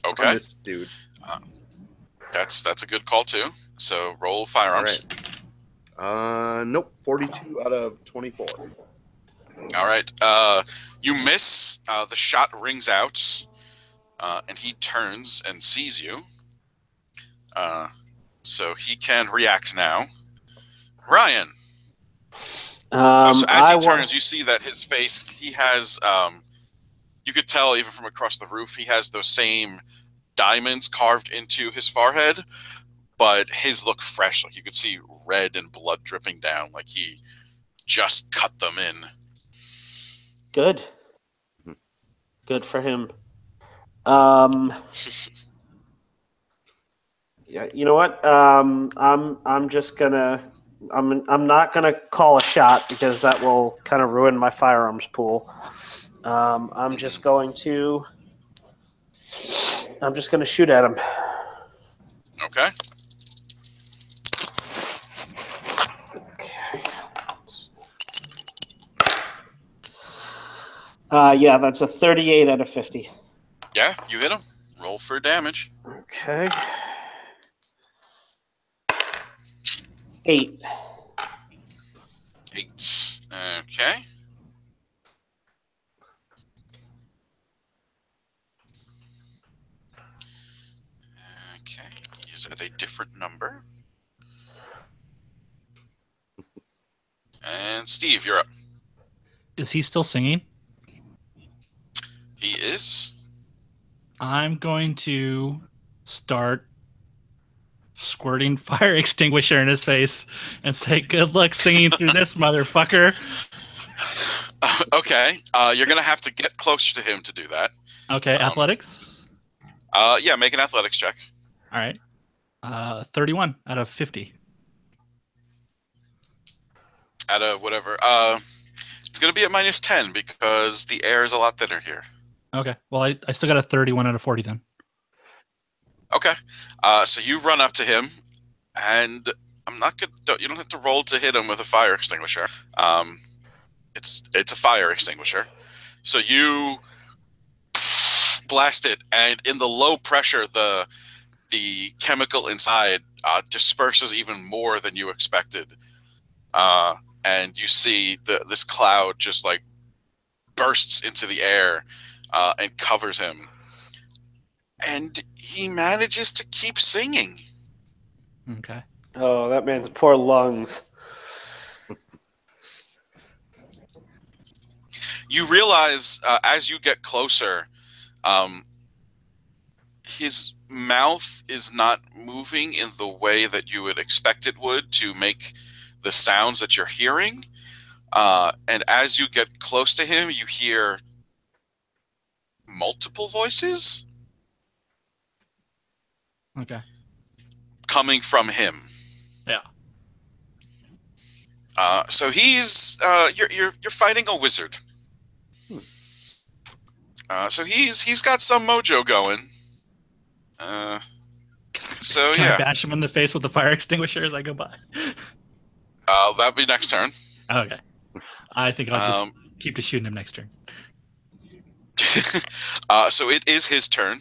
S1: Okay.
S4: On this dude.
S1: That's a good call too. So roll firearms.
S4: All right. Nope. 42 out of 24.
S1: All right. You miss. The shot rings out, and he turns and sees you. So he can react now. Ryan. So as he turns, you see that his face. He has. You could tell even from across the roof. He has those same diamonds carved into his forehead, but his look fresh. Like you could see red and blood dripping down. Like he just cut them in.
S2: Good. Good for him. Yeah, you know what? I'm just gonna. I'm not gonna call a shot because that will kind of ruin my firearms pool. I'm just going to shoot at him.
S1: Okay.
S2: Yeah, that's a 38 out of 50.
S1: Yeah, you hit him. Roll for damage.
S2: Okay. 8.
S1: 8. Okay. Okay. Is it a different number? And Steve, you're up.
S3: Is he still singing?
S1: He is.
S3: I'm going to start squirting fire extinguisher in his face and say, good luck singing through this, motherfucker.
S1: Okay. You're going to have to get closer to him to do that.
S3: Okay, athletics?
S1: Yeah, make an athletics check.
S3: All right. 31 out of 50.
S1: Out of whatever. It's going to be at -10 because the air is a lot thinner here.
S3: Okay. Well, I still got a 31 out of 40 then.
S1: Okay. So you run up to him, and I'm not good. You don't have to roll to hit him with a fire extinguisher. It's a fire extinguisher. So you blast it, and in the low pressure, the chemical inside disperses even more than you expected. And you see this cloud just like bursts into the air and covers him. And he manages to keep singing.
S3: Okay.
S2: Oh, that man's poor lungs.
S1: You realize as you get closer, his mouth is not moving in the way that you would expect it would to make the sounds that you're hearing. And as you get close to him, you hear multiple voices
S3: Okay.
S1: coming from him.
S3: Yeah.
S1: So he's you're fighting a wizard. So he's got some mojo going. So
S3: Can
S1: yeah,
S3: I bash him in the face with the fire extinguisher as I go by?
S1: that'll be next turn.
S3: Okay. I think I'll just keep to shooting him next turn.
S1: So it is his turn.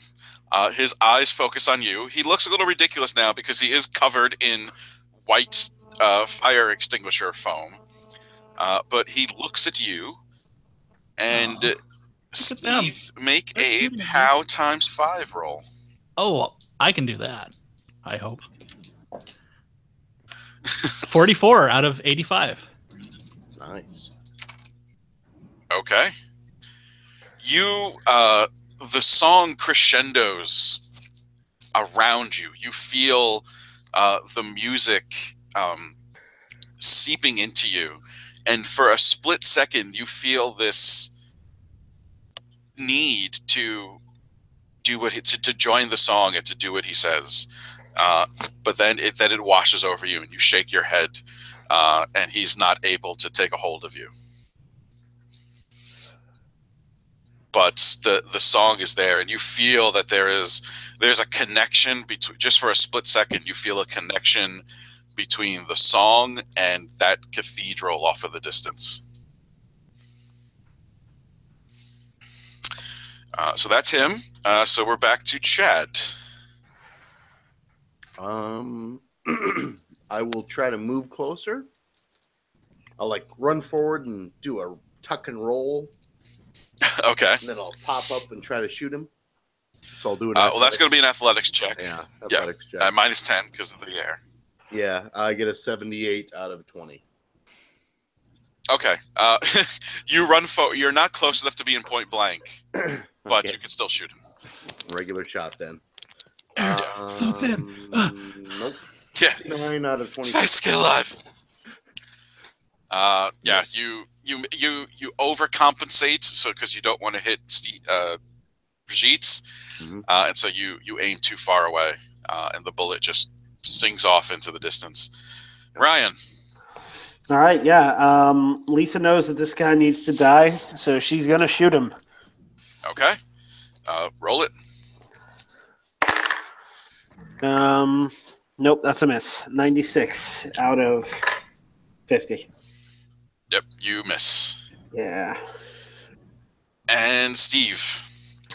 S1: His eyes focus on you. He looks a little ridiculous now because he is covered in white fire extinguisher foam. But he looks at you, and Steve, make a POW ×5 roll.
S3: Oh, I can do that. I hope. 44 out of 85.
S4: Nice.
S1: Okay. You, the song crescendos around you. You feel the music seeping into you. And for a split second, you feel this need to do what to join the song and to do what he says. But then it washes over you, and you shake your head, and he's not able to take a hold of you. But the song is there, and you feel that there's a connection between. Just for a split second, you feel a connection between the song and that cathedral off in the distance. So that's him. So we're back to Chad.
S4: I will try to move closer. I'll like run forward and do a tuck and roll.
S1: Okay.
S4: And then I'll pop up and try to shoot him. So I'll do it.
S1: Well, that's going to be an athletics check.
S4: Yeah, athletics check.
S1: -10 because of the air.
S4: Yeah, I get a 78 out of 20.
S1: Okay. You run forward. You're not close enough to be in point blank, but
S4: Okay.
S1: you can still shoot him.
S4: Regular shot then.
S3: So thin.
S4: Nope.
S1: Yeah.
S4: 9 out of 20.
S1: Nice, get alive. Yeah.
S4: Yes.
S1: You overcompensate, so because you don't want to hit Brigitte, and so you aim too far away, and the bullet just sings off into the distance. Ryan.
S2: All right, yeah. Lisa knows that this guy needs to die, so she's gonna shoot him.
S1: Okay. Roll it.
S2: Nope, that's a miss. 96 out of 50.
S1: Yep, you miss.
S2: Yeah.
S1: And Steve.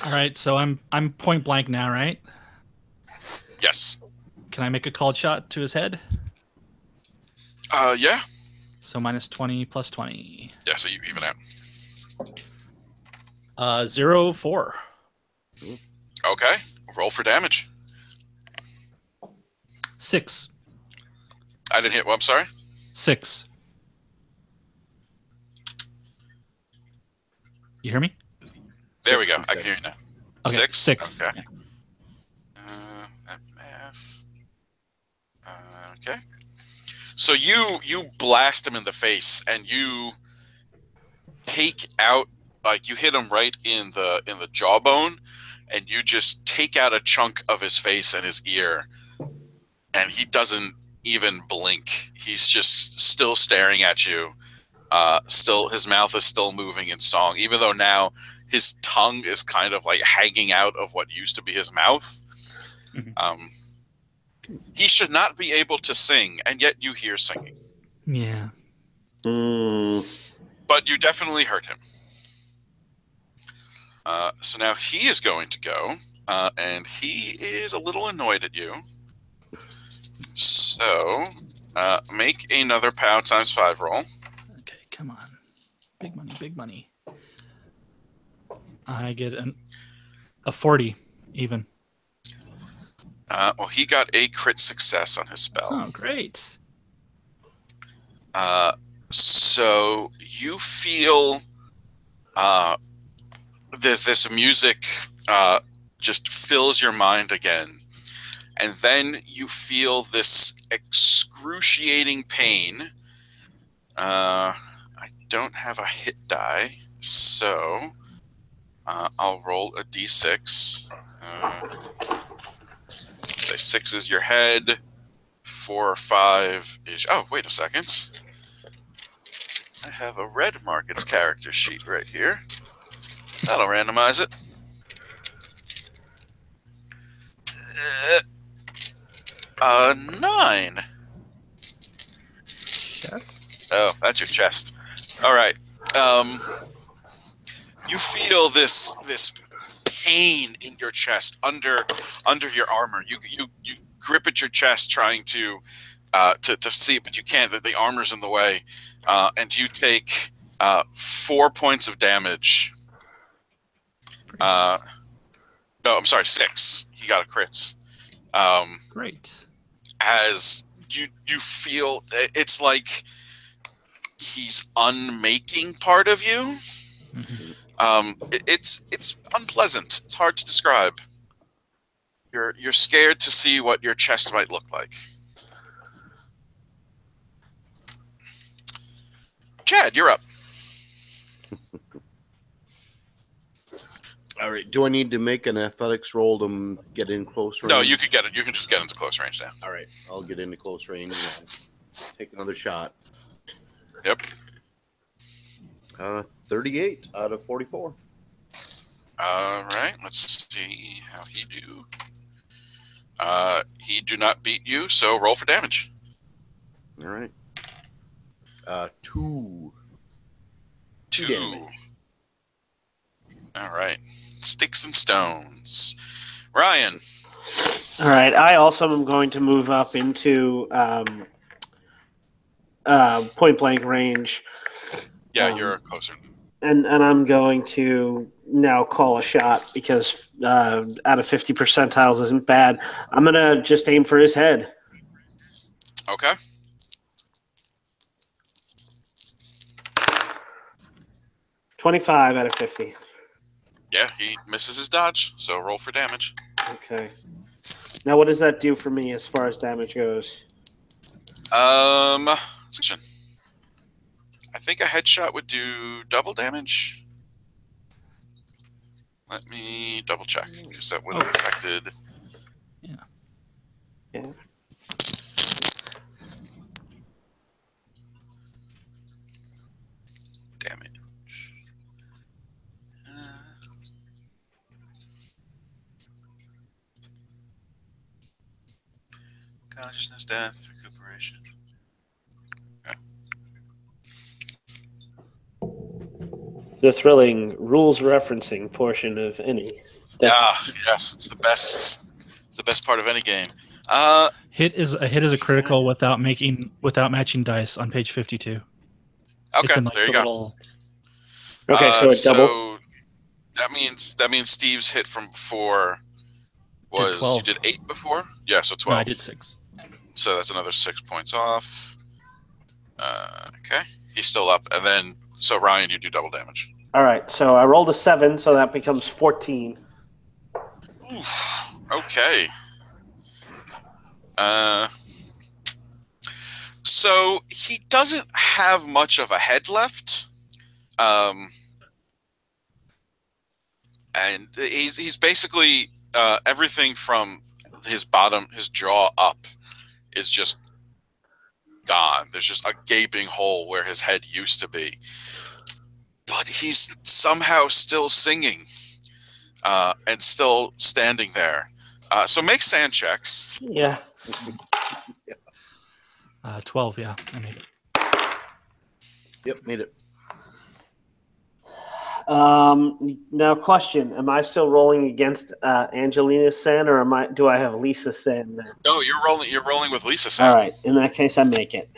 S3: All right, so I'm point blank now, right?
S1: Yes.
S3: Can I make a called shot to his head?
S1: Yeah.
S3: So -20 plus 20.
S1: Yeah, so you even out.
S3: 0-4.
S1: Okay. Roll for damage.
S3: 6.
S1: I didn't hit. Well, I'm sorry.
S3: 6. You hear me?
S1: There we go. I can hear you now.
S3: Okay,
S1: 6?
S3: 6.
S1: Okay.
S3: Yeah.
S1: That math. Okay. So you blast him in the face, and you take out, like, you hit him right in the jawbone, and you just take out a chunk of his face and his ear, and he doesn't even blink. He's just still staring at you. Still, his mouth is still moving in song, even though now his tongue is kind of like hanging out of what used to be his mouth. He should not be able to sing, and yet you hear singing.
S3: Yeah.
S1: But you definitely hurt him. So now he is going to go, and he is a little annoyed at you. So make another POW ×5 roll.
S3: Okay, come on. Big money, big money. I get a 40 even.
S1: Well, he got a crit success on his spell.
S3: Oh, great.
S1: So you feel this music just fills your mind again. And then you feel this excruciating pain. I don't have a hit die, so I'll roll a d6. Say 6 is your head, 4 or 5 is... Oh, wait a second. I have a red markets character sheet right here. That'll randomize it. 9.
S3: Chest?
S1: Oh, that's your chest. All right. You feel this pain in your chest under your armor. You grip at your chest trying to see it, but you can't. The armor's in the way, and you take 4 points of damage. No, I'm sorry, 6. He got a crits.
S3: Great.
S1: As you feel, it's like he's unmaking part of you. It's unpleasant. It's hard to describe. You're scared to see what your chest might look like. Chad, you're up.
S4: All right. Do I need to make an athletics roll to get in close range?
S1: No, you could get it. You can just get into close range now.
S4: All right. I'll get into close range and take another shot.
S1: Yep.
S4: 38 out of 44.
S1: All right. Let's see how he do. He do not beat you, so roll for damage.
S4: All right. 2.
S1: 2.
S4: damage.
S1: All right. Sticks and stones. Ryan.
S2: All right. I also am going to move up into point blank range.
S1: Yeah, you're closer.
S2: And I'm going to now call a shot because out of 50 percentiles isn't bad. I'm going to just aim for his head.
S1: Okay.
S2: $25 out of 50.
S1: Yeah, he misses his dodge, so roll for damage.
S2: Okay. Now, what does that do for me as far as damage goes?
S1: I think a headshot would do double damage. Let me double check, because that would have affected...
S3: Yeah.
S1: Damage. Consciousness, death, recuperation. Okay.
S2: The thrilling rules referencing portion of any.
S1: Yes, it's the best. It's the best part of any game.
S3: Hit is a critical without matching dice on page 52.
S1: Okay, there you go.
S2: Okay, so it doubles.
S1: So that means Steve's hit from before was you did 8 before? Yeah, so 12.
S3: No, I did 6.
S1: So that's another 6 points off. Okay, he's still up, and then so Ryan, you do double damage.
S2: All right, so I rolled a 7, so that becomes 14.
S1: Oof, okay. So he doesn't have much of a head left. And he's basically everything from his jaw up is just gone. There's just a gaping hole where his head used to be. But he's somehow still singing and still standing there. So make sand checks.
S2: Yeah.
S3: 12, yeah. I made it.
S4: Yep, made it.
S2: Now, question: am I still rolling against Angelina's sand, or do I have Lisa's sand now?
S1: No, you're rolling with Lisa
S2: All
S1: sand.
S2: right. In that case, I make it.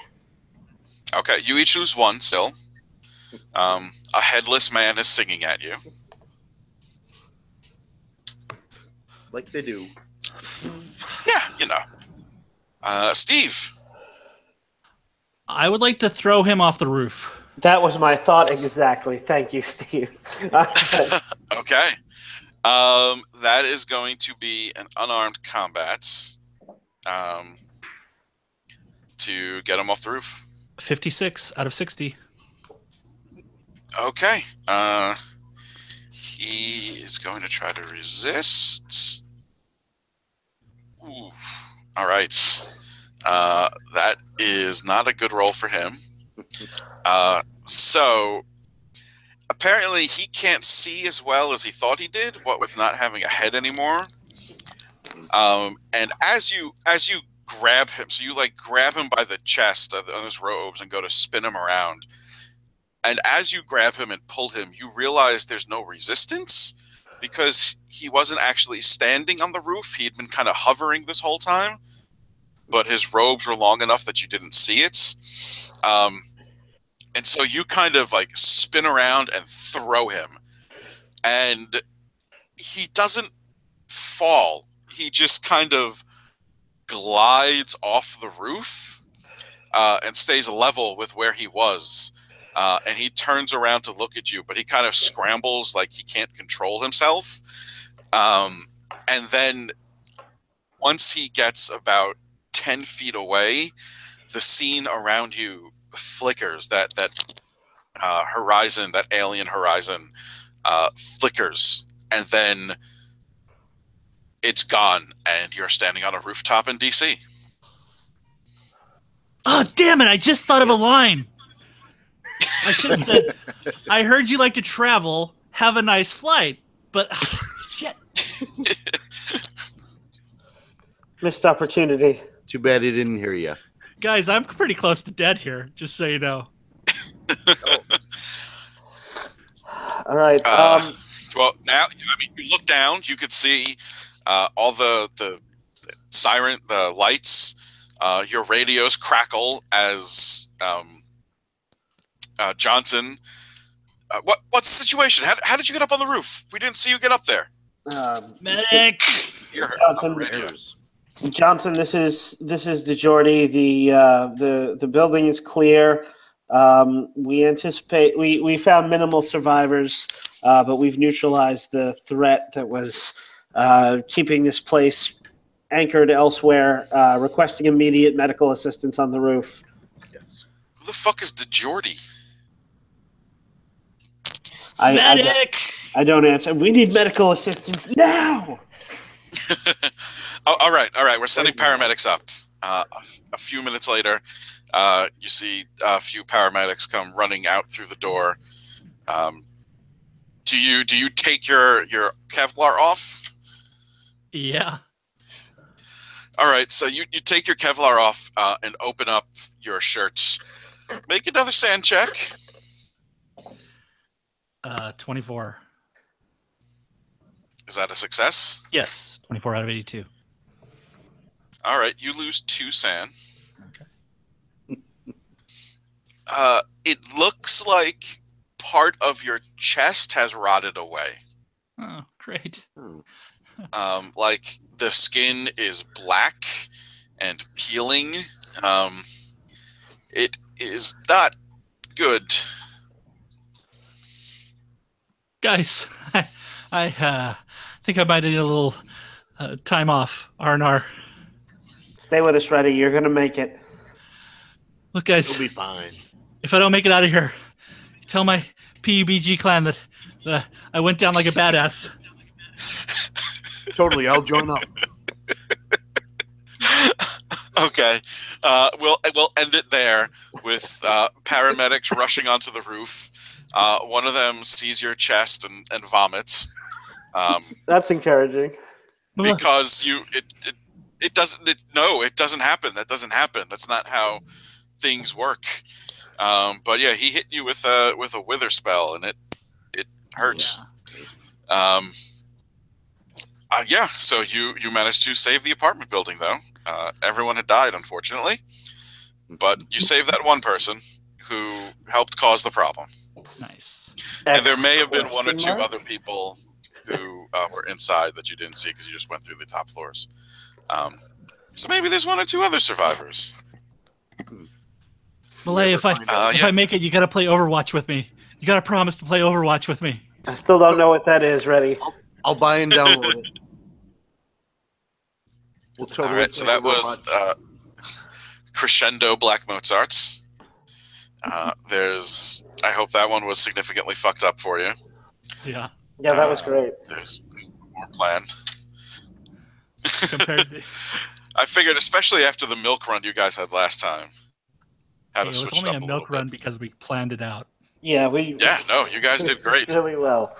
S1: Okay, you each lose one still. A headless man is singing at you.
S4: Like they do.
S1: Yeah, you know. Steve.
S3: I would like to throw him off the roof.
S2: That was my thought exactly. Thank you, Steve.
S1: Okay. That is going to be an unarmed combat. To get him off the roof.
S3: 56 out of 60.
S1: Okay. He is going to try to resist. Ooh. All right. That is not a good roll for him. So apparently he can't see as well as he thought he did, what with not having a head anymore. And as you grab him, so you like grab him by the chest on his robes and go to spin him around. And as you grab him and pull him, you realize there's no resistance because he wasn't actually standing on the roof. He had been kind of hovering this whole time, but his robes were long enough that you didn't see it. And so you kind of like spin around and throw him. And he doesn't fall. He just kind of glides off the roof and stays level with where he was. And he turns around to look at you, but he kind of scrambles like he can't control himself. And then once he gets about 10 feet away, the scene around you flickers. That horizon, that alien horizon, flickers. And then it's gone, and you're standing on a rooftop in DC.
S3: Oh, damn it. I just thought of a line. I should have said, I heard you like to travel. Have a nice flight. But, shit.
S2: Missed opportunity.
S4: Too bad he didn't hear you.
S3: Guys, I'm pretty close to dead here, just so you know.
S2: All right.
S1: Well, now, I mean, you look down, you could see all the siren, the lights, your radios crackle as Johnson. What's the situation? How did you get up on the roof? We didn't see you get up there.
S3: Medic!
S2: Johnson, this is DeJordy. The building is clear. We anticipate we found minimal survivors, but we've neutralized the threat that was keeping this place anchored elsewhere. Requesting immediate medical assistance on the roof.
S4: Yes.
S1: Who the fuck is DeJordy?
S3: Medic!
S2: I don't answer. We need medical assistance now.
S1: Oh, all right. We're sending paramedics up. A few minutes later, you see a few paramedics come running out through the door. Do you take your Kevlar off?
S3: Yeah.
S1: All right. So you take your Kevlar off and open up your shirts. Make another sand check.
S3: 24.
S1: Is that a success?
S3: Yes, 24 out of 82.
S1: All right, you lose 2 sand.
S3: Okay.
S1: It looks like part of your chest has rotted away.
S3: Oh, great.
S1: Like the skin is black and peeling. It is not good.
S3: Guys, I think I might need a little time off. RNR.
S2: Stay with us, Reddy. You're gonna make it.
S3: Look, guys.
S4: You'll be fine.
S3: If I don't make it out of here, tell my PUBG clan that I went down like a badass.
S4: Totally, I'll join up.
S1: Okay, we'll end it there with paramedics rushing onto the roof. One of them sees your chest and vomits.
S2: That's encouraging.
S1: because it doesn't happen. That doesn't happen. That's not how things work. But yeah, he hit you with a wither spell, and it hurts. Yeah. So you managed to save the apartment building, though. Everyone had died, unfortunately, but you saved that one person who helped cause the problem.
S3: Nice.
S1: And there may have been one or two other people who were inside that you didn't see because you just went through the top floors. So maybe there's one or two other survivors.
S3: Malay, if I make it, you got to play Overwatch with me. You got to promise to play Overwatch with me.
S2: I still don't know what that is, Ready.
S4: I'll buy and download it.
S1: All right, so that was Crescendo Black Mozarts. I hope that one was significantly fucked up for you.
S3: Yeah.
S2: Yeah, that was great.
S1: There's more planned.
S3: Compared to...
S1: I figured, especially after the milk run you guys had last time.
S3: It was only a milk run because we planned it out.
S2: Yeah,
S1: you guys did great.
S2: Really well.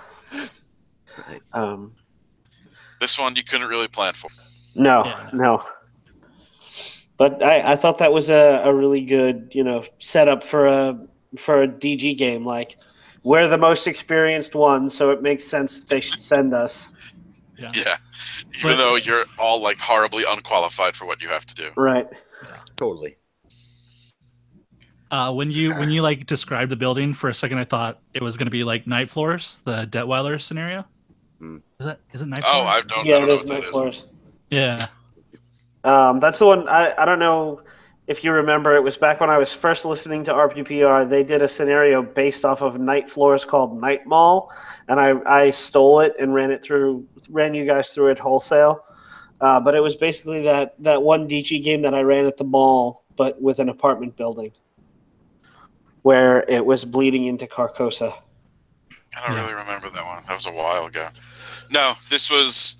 S4: Nice.
S1: This one you couldn't really plan for.
S2: No. But I thought that was a really good, setup for a DG game. Like, we're the most experienced one, so it makes sense that they should send us.
S1: Yeah. Even though you're all like horribly unqualified for what you have to do.
S2: Right.
S4: Yeah, totally.
S3: When you like described the building for a second, I thought it was going to be like Night Floors, the Detweiler scenario. Is it Night Floors?
S1: Oh, I don't know what that is.
S3: Yeah.
S2: That's the one. I don't know if you remember. It was back when I was first listening to RPPR. They did a scenario based off of Night Floors called Night Mall, and I stole it and ran you guys through it wholesale. But it was basically that one DG game that I ran at the mall, but with an apartment building, where it was bleeding into Carcosa.
S1: I don't really remember that one. That was a while ago. No, this was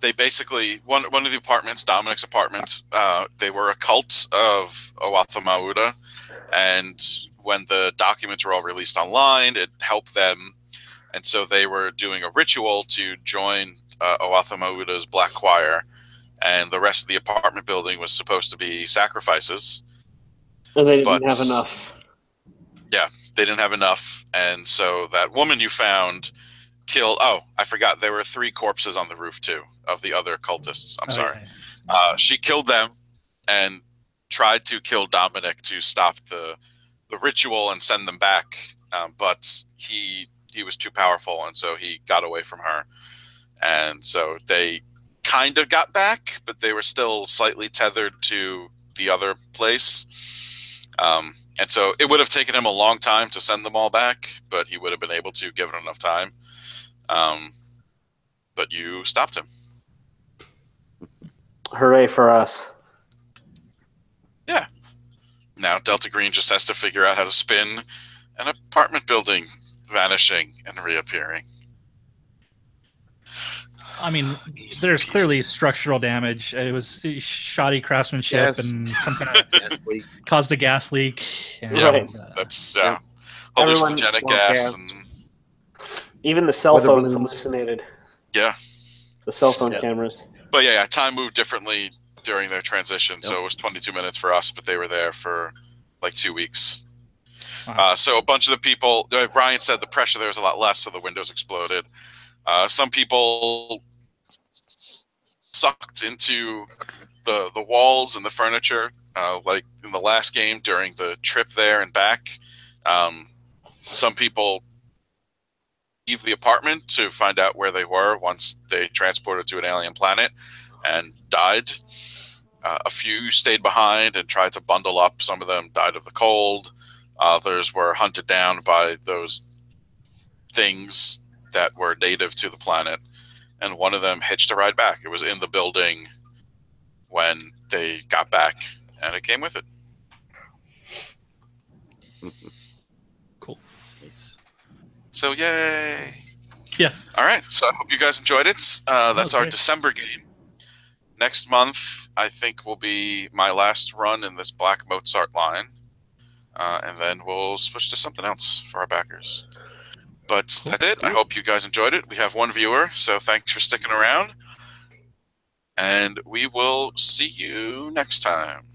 S1: they basically one of the apartments, Dominic's apartment. They were a cult of Owath Mauda, and when the documents were all released online, it helped them, and so they were doing a ritual to join Owath Mauda's Black Choir, and the rest of the apartment building was supposed to be sacrifices.
S2: So they didn't have enough.
S1: Yeah, they didn't have enough, and so that woman you found killed. Oh, I forgot. There were 3 corpses on the roof too of the other cultists. I'm sorry. She killed them and tried to kill Dominic to stop the ritual and send them back, but he was too powerful, and so he got away from her. And so they kind of got back, but they were still slightly tethered to the other place. And so it would have taken him a long time to send them all back, but he would have been able to give it enough time. But you stopped him.
S2: Hooray for us.
S1: Yeah. Now Delta Green just has to figure out how to spin an apartment building vanishing and reappearing.
S3: I mean, there's clearly structural damage. It was shoddy craftsmanship and some kind of caused a gas leak. And,
S1: that's hallucinogenic gas. And
S2: even the cell phones hallucinated.
S1: Yeah.
S2: The cell phone cameras.
S1: But yeah, time moved differently during their transition. So it was 22 minutes for us, but they were there for like 2 weeks. So a bunch of the people, Ryan said the pressure there was a lot less, so the windows exploded. Some people sucked into the walls and the furniture, like in the last game during the trip there and back. Some people leave the apartment to find out where they were once they transported to an alien planet and died. A few stayed behind and tried to bundle up. Some of them died of the cold. Others were hunted down by those things that were native to the planet, and one of them hitched a ride back. It was in the building when they got back, and it came with it.
S3: Cool. Nice.
S1: So, yay.
S3: Yeah.
S1: All right. So I hope you guys enjoyed it. That's our December game. Next month, I think, will be my last run in this Black Mozart line. And then we'll switch to something else for our backers. But that's it. I hope you guys enjoyed it. We have one viewer, so thanks for sticking around. And we will see you next time.